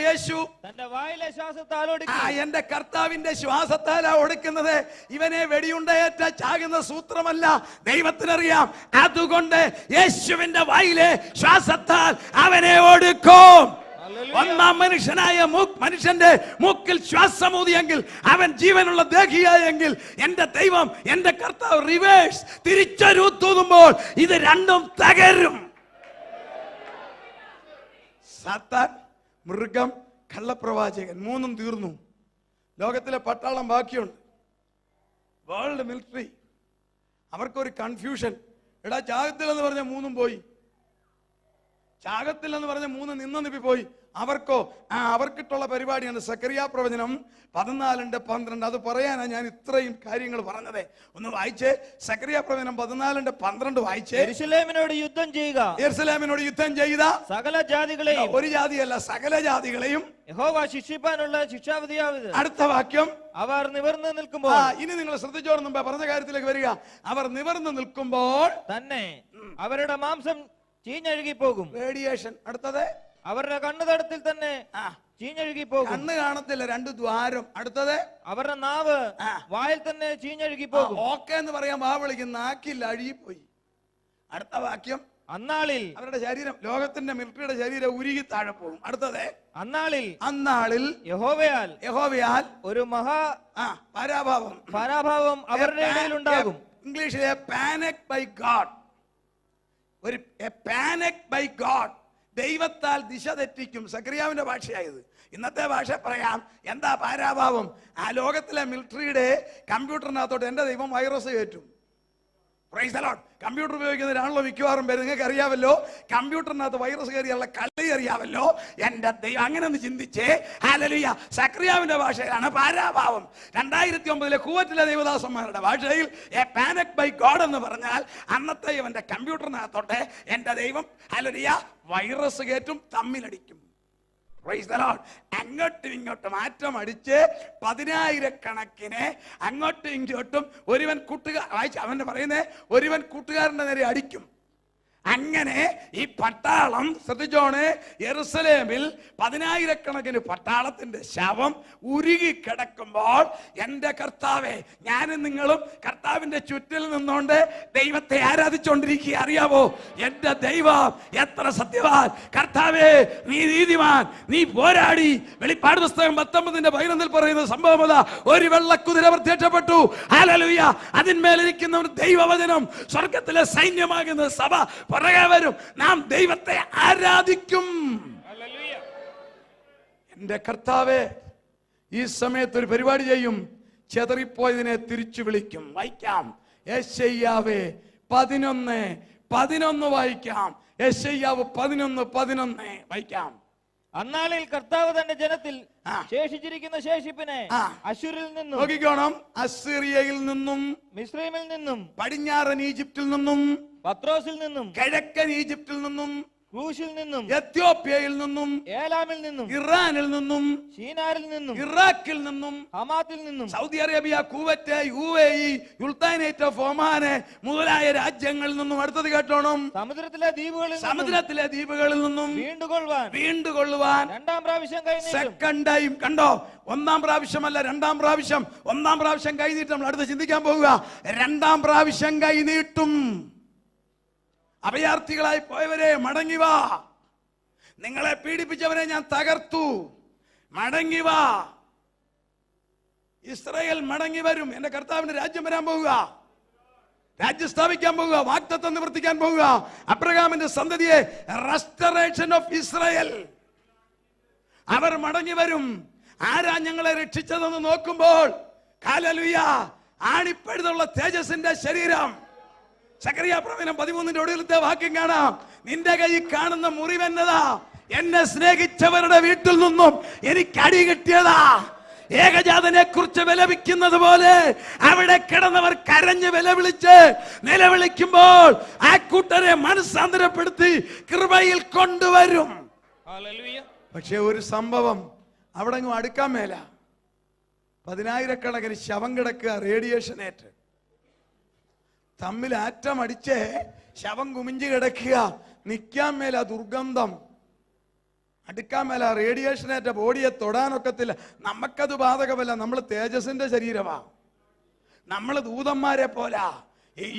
യേശു തന്റെ വായിലെ ശ്വാസത്താൽ ഒടുക്കി. എന്റെ കർത്താവിന്റെ ശ്വാസത്താലാ ഒടുക്കുന്നത്. ഇവനെ വെടിയുണ്ടയേറ്റ ചാകുന്ന സൂത്രമല്ല, ദൈവത്തിനറിയാം. അതുകൊണ്ട് യേശുവിന്റെ വായിലെ ശ്വാസത്താൽ അവനെ ഒടുക്കും. ഒന്നാം മനുഷ്യനായ മനുഷ്യന്റെ മൂക്കിൽ ശ്വാസമൂതിയെങ്കിൽ അവൻ ജീവനുള്ള ദേഹിയായെങ്കിൽ എന്റെ ദൈവം, എന്റെ കർത്താവ് റിവേഴ്സ് തിരിച്ചൊരുത്തൂതുമ്പോൾ ഇത് രണ്ടും തകരും. സാത്താൻ, മൃഗം, കള്ളപ്രവാചകൻ, 3ഉം തീർന്നു. ലോകത്തിലെ പട്ടാളം ബാക്കിയുണ്ട്. World military. അവർക്കൊരു കൺഫ്യൂഷൻ. എടാ ചാകത്തില്ലെന്ന് പറഞ്ഞ 3ഉം പോയി, ചാകത്തില്ലെന്ന് പറഞ്ഞ 3 നിപ്പി പോയി. അവർക്കിട്ടുള്ള പരിപാടിയാണ് സക്കറിയ പ്രവചനം 14:12. അത് പറയാനാണ് ഞാൻ ഇത്രയും കാര്യങ്ങൾ പറഞ്ഞത്. ഒന്ന് വായിച്ചേ, സക്കറിയ പ്രവചനം 14:12 വായിച്ചേ. യെരൂശലേമിനോട് യുദ്ധം ചെയ്യുക, യെരൂശലേമിനോട് യുദ്ധം ചെയ്ത സകല ജാതികളെയും, ഒരു ജാതിയല്ല സകല ജാതികളെയും യഹോവ ശിക്ഷിപ്പാനുള്ള ശിക്ഷാവിധിയാവിത്. അടുത്ത വാക്യം, അവർ നിവർന്നു നിൽക്കുമ്പോൾ. ഇനി നിങ്ങൾ ശ്രദ്ധിച്ചോണം, മുമ്പേ പറഞ്ഞ കാര്യത്തിലേക്ക് വരിക. അവർ നിവർന്നു നിൽക്കുമ്പോൾ തന്നെ അവരുടെ മാംസം ചീഞ്ഞഴുകി പോകും. റേഡിയേഷൻ. അടുത്തത്, അവരുടെ കണ്ണുതടത്തിൽ തന്നെ ചീഞ്ഞഴുകി പോകും. കണ്ണ് കാണത്തില്ല, 2 ദ്വാരം. അടുത്തത്, അവരുടെ നാവ് വായിൽ തന്നെ ചീഞ്ഞഴുകി പോകും. ഓക്കെ എന്ന് പറയാൻ വാ വിളിക്കും, നാക്കില്ല, അഴുകിപ്പോയി. അടുത്ത വാക്യം, അന്നാളിൽ അവരുടെ ശരീരം, ലോകത്തിന്റെ മിലിറ്ററിയുടെ ശരീരം ഉരുകി താഴെ പോകും. അടുത്തത്, അന്നാളിൽ യഹോവയാൽ ഒരു പരാഭാവം അവരുടെ ഇടയിൽ ഉണ്ടാകും. ഇംഗ്ലീഷിലെ പാനിക് ബൈ ഗോഡ്. ഒരു പാനിക് ബൈ ഗോഡ്. ദൈവത്താൽ ദിശ തെറ്റിക്കും. സക്കറിയാവിന്റെ ഭാഷയായത്. ഇന്നത്തെ ഭാഷ പറയാം. എന്താ പാരാഭാവം? ആ ലോകത്തിലെ മിലിറ്ററിയുടെ കമ്പ്യൂട്ടറിനകത്തോട്ട് എന്റെ ദൈവം വൈറസ് കയറ്റും. Price the Lord. കമ്പ്യൂട്ടർ ഉപയോഗിക്കുന്നവരാണല്ലോ മിക്കവാറും പേര്. നിങ്ങൾക്ക് അറിയാമല്ലോ, കമ്പ്യൂട്ടറിനകത്ത് വൈറസ് കയറിയുള്ള കളി അറിയാമല്ലോ. എന്റെ ദൈവം, അങ്ങനെ ഒന്ന് ചിന്തിച്ചേ. ഹല്ലേലൂയ. സക്കറിയാവിന്റെ ഭാഷയിലാണ് പാരാഭാവം. 2009 കുവൈറ്റിലെ ദൈവദാസന്മാരുടെ ഭാഷയിൽ എ പാനിക് ബൈ ഗോഡ് എന്ന് പറഞ്ഞാൽ അന്നത്തെ ഇവന്റെ കമ്പ്യൂട്ടറിനകത്തോട്ടെ എന്റെ ദൈവം ഹല്ലേലൂയ വൈറസ് കയറ്റും, തമ്മിലടിക്കും. Price the Lord. അങ്ങോട്ടും ഇങ്ങോട്ടും മാറ്റം അടിച്ച് 10,000 അങ്ങോട്ടും ഇങ്ങോട്ടും ഒരുവൻ അവന്റെ പറയുന്നേ, ഒരുവൻ കൂട്ടുകാരന്റെ നേരെ അടിക്കും. അങ്ങനെ ഈ പട്ടാളം, ശ്രദ്ധിച്ചോണേ, യെരുസലേമിൽ 10,000 പട്ടാളത്തിന്റെ ശവം ഉരുകി കിടക്കുമ്പോൾ എന്റെ കർത്താവെ, ഞാനും നിങ്ങളും കർത്താവിന്റെ ചുറ്റിൽ നിന്നുകൊണ്ട് ദൈവത്തെ ആരാധിച്ചുകൊണ്ടിരിക്കുക. അറിയാവോ, എന്റെ ദൈവം എത്ര സത്യവാൻ. കർത്താവേ, നീ നീതിമാൻ, നീ പോരാടി. വെളിപ്പാട് പുസ്തകം 19:11 പറയുന്ന സംഭവം അതാ. ഒരു വെള്ളക്കുതിര പ്രത്യക്ഷപ്പെട്ടു. ഹല്ലേലൂയ. അതിന്മേലിരിക്കുന്ന ദൈവവചനം, സ്വർഗത്തിലെ സൈന്യമാകുന്ന സഭ പുറകെ വരും. നാം ദൈവത്തെ ആരാധിക്കും. എന്റെ കർത്താവേ, ഈ സമയത്ത് ഒരു പരിപാടി ചെയ്യും. ചെതറിപ്പോയതിനെ തിരിച്ചു വിളിക്കും. വായിക്കാം. യെശയ്യാവേ 11:11 വായിക്കാം. യെശയ്യാവ് 11:11 വായിക്കാം. അന്നാളിൽ കർത്താവ് തന്റെ ജനത്തിൽ ശേഷിച്ചിരിക്കുന്ന ശേഷിപ്പിനെ അശ്ശൂരിൽ നിന്നും, നോക്കിക്കോണം, അസ്സിറിയയിൽ നിന്നും, മിസ്രൈമിൽ നിന്നും, പടിഞ്ഞാറൻ ഈജിപ്തിൽ നിന്നും, പത്രോസിൽ നിന്നും, കിഴക്കൻ ഈജിപ്തിൽ നിന്നും, ക്രൂശിൽ നിന്നും, എത്യോപ്യയിൽ നിന്നും, ഏലാമിൽ നിന്നും, ഇറാനിൽ നിന്നും, ഷീനാരിൽ നിന്നും, ഇറാഖിൽ നിന്നും, ഹമാത്തിൽ നിന്നും, Saudi Arabia, Kuwait, UAE, sultanate of Oman മുതലായ രാജ്യങ്ങളിൽ നിന്നും, അടുത്തത് കേട്ടോണം, സമുദ്രത്തിലെ ദ്വീപുകളിൽ നിന്നും വീണ്ടുകൊള്ളുവാൻ രണ്ടാം പ്രാവശ്യം സെക്കൻഡ് ടൈം. കണ്ടോ, ഒന്നാം പ്രാവശ്യമല്ല, രണ്ടാം പ്രാവശ്യം. ഒന്നാം പ്രാവശ്യം കൈനീട്ടം, നമ്മൾ അടുത്ത് ചിന്തിക്കാൻ പോവുക. രണ്ടാം പ്രാവശ്യം കൈനീട്ടും. അഭയാർത്ഥികളായി പോയവരെ മടങ്ങി വാ, നിങ്ങളെ പീഡിപ്പിച്ചവരെ ഞാൻ തകർത്തു, മടങ്ങി വാ. ഇസ്രായേൽ മടങ്ങി വരും. എന്റെ കർത്താവിന്റെ രാജ്യം വരാൻ പോവുക, രാജ്യം സ്ഥാപിക്കാൻ പോവുക, വാഗ്ദത്തം നിവർത്തിക്കാൻ പോവുക. അബ്രഹാമിന്റെ സന്തതിയെ, റെസ്റ്റോറേഷൻ ഓഫ് ഇസ്രായേൽ. അവർ മടങ്ങി വരും. ആരാ ഞങ്ങളെ രക്ഷിച്ചതെന്ന് നോക്കുമ്പോൾ, ഹല്ലേലൂയ, ആണിപ്പഴുതുള്ള തേജസ്സിന്റെ ശരീരം. സക്കറിയ പ്രവചനം 13 ഒടുവിലത്തെ വാക്യം കാണാം. നിന്റെ കൈ കാണുന്ന മുറിവെന്നതാ, എന്നെ സ്നേഹിച്ചവരുടെ വീട്ടിൽ നിന്നും എനിക്ക് അടി കിട്ടിയതാ. ഏകജാതനെ കുറിച്ച് വിലപിക്കുന്നത് പോലെ അവിടെ കിടന്നവർ കരഞ്ഞ് വിലവിളിച്ച് നിലവിളിക്കുമ്പോൾ ആ കൂട്ടരെ മനസ്സാന്തരപ്പെടുത്തി കൃപയിൽ കൊണ്ടുവരും. പക്ഷെ ഒരു സംഭവം അവിടെ അടുക്കാൻ മേല. 10,000 ശവം കിടക്കുക, റേഡിയേഷൻ ഏറ്റ് തമ്മിൽ ആറ്റം അടിച്ച് ശവം കുമിഞ്ച് കിടക്കുക, നിൽക്കാൻ മേല, ദുർഗന്ധം, അടുക്കാൻ മേല, റേഡിയേഷനേറ്റ ബോഡിയെ തൊടാനൊക്കത്തില്ല. നമുക്കത് ബാധകമല്ല, നമ്മൾ തേജസ്സിന്റെ ശരീരമാ, നമ്മൾ ദൂതന്മാരെ പോലാ.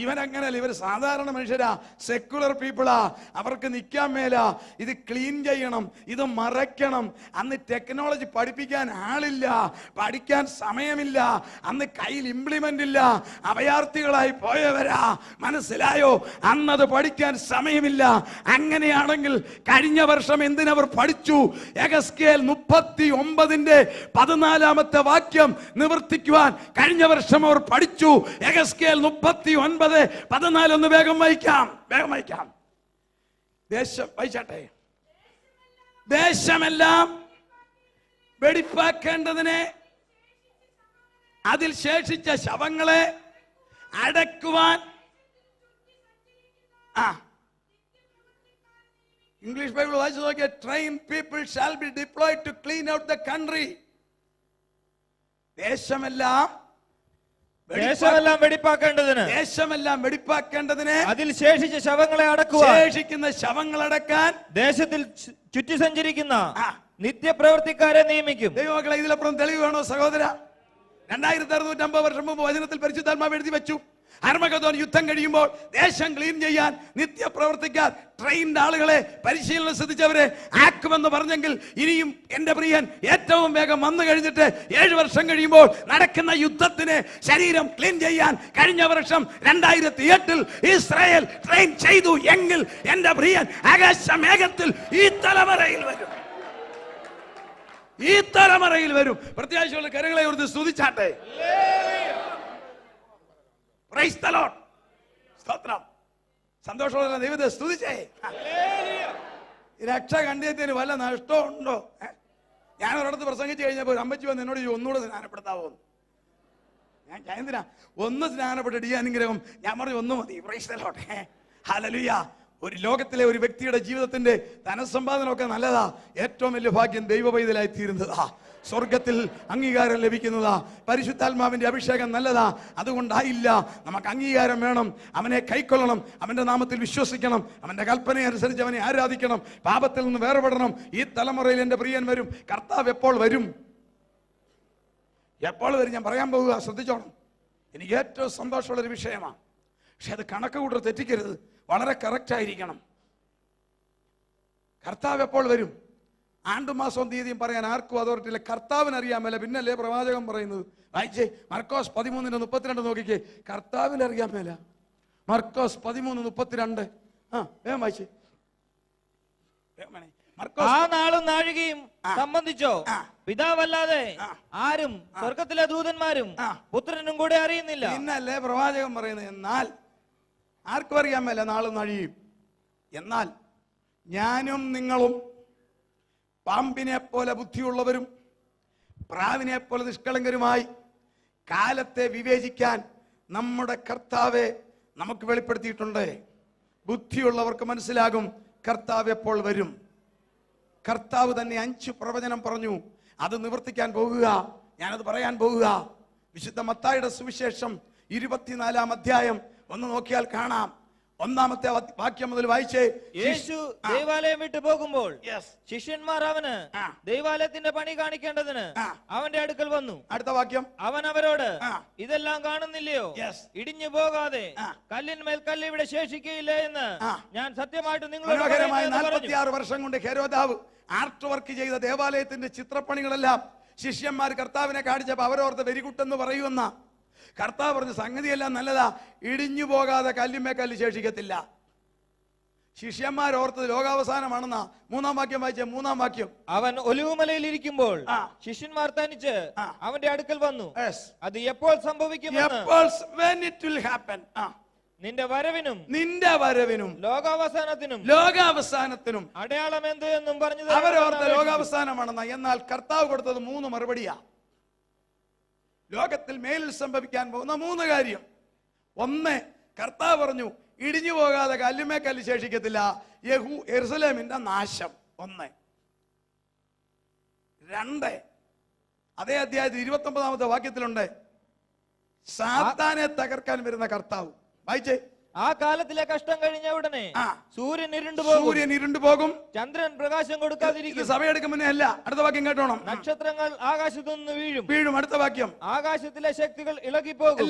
ഇവനങ്ങനല്ല, ഇവർ സാധാരണ മനുഷ്യരാ, സെക്കുലർ പീപ്പിളാ. അവർക്ക് നിൽക്കാൻ മേല, ഇത് ക്ലീൻ ചെയ്യണം, ഇത് മറയ്ക്കണം. അന്ന് ടെക്നോളജി പഠിപ്പിക്കാൻ ആളില്ല, പഠിക്കാൻ സമയമില്ല, അന്ന് കയ്യിൽ ഇംപ്ലിമെന്റ് ഇല്ല. അഭയാർത്ഥികളായി പോയവരാ, മനസ്സിലായോ? അന്നത് പഠിക്കാൻ സമയമില്ല. അങ്ങനെയാണെങ്കിൽ കഴിഞ്ഞ വർഷം എന്തിനവർ പഠിച്ചു? യെഹെസ്കേൽ 39 14 വാക്യം നിവർത്തിക്കുവാൻ കഴിഞ്ഞ വർഷം അവർ പഠിച്ചു. യെഹെസ്കേൽ 39:14 ഒന്ന് വേഗം വായിക്കാം. ദേശം വായിച്ചാട്ടെ. ദേശമെല്ലാം വെടിപ്പാക്കേണ്ടതിനെ, അതിൽ ശേഷിച്ച ശവങ്ങളെ അടക്കുവാൻ. ഇംഗ്ലീഷ് ബൈബിൾ വായിച്ചു നോക്കിയ, train people shall be deployed to clean out the country. ദേശമെല്ലാം വെടിപ്പാക്കേണ്ടതിന്, അതിൽ ശേഷിച്ച ശവങ്ങളെ അടക്കുവാൻ, ശേഷിക്കുന്ന ശവങ്ങളടക്കാൻ ദേശത്തിൽ ചുറ്റി സഞ്ചരിക്കുന്ന നിത്യപ്രവർത്തിക്കാരെ നിയമിക്കും. ദൈവമക്കളെ, ഇതിലപ്പുറം തെളിവ് വേണോ സഹോദര? 2650 വർഷം മുമ്പ് വചനത്തിൽ പരിശുദ്ധാത്മാവ് എഴുതി വെച്ചു. ഹർമഗദോൻ യുദ്ധം കഴിയുമ്പോൾ ദേശം ക്ലീൻ ചെയ്യാൻ നിത്യപ്രവർത്തിക്കാൻ ട്രെയിൻഡ് ആളുകളെ, പരിശീലനം ശ്രദ്ധിച്ചവരെ ആക്കുമെന്ന് പറഞ്ഞെങ്കിൽ, ഇനിയും എന്റെ പ്രിയൻ ഏറ്റവും വേഗം വന്നു കഴിഞ്ഞിട്ട് 7 വർഷം കഴിയുമ്പോൾ നടക്കുന്ന യുദ്ധത്തിന് ശരീരം ക്ലീൻ ചെയ്യാൻ കഴിഞ്ഞ വർഷം 2008 ഇസ്രായേൽ ട്രെയിൻ ചെയ്തു എങ്കിൽ എന്റെ പ്രിയൻ ആകാശമേഘത്തിൽ ഈ തലമുറയിൽ വരും. പ്രത്യാശയുള്ള കരങ്ങളെ ഒരു സ്തുതിച്ചാട്ടെ. Price the Lord. സ്തോത്രം. സന്തോഷമുള്ള ദൈവത്തെ സ്തുതിച്ചേ. രക്ഷ കണ്ടെത്തിയതിന് വല്ല നഷ്ടമുണ്ടോ? ഞാൻ ഒരിടത്ത് പ്രസംഗിച്ചു കഴിഞ്ഞപ്പോൾ ഒരു അമ്മച്ചി വന്ന് എന്നോട് ഒന്നുകൂടെ സ്നാനപ്പെടുത്താവോ? ഞാൻ എന്തിനാ ഒന്ന് സ്നാനപ്പെട്ടിട്ട് ഈ അനുഗ്രഹം? ഞാൻ പറഞ്ഞു ഒന്ന് മതി. Price the Lord. ഹല്ലേലൂയ. ഒരു ലോകത്തിലെ ഒരു വ്യക്തിയുടെ ജീവിതത്തിന്റെ ധനസമ്പാദനമൊക്കെ നല്ലതാ. ഏറ്റവും വലിയ ഭാഗ്യം ദൈവ പൈതലായി തീരുന്നതാ. സ്വർഗത്തിൽ അംഗീകാരം ലഭിക്കുന്നതാ. പരിശുദ്ധാത്മാവിന്റെ അഭിഷേകം നല്ലതാ. അതുകൊണ്ടായില്ല, നമുക്ക് അംഗീകാരം വേണം. അവനെ കൈക്കൊള്ളണം, അവന്റെ നാമത്തിൽ വിശ്വസിക്കണം, അവന്റെ കൽപ്പന അനുസരിച്ച് അവനെ ആരാധിക്കണം, പാപത്തിൽ നിന്ന് വേർപെടണം. ഈ തലമുറയിൽ എന്റെ പ്രിയൻ വരും. കർത്താവ് എപ്പോൾ വരും? ഞാൻ പറയാൻ പോവുക, ശ്രദ്ധിച്ചോണം. എനിക്ക് ഏറ്റവും സന്തോഷമുള്ളൊരു വിഷയമാണ്. പക്ഷെ അത് കണക്ക് കൂട്ടർ തെറ്റിക്കരുത്, വളരെ കറക്റ്റ് ആയിരിക്കണം. കർത്താവ് എപ്പോൾ വരും? ആണ്ടുമാസവും തീയതിയും പറയാൻ ആർക്കും അതോറിറ്റി ഇല്ല. കർത്താവിന് അറിയാമല്ല, പിന്നല്ലേ പ്രവാചകൻ പറയുന്നത്? വായിച്ചേ, മർക്കോസ് 13:32 നോക്കിക്കേ. കർത്താവിന് അറിയാൻ മേല. മർക്കോസ് 13:32. വേഗം വായിച്ചേ. ആ നാളും നാഴികയും സംബന്ധിച്ചോ പിതാവല്ലാതെ ആരും സ്വർഗത്തിലെ ദൂതന്മാരും പുത്രനും കൂടെ അറിയുന്നില്ല. ഇന്നല്ലേ പ്രവാചകൻ പറയുന്നത്. എന്നാൽ ആർക്കും അറിയാൻ മേല നാളും നാഴികയും. എന്നാൽ ഞാനും നിങ്ങളും പാമ്പിനെ പോലെ ബുദ്ധിയുള്ളവരും പ്രാവിനെ പോലെ നിഷ്കളങ്കരുമായി കാലത്തെ വിവേചിക്കാൻ നമ്മുടെ കർത്താവെ നമുക്ക് വെളിപ്പെടുത്തിയിട്ടുണ്ട്. ബുദ്ധിയുള്ളവർക്ക് മനസ്സിലാകും കർത്താവ് എപ്പോൾ വരും. കർത്താവ് തന്നെ 5 പ്രവചനം പറഞ്ഞു. അത് നിവർത്തിക്കാൻ പോകുക. ഞാനത് പറയാൻ പോകുക. വിശുദ്ധ മത്തായിയുടെ സുവിശേഷം 24-ാം അധ്യായം ഒന്ന് നോക്കിയാൽ കാണാം. 1-ാമത്തെ വാക്യം മുതൽ വായിച്ചേ. യേശു ദൈവാലയം വിട്ടു പോകുമ്പോൾ ശിഷ്യന്മാർ അവന് ദൈവാലയത്തിന്റെ പണി കാണിക്കേണ്ടതിന് അവന്റെ അടുക്കൽ വന്നു. അടുത്ത വാക്യം. അവൻ അവരോട്, ഇതെല്ലാം കാണുന്നില്ലയോ? ഇടിഞ്ഞു പോകാതെ കല്ലിന്മേൽ കല്ല് ഇവിടെ ശേഷിക്കയില്ല എന്ന് ഞാൻ സത്യമായിട്ട് നിങ്ങളോട് 46 വർഷം കൊണ്ട് ഹെരോദാവ് ആർട്ട് വർക്ക് ചെയ്ത ദേവാലയത്തിന്റെ ചിത്രപ്പണികളെല്ലാം ശിഷ്യന്മാർ കർത്താവിനെ കാണിച്ചപ്പോ അവരോർത്ത് വെരികുട്ടെന്ന് പറയുമെന്ന കർത്താവ് പറഞ്ഞു, സംഗതിയെല്ലാം നല്ലതാ, ഇടിഞ്ഞു പോകാതെ കല്ലുമേ കല്ല് ശേഷിക്കത്തില്ല. ശിഷ്യന്മാർ ഓർത്തത് ലോകാവസാനമാണെന്നാ. 3-ാം വാക്യം വായിച്ച 3-ാം വാക്യം. അവൻ ഒലിവുമലയിൽ ഇരിക്കുമ്പോൾ ശിഷ്യന്മാർ തനിച്ച് അവന്റെ അടുക്കൽ വന്നു. അത് എപ്പോൾ സംഭവിക്കുമെന്ന്, നിന്റെ വരവിനും ലോകാവസാനത്തിനും അടയാളം എന്ത് എന്നും പറഞ്ഞു അവരോർത്ത ലോകാവസാനമാണെന്ന. എന്നാൽ കർത്താവ് കൊടുത്തത് 3 മറുപടിയാ. ലോകത്തിൽ മേലിൽ സംഭവിക്കാൻ പോകുന്ന 3 കാര്യം. 1, കർത്താവ് പറഞ്ഞു ഇടിഞ്ഞു പോകാതെ കല്ലുമേ കല്ല് ശേഷിക്കത്തില്ല. യെരൂശലേമിന്റെ നാശം. 1. 2, അതേ അധ്യായത്തിൽ 29-ാമത്തെ വാക്യത്തിലുണ്ട്, സാത്താനെ തകർക്കാൻ വരുന്ന കർത്താവ്. വായിച്ചേ. ആ കാലത്തിലെ കഷ്ടം കഴിഞ്ഞ ഉടനെ സൂര്യൻ ഇരുണ്ടു പോകും, ചന്ദ്രൻ പ്രകാശം കൊടുക്കാതിരിക്കും. സഭയെടുക്കും മുന്നേ അല്ല. അടുത്ത വാക്യം കേട്ടോണം. നക്ഷത്രങ്ങൾ ആകാശത്തു നിന്ന് വീഴും. അടുത്ത വാക്യം. ആകാശത്തിലെ ശക്തികൾ ഇളകിപ്പോകും.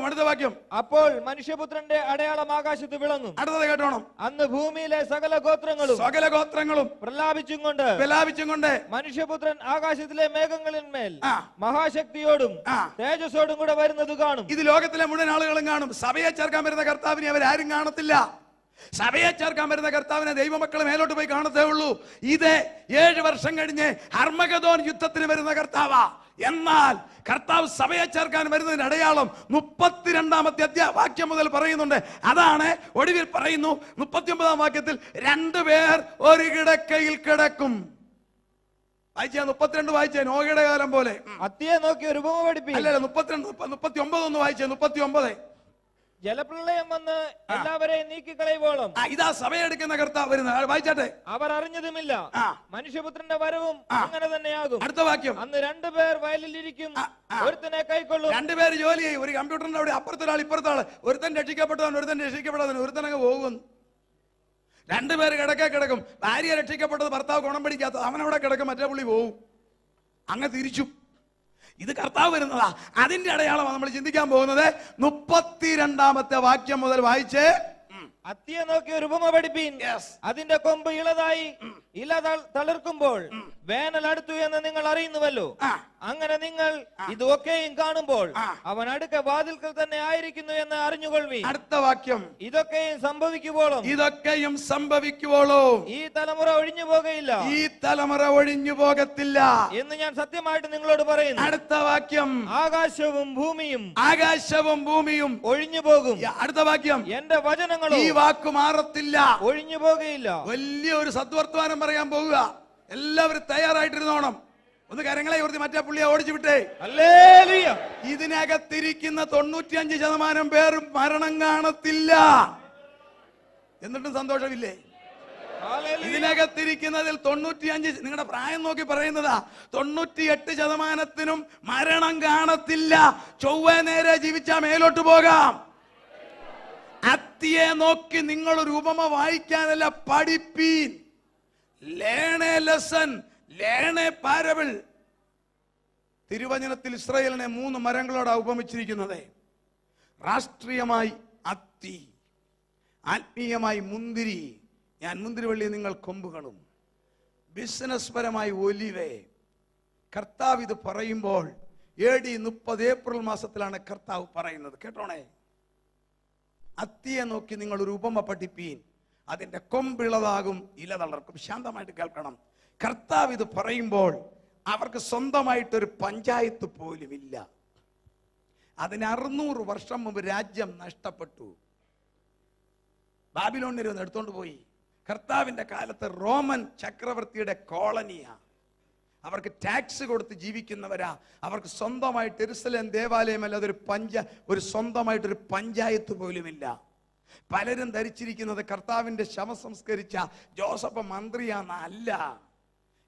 അടുത്ത വാക്യം. അപ്പോൾ മനുഷ്യപുത്രന്റെ അടയാളം ആകാശത്ത് വിളങ്ങും. അടുത്തത് കേട്ടോണം. അന്ന് ഭൂമിയിലെ സകല ഗോത്രങ്ങളും പ്രലാപിച്ചും കൊണ്ട് മനുഷ്യപുത്രൻ ആകാശത്തിലെ മേഘങ്ങളിന്മേൽ മഹാശക്തിയോടും തേജസ്സോടും കൂടെ വരുന്നത് കാണും. ഇത് ലോകത്തിലെ മുഴുവൻ ആളുകളും കാണും. സഭയെ ചേർക്കാൻ വരുന്ന കർത്താവിനെ അവരാരും കാണത്തില്ല. സഭയെ ചേർക്കാൻ വരുന്ന കർത്താവിനെ ദൈവമക്കൾ മേലോട്ട് പോയി കാണത്തേ ഉള്ളൂ. ഇത് 7 വർഷം കഴിഞ്ഞ് ഹർമഗദോൻ യുദ്ധത്തിന് വരുന്ന കർത്താവാ. എന്നാൽ കർത്താവ് സഭയെ ചേർക്കാൻ വരുന്നതിന്റെ അടയാളം 32-ാമത്തെ വാക്യം മുതൽ പറയുന്നുണ്ട്. അതാണ് ഒടുവിൽ പറയുന്നു 39-ാം വാക്യത്തിൽ, 2 പേർ ഒരു കിടക്കയിൽ കിടക്കും. വായിച്ചാ 32 വായിച്ചേ. നോഹയുടെ കാലം പോലെ. അത്തിയെ നോക്കി ഒരു ഉപമ പഠിപ്പിക്കും. അല്ലല്ല 39 ഒന്ന് വായിച്ചേ. 39. ജലപ്രളയം വന്ന് എല്ലാവരെയും നീക്കിക്കളയുവോളം ഇതാ സഭയെടുക്കുന്ന കർത്താവ് വരുന്നത്. വായിച്ചാട്ടെ. അവർ അറിഞ്ഞതുമില്ല മനുഷ്യപുത്രന്റെ വരവും അങ്ങനെ തന്നെയാകും. അടുത്ത വാക്യം. അന്ന് 2 പേർ വയലിലിരിക്കും, ഒരുത്തനെ കൈക്കൊള്ളും. 2 പേര് ജോലി ചെയ്യും. ഒരു കമ്പ്യൂട്ടറിന്റെ അവിടെ അപ്പുറത്തൊരാൾ ഇപ്പുറത്താൾ. ഒരുത്തൻ രക്ഷിക്കപ്പെട്ടവൻ, ഒരുത്തൻ രക്ഷിക്കപ്പെടാൻ, ഒരുത്തനങ്ങ് പോകുന്നു. 2 പേര് കിടക്കും. ഭാര്യ രക്ഷിക്കപ്പെട്ടത്, ഭർത്താവ് ഗുണം പിടിക്കാത്തത്, അവനവിടെ കിടക്കും, മറ്റേ പുള്ളി പോകും. അങ്ങ് തിരിച്ചു. ഇത് കർത്താവ് വരുന്നതാ. അതിന്റെ അടയാളമാണ് നമ്മൾ ചിന്തിക്കാൻ പോകുന്നത്. 32-ാമത്തെ വാക്യം മുതൽ വായിച്ചേ. അത്തിയെ നോക്കി ഒരു ഉപമ പഠിപ്പീൻ. അതിന്റെ കൊമ്പ് ഇളതായി ഇല തളിർക്കുമ്പോൾ വേനൽ അടുത്തു എന്ന് നിങ്ങൾ അറിയുന്നുവല്ലോ. അങ്ങനെ നിങ്ങൾ ഇതൊക്കെയും കാണുമ്പോൾ അവൻ അടുക്ക വാതിൽക്കൽ തന്നെ ആയിരിക്കുന്നു എന്ന് അറിഞ്ഞുകൊള്ളി. അടുത്ത വാക്യം. ഇതൊക്കെയും സംഭവിക്കുവോളും ഈ തലമുറ ഒഴിഞ്ഞു പോകത്തില്ല എന്ന് ഞാൻ സത്യമായിട്ട് നിങ്ങളോട് പറയുന്നു. അടുത്ത വാക്യം. ആകാശവും ഭൂമിയും ഒഴിഞ്ഞു പോകും. അടുത്ത വാക്യം. എന്റെ വചനങ്ങളും ഈ വാക്ക് മാറത്തില്ല, ഒഴിഞ്ഞു പോകുകയില്ല. വലിയ ഒരു സദ്വർത്തമാനം പറയാൻ പോവുക. എല്ലാവരും തയ്യാറായിട്ടിരുന്നോണം. ഒന്ന് കരങ്ങളെ ഉയർത്തി മറ്റേ പുള്ളിയെ ഓടിച്ചു വിട്ടേ. ഹല്ലേലൂയ. ഇതിനകത്തിരിക്കുന്ന 95% പേരും മരണം കാണത്തില്ല. എന്നിട്ടും സന്തോഷമില്ലേ? ഇതിനകത്തിരിക്കുന്നതിൽ 95, നിങ്ങളുടെ പ്രായം നോക്കി പറയുന്നതാ, 98%-നും മരണം കാണത്തില്ല. ചൊവ്വ നേരെ ജീവിച്ചാ മേലോട്ട് പോകാം. അത്തിയെ നോക്കി നിങ്ങളൊരു ഉപമ വായിക്കാനല്ല, പഠിപ്പീൻ. Learn a lesson, learn a parable. തിരുവചനത്തിൽ ഇസ്രായേലിനെ 3 മരങ്ങളോടാണ് ഉപമിച്ചിരിക്കുന്നത്. രാഷ്ട്രീയമായി അത്തി, ആത്മീയമായി മുന്തിരി, ഞാൻ മുന്തിരിവള്ളി, നിങ്ങൾ കൊമ്പുകളും. ബിസിനസ് പരമായി ഒലിവേ. കർത്താവ് ഇത് പറയുമ്പോൾ AD 30 ഏപ്രിൽ മാസത്തിലാണ് കർത്താവ് പറയുന്നത്. കേട്ടോണേ. അത്തിയെ നോക്കി നിങ്ങൾ ഒരു ഉപമ പഠിപ്പീൻ, അതിന്റെ കൊമ്പിളതാകും, ഇല തളർക്കും. ശാന്തമായിട്ട് കേൾക്കണം. കർത്താവ് ഇത് പറയുമ്പോൾ അവർക്ക് സ്വന്തമായിട്ടൊരു പഞ്ചായത്ത് പോലും ഇല്ല. അതിന് 600 വർഷം മുമ്പ് രാജ്യം നഷ്ടപ്പെട്ടു. ബാബിലോണിൽ ഒന്ന് എടുത്തോണ്ട് പോയി. കർത്താവിന്റെ കാലത്ത് റോമൻ ചക്രവർത്തിയുടെ കോളനിയാ. അവർക്ക് ടാക്സ് കൊടുത്ത് ജീവിക്കുന്നവരാ. അവർക്ക് സ്വന്തമായിട്ട് യെരൂശലേം ദേവാലയമല്ല, ഒരു സ്വന്തമായിട്ടൊരു പഞ്ചായത്ത് പോലുമില്ല. പലരും ധരിച്ചിരിക്കുന്നത് കർത്താവിന്റെ ശവം സംസ്കരിച്ച ജോസഫ് മന്ത്രിയാന്ന്. അല്ല,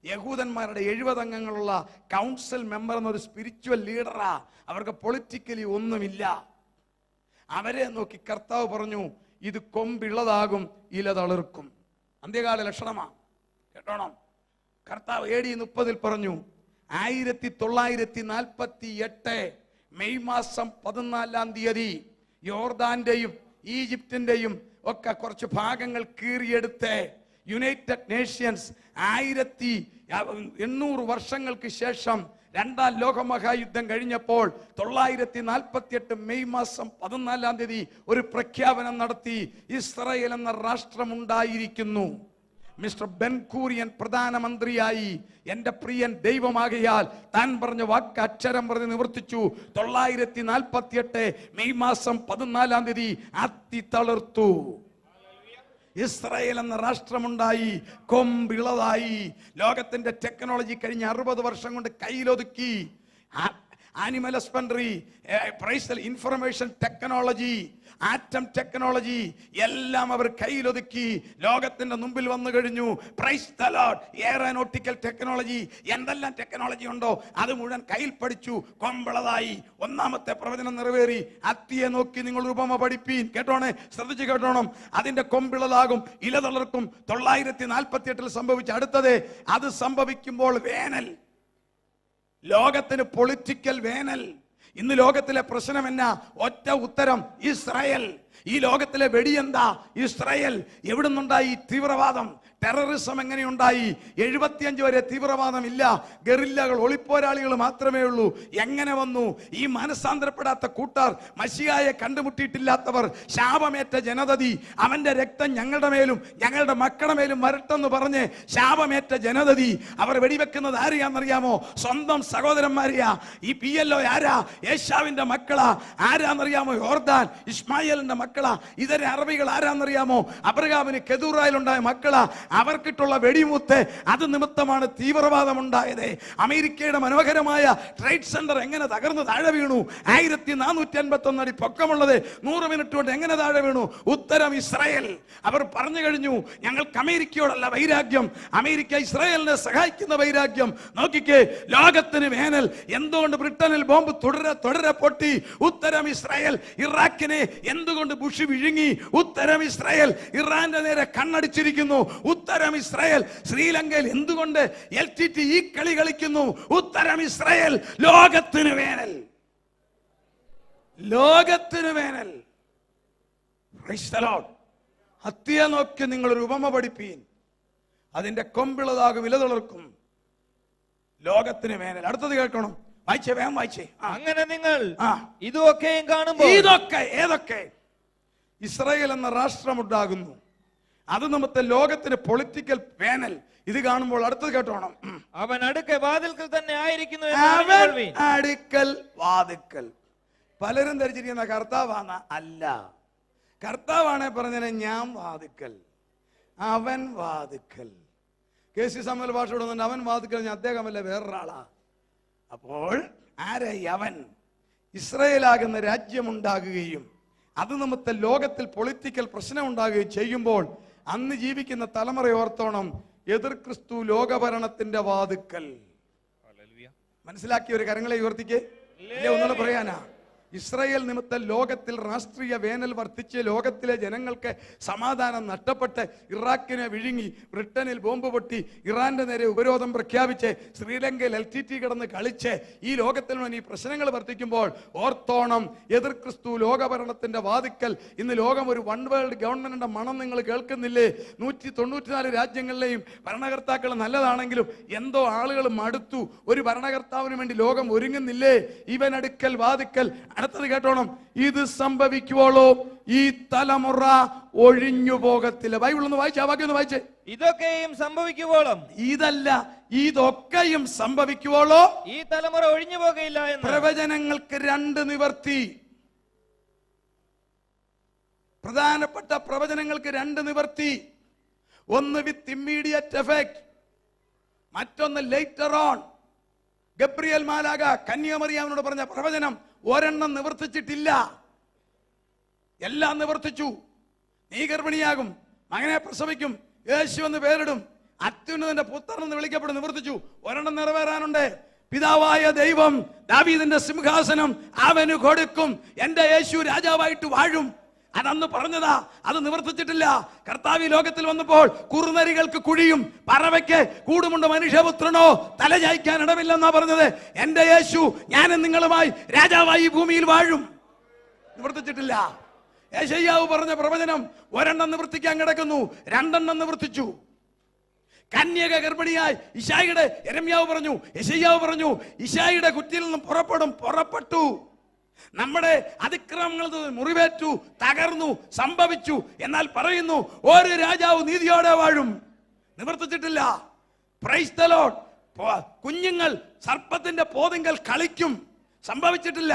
യഹൂദന്മാരുടെ 70 അംഗങ്ങളുള്ള കൗൺസിൽ മെമ്പർ എന്നൊരു സ്പിരിച്വൽ ലീഡറാ. അവർക്ക് പൊളിറ്റിക്കലി ഒന്നുമില്ല. അവരെ നോക്കി കർത്താവ് പറഞ്ഞു, ഇത് കൊമ്പിള്ളതാകും, ഇല തളിർക്കും. അന്ത്യകാല ലക്ഷണമാ, കേട്ടോണം. കർത്താവ് AD 30 പറഞ്ഞു, 1948 മെയ് മാസം 14-ാം തീയതി യോർദാന്റെയും ഈജിപ്തിന്റെയും ഒക്കെ കുറച്ച് ഭാഗങ്ങൾ കീറിയെടുത്ത് യുണൈറ്റഡ് നേഷൻസ് 1800 വർഷങ്ങൾക്ക് ശേഷം 2ാം ലോകമഹായുദ്ധം കഴിഞ്ഞപ്പോൾ 1948 മെയ് മാസം 14-ാം തീയതി ഒരു പ്രഖ്യാപനം നടത്തി. ഇസ്രായേൽ എന്ന രാഷ്ട്രമുണ്ടായിരിക്കുന്നു. മിസ്റ്റർ ബെൻഗൂറിയൻ പ്രധാനമന്ത്രിയായി. എന്റെ പ്രിയൻ ദൈവമാകയാൽ താൻ പറഞ്ഞ വാക്ക് അക്ഷരം പറഞ്ഞ് നിവർത്തിച്ചു. 1948 മെയ് മാസം 14-ാം തീയതി അത്തി തളിർത്തു. ഇസ്രായേൽ എന്ന രാഷ്ട്രമുണ്ടായി, കൊമ്പിളതായി. ലോകത്തിന്റെ ടെക്നോളജി കഴിഞ്ഞ 60 വർഷം കൊണ്ട് കയ്യിലൊതുക്കി. Animal husbandry, information technology, atom technology എല്ലാം അവർ കയ്യിലൊതുക്കി ലോകത്തിന്റെ മുമ്പിൽ വന്നു കഴിഞ്ഞു. Praise the Lord. Aeronautical technology, എന്തെല്ലാം ടെക്നോളജി ഉണ്ടോ അത് മുഴുവൻ കയ്യിൽ പഠിച്ചു. കൊമ്പളതായി. 1ാമത്തെ പ്രവചനം നിറവേറി. അത്തിയെ നോക്കി നിങ്ങൾ ഉപമ പഠിപ്പീൻ. കേട്ടോണേ, ശ്രദ്ധിച്ച് കേട്ടോണം. അതിന്റെ കൊമ്പിളതാകും, ഇല തളിർക്കും. 1948 സംഭവിച്ച അടുത്തത്. അത് സംഭവിക്കുമ്പോൾ വേനൽ. ലോകത്തിന് പൊളിറ്റിക്കൽ വേനൽ. ഇന്ന് ലോകത്തിലെ പ്രശ്നം എന്നാ? ഒറ്റ ഉത്തരം, ഇസ്രായേൽ. ഈ ലോകത്തിലെ വെടിയെന്താ? ഇസ്രായേൽ. എവിടുന്നുണ്ടായി തീവ്രവാദം? ടെററിസം എങ്ങനെയുണ്ടായി? 75 വരെ തീവ്രവാദം ഇല്ല. ഗറില്ലകൾ, ഒളിപ്പോരാളികൾ മാത്രമേ ഉള്ളൂ. എങ്ങനെ വന്നു? ഈ മനസ്സാന്തരപ്പെടാത്ത കൂട്ടർ, മശിഹായെ കണ്ടുമുട്ടിയിട്ടില്ലാത്തവർ, ശാപമേറ്റ ജനതതി, അവന്റെ രക്തം ഞങ്ങളുടെ മേലും ഞങ്ങളുടെ മക്കളുടെ മേലും വരട്ടെന്ന് പറഞ്ഞ് ശാപമേറ്റ ജനതതി. അവർ വെടിവെക്കുന്നത് ആരെയാണെന്നറിയാമോ? സ്വന്തം സഹോദരന്മാരെയാ. ഈ PLO ആരാ? ഏശാവിന്റെ മക്കളാ. ആരാന്നറിയാമോ? യോർദാൻ ഇസ്മായേലിന്റെ മക്കളാ. ഇതര അറബികൾ ആരാന്നറിയാമോ? അബ്രഹാമിന് കെദൂറായിലുണ്ടായ മക്കളാ. അവർക്കിട്ടുള്ള വെടിമുത്ത്, അത് നിമിത്തമാണ് തീവ്രവാദം ഉണ്ടായത്. അമേരിക്കയുടെ മനോഹരമായ ട്രേഡ് സെന്റർ എങ്ങനെ തകർന്ന് താഴെ വീണു? 1451 അടി പൊക്കമുള്ളത് 100 മിനിറ്റ് കൊണ്ട് എങ്ങനെ താഴെ വീണു? ഉത്തരം ഇസ്രായേൽ. അവർ പറഞ്ഞു കഴിഞ്ഞു, ഞങ്ങൾക്ക് അമേരിക്കയോടല്ല വൈരാഗ്യം, അമേരിക്ക ഇസ്രായേലിനെ സഹായിക്കുന്ന വൈരാഗ്യം. നോക്കിക്കേ, ലോകത്തിന് വേനൽ. എന്തുകൊണ്ട് ബ്രിട്ടനിൽ ബോംബ് തുടരെ പൊട്ടി? ഉത്തരം ഇസ്രായേൽ. ഇറാഖിനെ എന്തുകൊണ്ട് ബുഷ് വിഴുങ്ങി? ഉത്തരം ഇസ്രായേൽ. ഇറാന്റെ നേരെ കണ്ണടിച്ചിരിക്കുന്നു. ഉത്തരം ഇസ്രായേൽ. ശ്രീലങ്കയിൽ എന്തുകൊണ്ട് LTT ഈ കളി കളിക്കുന്നു? ഉത്തരം ഇസ്രായേൽ. ലോകത്തിന് വേനൽ. ലോകത്തിന് വേനൽ. Price the Lord. അത്തിയെ നോക്കി നിങ്ങളൊരു ഉപമ പഠിപ്പീൻ. അതിന്റെ കൊമ്പിളതാകും, ഇല തളിർക്കും. ലോകത്തിന് വേനൽ. അടുത്തത് കേൾക്കണം. വായിച്ചേ, വേഗം വായിച്ചേ. അങ്ങനെ നിങ്ങൾ ഇതൊക്കെയും കാണുമ്പോൾ, ഇതൊക്കെ ഏതൊക്കെ? ഇസ്രായേൽ എന്ന രാഷ്ട്രമുണ്ടാകുന്നു. അത് നമുക്ക് ലോകത്തിന് പൊളിറ്റിക്കൽ വേനൽ. ഇത് കാണുമ്പോൾ അടുത്തത് കേട്ടോണം. അവൻ അടുക്കൽ വാതിൽക്കൽ തന്നെ ആയിരിക്കുന്നു. അടുക്കൽ വാതിൽക്കൽ. പലരും ധരിച്ചിരിക്കുന്ന കർത്താവാണ്. അല്ല, കർത്താവാണെ പറഞ്ഞതിനെ ഞാൻ വാതിൽക്കൽ, അവൻ വാതിൽക്കൽ. KC സാമുവേൽ ഭാഷ ഇടുന്നുണ്ട്, അവൻ വാതിൽക്കൽ. ഞാൻ അദ്ദേഹമല്ല, വേറൊരാളാ. അപ്പോൾ ആരായി അവൻ? ഇസ്രായേലാകുന്ന രാജ്യമുണ്ടാകുകയും അത് നിമിത്തം ലോകത്തിൽ പൊളിറ്റിക്കൽ പ്രശ്നം ഉണ്ടാകുകയും ചെയ്യുമ്പോൾ അന്ന് ജീവിക്കുന്ന തലമുറ ഓർത്തോണം, എതിർ ക്രിസ്തു ലോകഭരണത്തിന്റെ വാതുക്കൽ. മനസ്സിലാക്കിയ ഒരു കരങ്ങളെ ഉയർത്തിക്കേ. ഒന്നുകൂടെ പറയാനാ. ഇസ്രായേൽ നിമിത്തം ലോകത്തിൽ രാഷ്ട്രീയ വേനൽ വർദ്ധിച്ച് ലോകത്തിലെ ജനങ്ങൾക്ക് സമാധാനം നഷ്ടപ്പെട്ട് ഇറാഖിനെ വിഴുങ്ങി, ബ്രിട്ടനിൽ ബോംബ് പൊട്ടി, ഇറാന്റെ നേരെ ഉപരോധം പ്രഖ്യാപിച്ച്, ശ്രീലങ്കയിൽ LTT കിടന്ന് കളിച്ച് ഈ ലോകത്തിൽ ഈ പ്രശ്നങ്ങൾ വർദ്ധിക്കുമ്പോൾ ഓർത്തോണം, എതിർ ക്രിസ്തു ലോകഭരണത്തിന്റെ വാതിക്കൽ. ഇന്ന് ലോകം ഒരു വൺ വേൾഡ് ഗവൺമെന്റിന്റെ മണം നിങ്ങൾ കേൾക്കുന്നില്ലേ? 194 രാജ്യങ്ങളിലെയും ഭരണകർത്താക്കൾ നല്ലതാണെങ്കിലും എന്തോ ആളുകൾ മടുത്തു. ഒരു ഭരണകർത്താവിന് വേണ്ടി ലോകം ഒരുങ്ങുന്നില്ലേ? ഇവൻ അടുക്കൽ വാതിക്കൽ. അടുത്തത് കേട്ടോണം. ഇത് സംഭവിക്കുവോളോ ഈ തലമുറ ഒഴിഞ്ഞു പോകത്തില്ല. ബൈബിൾ ഒന്ന് വായിച്ചേ, ആ വാക്യം ഒന്ന് വായിച്ചേ. ഇതൊക്കെയും സംഭവിക്കുവോളം, ഇതല്ല, ഇതൊക്കെയും സംഭവിക്കുവോളോ ഈ തലമുറ ഒഴിഞ്ഞു പോകയില്ല എന്ന്. പ്രവചനങ്ങൾക്ക് 2 നിവർത്തി. പ്രധാനപ്പെട്ട പ്രവചനങ്ങൾക്ക് 2 നിവർത്തി. ഒന്ന് വിത്ത് ഇമ്മീഡിയറ്റ് എഫക്ട്, മറ്റൊന്ന് ലേറ്റർ ഓൺ ഗബ്രിയേൽ മാലാഖ കന്യാമറിയാമിനോട് പറഞ്ഞ പ്രവചനം ഒരെണ്ണം നിവർത്തിച്ചിട്ടില്ല, എല്ലാം നിവർത്തിച്ചു. നീ ഗർഭിണിയാകും, മകനെ പ്രസവിക്കും, യേശു എന്ന് പേരിടും, അത്യുന്നതന്റെ പുത്രൻ എന്ന് വിളിക്കപ്പെടും. നിവർത്തിച്ചു. ഒരെണ്ണം നിറവേറാനുണ്ട്. പിതാവായ ദൈവം ദാവീദിന്റെ സിംഹാസനം അവന് കൊടുക്കും, എന്റെ യേശു രാജാവായിട്ട് വാഴും. അതന്ന് പറഞ്ഞതാ, അത് നിവർത്തിച്ചിട്ടില്ല. കർത്താവ് ഈ ലോകത്തിൽ വന്നപ്പോൾ കുറുനരികൾക്ക് കുഴിയും പറവയ്ക്ക് കൂടുമുണ്ട്, മനുഷ്യപുത്രനോ തലചായ്ക്കാൻ ഇടമില്ലെന്നാ പറഞ്ഞത്. എന്റെ യേശു ഞാനും നിങ്ങളുമായി രാജാവായി ഈ ഭൂമിയിൽ വാഴും. നിവർത്തിച്ചിട്ടില്ല. യെശയ്യാവ് പറഞ്ഞ പ്രവചനം ഒരെണ്ണം നിവർത്തിക്കാൻ കിടക്കുന്നു, രണ്ടെണ്ണം നിവർത്തിച്ചു. കന്യക ഗർഭിണിയായി യെരമ്യാവ് പറഞ്ഞു, യെശയ്യാവ് പറഞ്ഞു, ഇശായിയുടെ കുറ്റിയിൽ നിന്നും പുറപ്പെട്ടു. നമ്മുടെ അതിക്രമങ്ങൾ മുറിവേറ്റു, തകർന്നു, സംഭവിച്ചു. എന്നാൽ പറയുന്നു ഒരു രാജാവ് നീതിയോടെ വാഴും. നിവർത്തിച്ചിട്ടില്ല. Praise the Lord. കുഞ്ഞുങ്ങൾ സർപ്പത്തിന്റെ പോതിങ്കൽ കളിക്കും. സംഭവിച്ചിട്ടില്ല.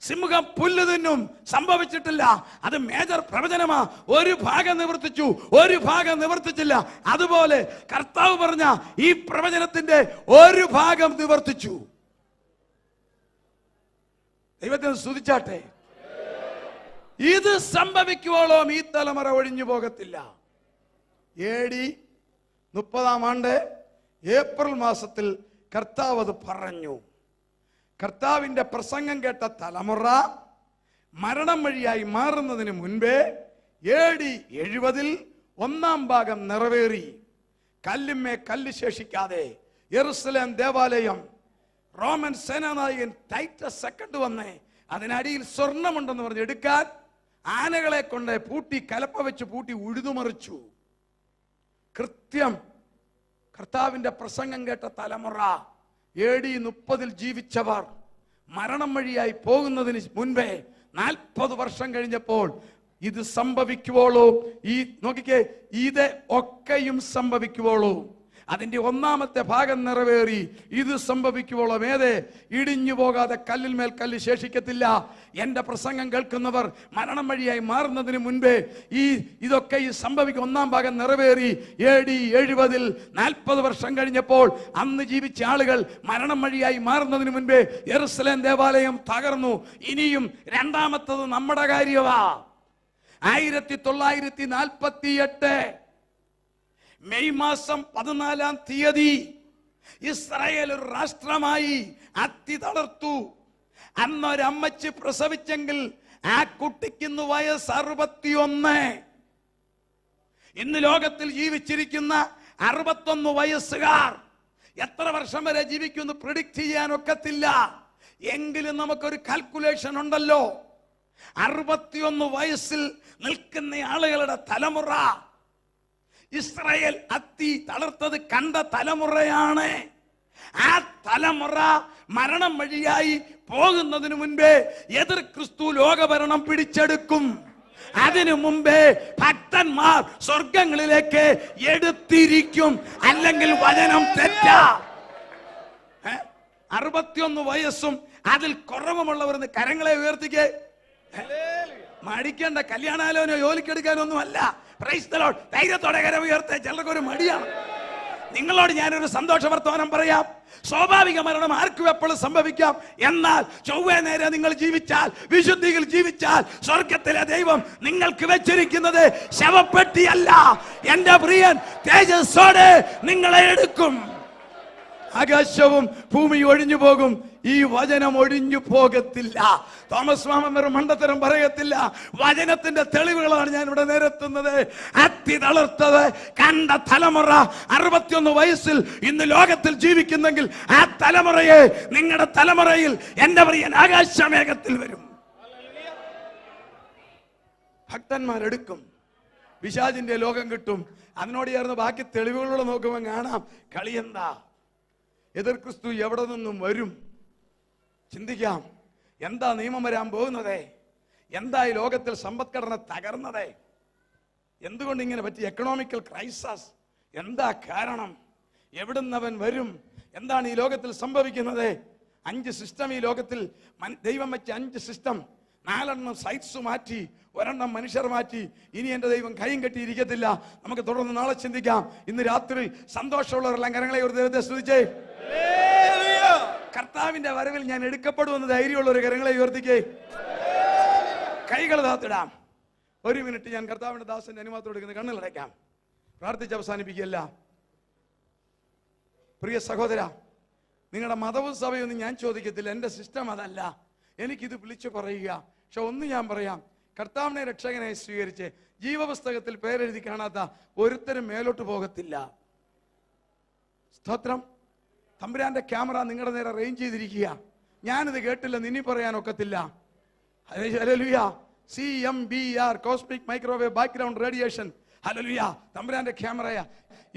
സിംഹം പുല്ല് തിന്നും. സംഭവിച്ചിട്ടില്ല. അത് മേജർ പ്രവചനമാ. ഒരു ഭാഗം നിവർത്തിച്ചു, ഒരു ഭാഗം നിവർത്തിച്ചില്ല. അതുപോലെ കർത്താവ് പറഞ്ഞ ഈ പ്രവചനത്തിന്റെ ഒരു ഭാഗം നിവർത്തിച്ചു. ദൈവത്തെ സ്തുതിച്ചാട്ടെ. ഇത് സംഭവിക്കുവോളം ഈ തലമുറ ഒഴിഞ്ഞു പോകത്തില്ല. AD 30 ഏപ്രിൽ മാസത്തിൽ കർത്താവ് അത് പറഞ്ഞു. കർത്താവിന്റെ പ്രസംഗം കേട്ട തലമുറ മരണം വഴിയായി മാറുന്നതിന് മുൻപേ AD 70 1 ഭാഗം നിറവേറി. കല്ലുമേ കല്ല് ശേഷിക്കാതെ യെരുശലേം ദേവാലയം റോമൻ സേനാനായകൻ ടൈറ്റസ് സെക്കൻഡ് വന്നേ അതിനടിയിൽ സ്വർണമുണ്ടെന്ന് പറഞ്ഞ് എടുക്കാൻ ആനകളെ കൊണ്ട് പൂട്ടി, കലപ്പ വെച്ച് പൂട്ടി ഉഴുതുമറിച്ചു. കൃത്യം കർത്താവിന്റെ പ്രസംഗം കേട്ട തലമുറ AD 30 ജീവിച്ചവർ മരണം വഴിയായി പോകുന്നതിന് മുൻപേ 40 വർഷം കഴിഞ്ഞപ്പോൾ ഇത് സംഭവിക്കുവോളൂ. ഈ നോക്കിക്കേ, ഇത് ഒക്കെയും സംഭവിക്കുവോളൂ. അതിന്റെ 1 ഭാഗം നിറവേറി. ഇത് സംഭവിക്കുവോളം ഏതേ ഇടിഞ്ഞു പോകാതെ കല്ലിന്മേൽ കല്ല് ശേഷിക്കത്തില്ല. എന്റെ പ്രസംഗം കേൾക്കുന്നവർ മരണം വഴിയായി മാറുന്നതിന് മുൻപേ ഇതൊക്കെ ഈ സംഭവിക്കും. 1 ഭാഗം നിറവേറി. AD 70 40 വർഷം കഴിഞ്ഞപ്പോൾ അന്ന് ജീവിച്ച ആളുകൾ മരണം വഴിയായി മാറുന്നതിന് മുൻപേ യെരുശലേം ദേവാലയം തകർന്നു. ഇനിയും രണ്ടാമത്തത് നമ്മുടെ കാര്യമാ. 1948 മെയ് മാസം 14 ഇസ്രായേൽ ഒരു രാഷ്ട്രമായി അത്തി തളർത്തു. അന്നൊരമ്മച്ച് പ്രസവിച്ചെങ്കിൽ ആ കുട്ടിക്കിന്ന് വയസ്സ് 61. ഇന്ന് ലോകത്തിൽ ജീവിച്ചിരിക്കുന്ന 61 വയസ്സുകാർ എത്ര വർഷം വരെ ജീവിക്കുമെന്ന് പ്രിഡിക്റ്റ് ചെയ്യാൻ ഒക്കത്തില്ല. എങ്കിലും നമുക്കൊരു കാൽക്കുലേഷൻ ഉണ്ടല്ലോ. 61 വയസ്സിൽ നിൽക്കുന്ന ആളുകളുടെ തലമുറ ഇസ്രായേൽ അത്തി തളർത്തത് കണ്ട തലമുറയാണ്. ആ തലമുറ മരണം വഴിയായി പോകുന്നതിന് മുൻപേ എതിർ ക്രിസ്തു ലോകഭരണം പിടിച്ചെടുക്കും. അതിനു മുമ്പേ ഭക്തന്മാർ സ്വർഗങ്ങളിലേക്ക് എടുത്തിരിക്കും. അല്ലെങ്കിൽ വചനം തെറ്റാ. 61 വയസ്സും അതിൽ കുറവുമുള്ളവർ കരങ്ങളെ ഉയർത്തിക്കേ. മടിക്കേണ്ട, കല്യാണാലോചന ജോലിക്കെടുക്കാനൊന്നും അല്ല. Price the Lord. ധൈര്യത്തോടെ കരം ഉയർത്തേ. ചിലർക്കൊരു മടിയാണ്. നിങ്ങളോട് ഞാനൊരു സന്തോഷ വർത്തമാനം പറയാം. സ്വാഭാവിക മരണം ആർക്കും എപ്പോഴും സംഭവിക്കാം. എന്നാൽ ചൊവ്വേ നേരെ നിങ്ങൾ ജീവിച്ചാൽ, വിശുദ്ധിയിൽ ജീവിച്ചാൽ, സ്വർഗത്തിലെ ദൈവം നിങ്ങൾക്ക് വെച്ചിരിക്കുന്നത് ശവപ്പെട്ടിയല്ല. എന്റെ പ്രിയൻ തേജസ്സോടെ നിങ്ങളെ എടുക്കും. ആകാശവും ഭൂമി ഒഴിഞ്ഞു പോകും, ഈ വചനം ഒഴിഞ്ഞു പോകത്തില്ല. തോമസ് മാമൻ വെറും മണ്ടത്തരം പറയത്തില്ല. വചനത്തിന്റെ തെളിവുകളാണ് ഞാൻ ഇവിടെ നിരത്തുന്നത്. അത്തി തളർത്തത് കണ്ട തലമുറ 61 വയസ്സിൽ ഇന്ന് ലോകത്തിൽ ജീവിക്കുന്നെങ്കിൽ ആ തലമുറയെ നിങ്ങളുടെ തലമുറയിൽ എന്റെ പ്രിയൻ ആകാശമേഘത്തിൽ വരും. ഭക്തന്മാരെടുക്കും. പിശാചിന്റെ ലോകം കിട്ടും. അതിനോട് ചേർന്ന് ബാക്കി തെളിവുകളോട് നോക്കുമ്പോൾ കാണാം കളിയെന്താ. എതിർ ക്രിസ്തു എവിടെ നിന്നും വരും? ചിന്തിക്കാം. എന്താ നിയമം വരാൻ പോകുന്നത്? എന്താ ഈ ലോകത്തിൽ സമ്പദ്ഘടന തകർന്നത്? എന്തുകൊണ്ട് ഇങ്ങനെ പറ്റി? എക്കണോമിക്കൽ ക്രൈസിസ് എന്താ കാരണം? എവിടുന്നവൻ വരും? എന്താണ് ഈ ലോകത്തിൽ സംഭവിക്കുന്നത്? 5 സിസ്റ്റം ഈ ലോകത്തിൽ ദൈവം വെച്ച 5 സിസ്റ്റം 4 സൈറ്റ്സ് മാറ്റി, 1 മനുഷ്യർ മാറ്റി. ഇനി എൻ്റെ ദൈവം കൈയും കെട്ടിയിരിക്കത്തില്ല. നമുക്ക് തുടർന്ന് നാളെ ചിന്തിക്കാം. ഇന്ന് രാത്രി സന്തോഷമുള്ളവരെല്ലാം കരങ്ങളെ ഒരു ദൈവത്തെ സ്തുതിച്ചേ. കർത്താവിന്റെ വരവിൽ ഞാൻ എടുക്കപ്പെടുമെന്ന് ധൈര്യമുള്ള ഒരു കരങ്ങളെ ഉയർത്തിക്കേ. കൈകൾ താത്തിടാം. 1 മിനിറ്റ് ഞാൻ കർത്താവിന്റെ ദാസന്റെ അനുവാദത്തോട് എടുക്കുന്ന കണ്ണുകളടയ്ക്കാം. പ്രാർത്ഥിച്ച് അവസാനിപ്പിക്കുകയല്ല. പ്രിയ സഹോദര, നിങ്ങളുടെ മതവും സഭയൊന്നും ഞാൻ ചോദിക്കത്തില്ല. എൻ്റെ സിസ്റ്റം അതല്ല. എനിക്കിത് വിളിച്ചു പറയുക. പക്ഷെ ഒന്ന് ഞാൻ പറയാം, കർത്താവിനെ രക്ഷകനായി സ്വീകരിച്ച് ജീവപുസ്തകത്തിൽ പേരെഴുതി കാണാത്ത ഒരുത്തരും മേലോട്ട് പോകത്തില്ല. സ്തോത്രം. തമ്പുരാന്റെ ക്യാമറ നിങ്ങളുടെ നേരെ റേഞ്ച് ചെയ്തിരിക്കുക. ഞാനിത് കേട്ടില്ല നിന്നി പറയാനൊക്കത്തില്ല. Hallelujah. CMBR cosmic microwave background radiation. Hallelujah. തമ്പുരാന്റെ ക്യാമറയാ.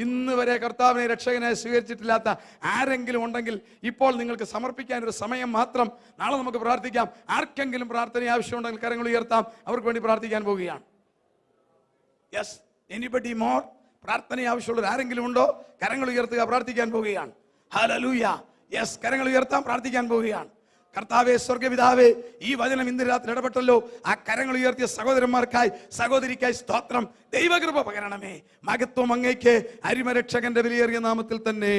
ഇന്ന് വരെ കർത്താവിനെ രക്ഷകനായി സ്വീകരിച്ചിട്ടില്ലാത്ത ആരെങ്കിലും ഉണ്ടെങ്കിൽ ഇപ്പോൾ നിങ്ങൾക്ക് സമർപ്പിക്കാൻ ഒരു സമയം മാത്രം. നാളെ നമുക്ക് പ്രാർത്ഥിക്കാം. ആർക്കെങ്കിലും പ്രാർത്ഥന ആവശ്യമുണ്ടെങ്കിൽ കരങ്ങൾ ഉയർത്താം. അവർക്ക് വേണ്ടി പ്രാർത്ഥിക്കാൻ പോവുകയാണ്. Yes, anybody more? പ്രാർത്ഥന ആവശ്യമുള്ളവർ ആരെങ്കിലും ഉണ്ടോ? കരങ്ങൾ ഉയർത്തുക. പ്രാർത്ഥിക്കാൻ പോവുകയാണ്. ഹല്ലേലൂയ. യെസ്, കരങ്ങൾ ഉയർത്താം. പ്രാർത്ഥിക്കാൻ പോവുകയാണ്. കർത്താവേ, സ്വർഗപിതാവേ, ഈ വചനം ഇന്ന് രാത്രി ഇടപെട്ടല്ലോ. ആ കരങ്ങൾ ഉയർത്തിയ സഹോദരന്മാർക്കായി, സഹോദരിക്കായി സ്തോത്രം. ദൈവകൃപ പകരണമേ. മഹത്വം അങ്ങേക്ക്. അരിമരക്ഷകന്റെ വിലയേറിയ നാമത്തിൽ തന്നെ.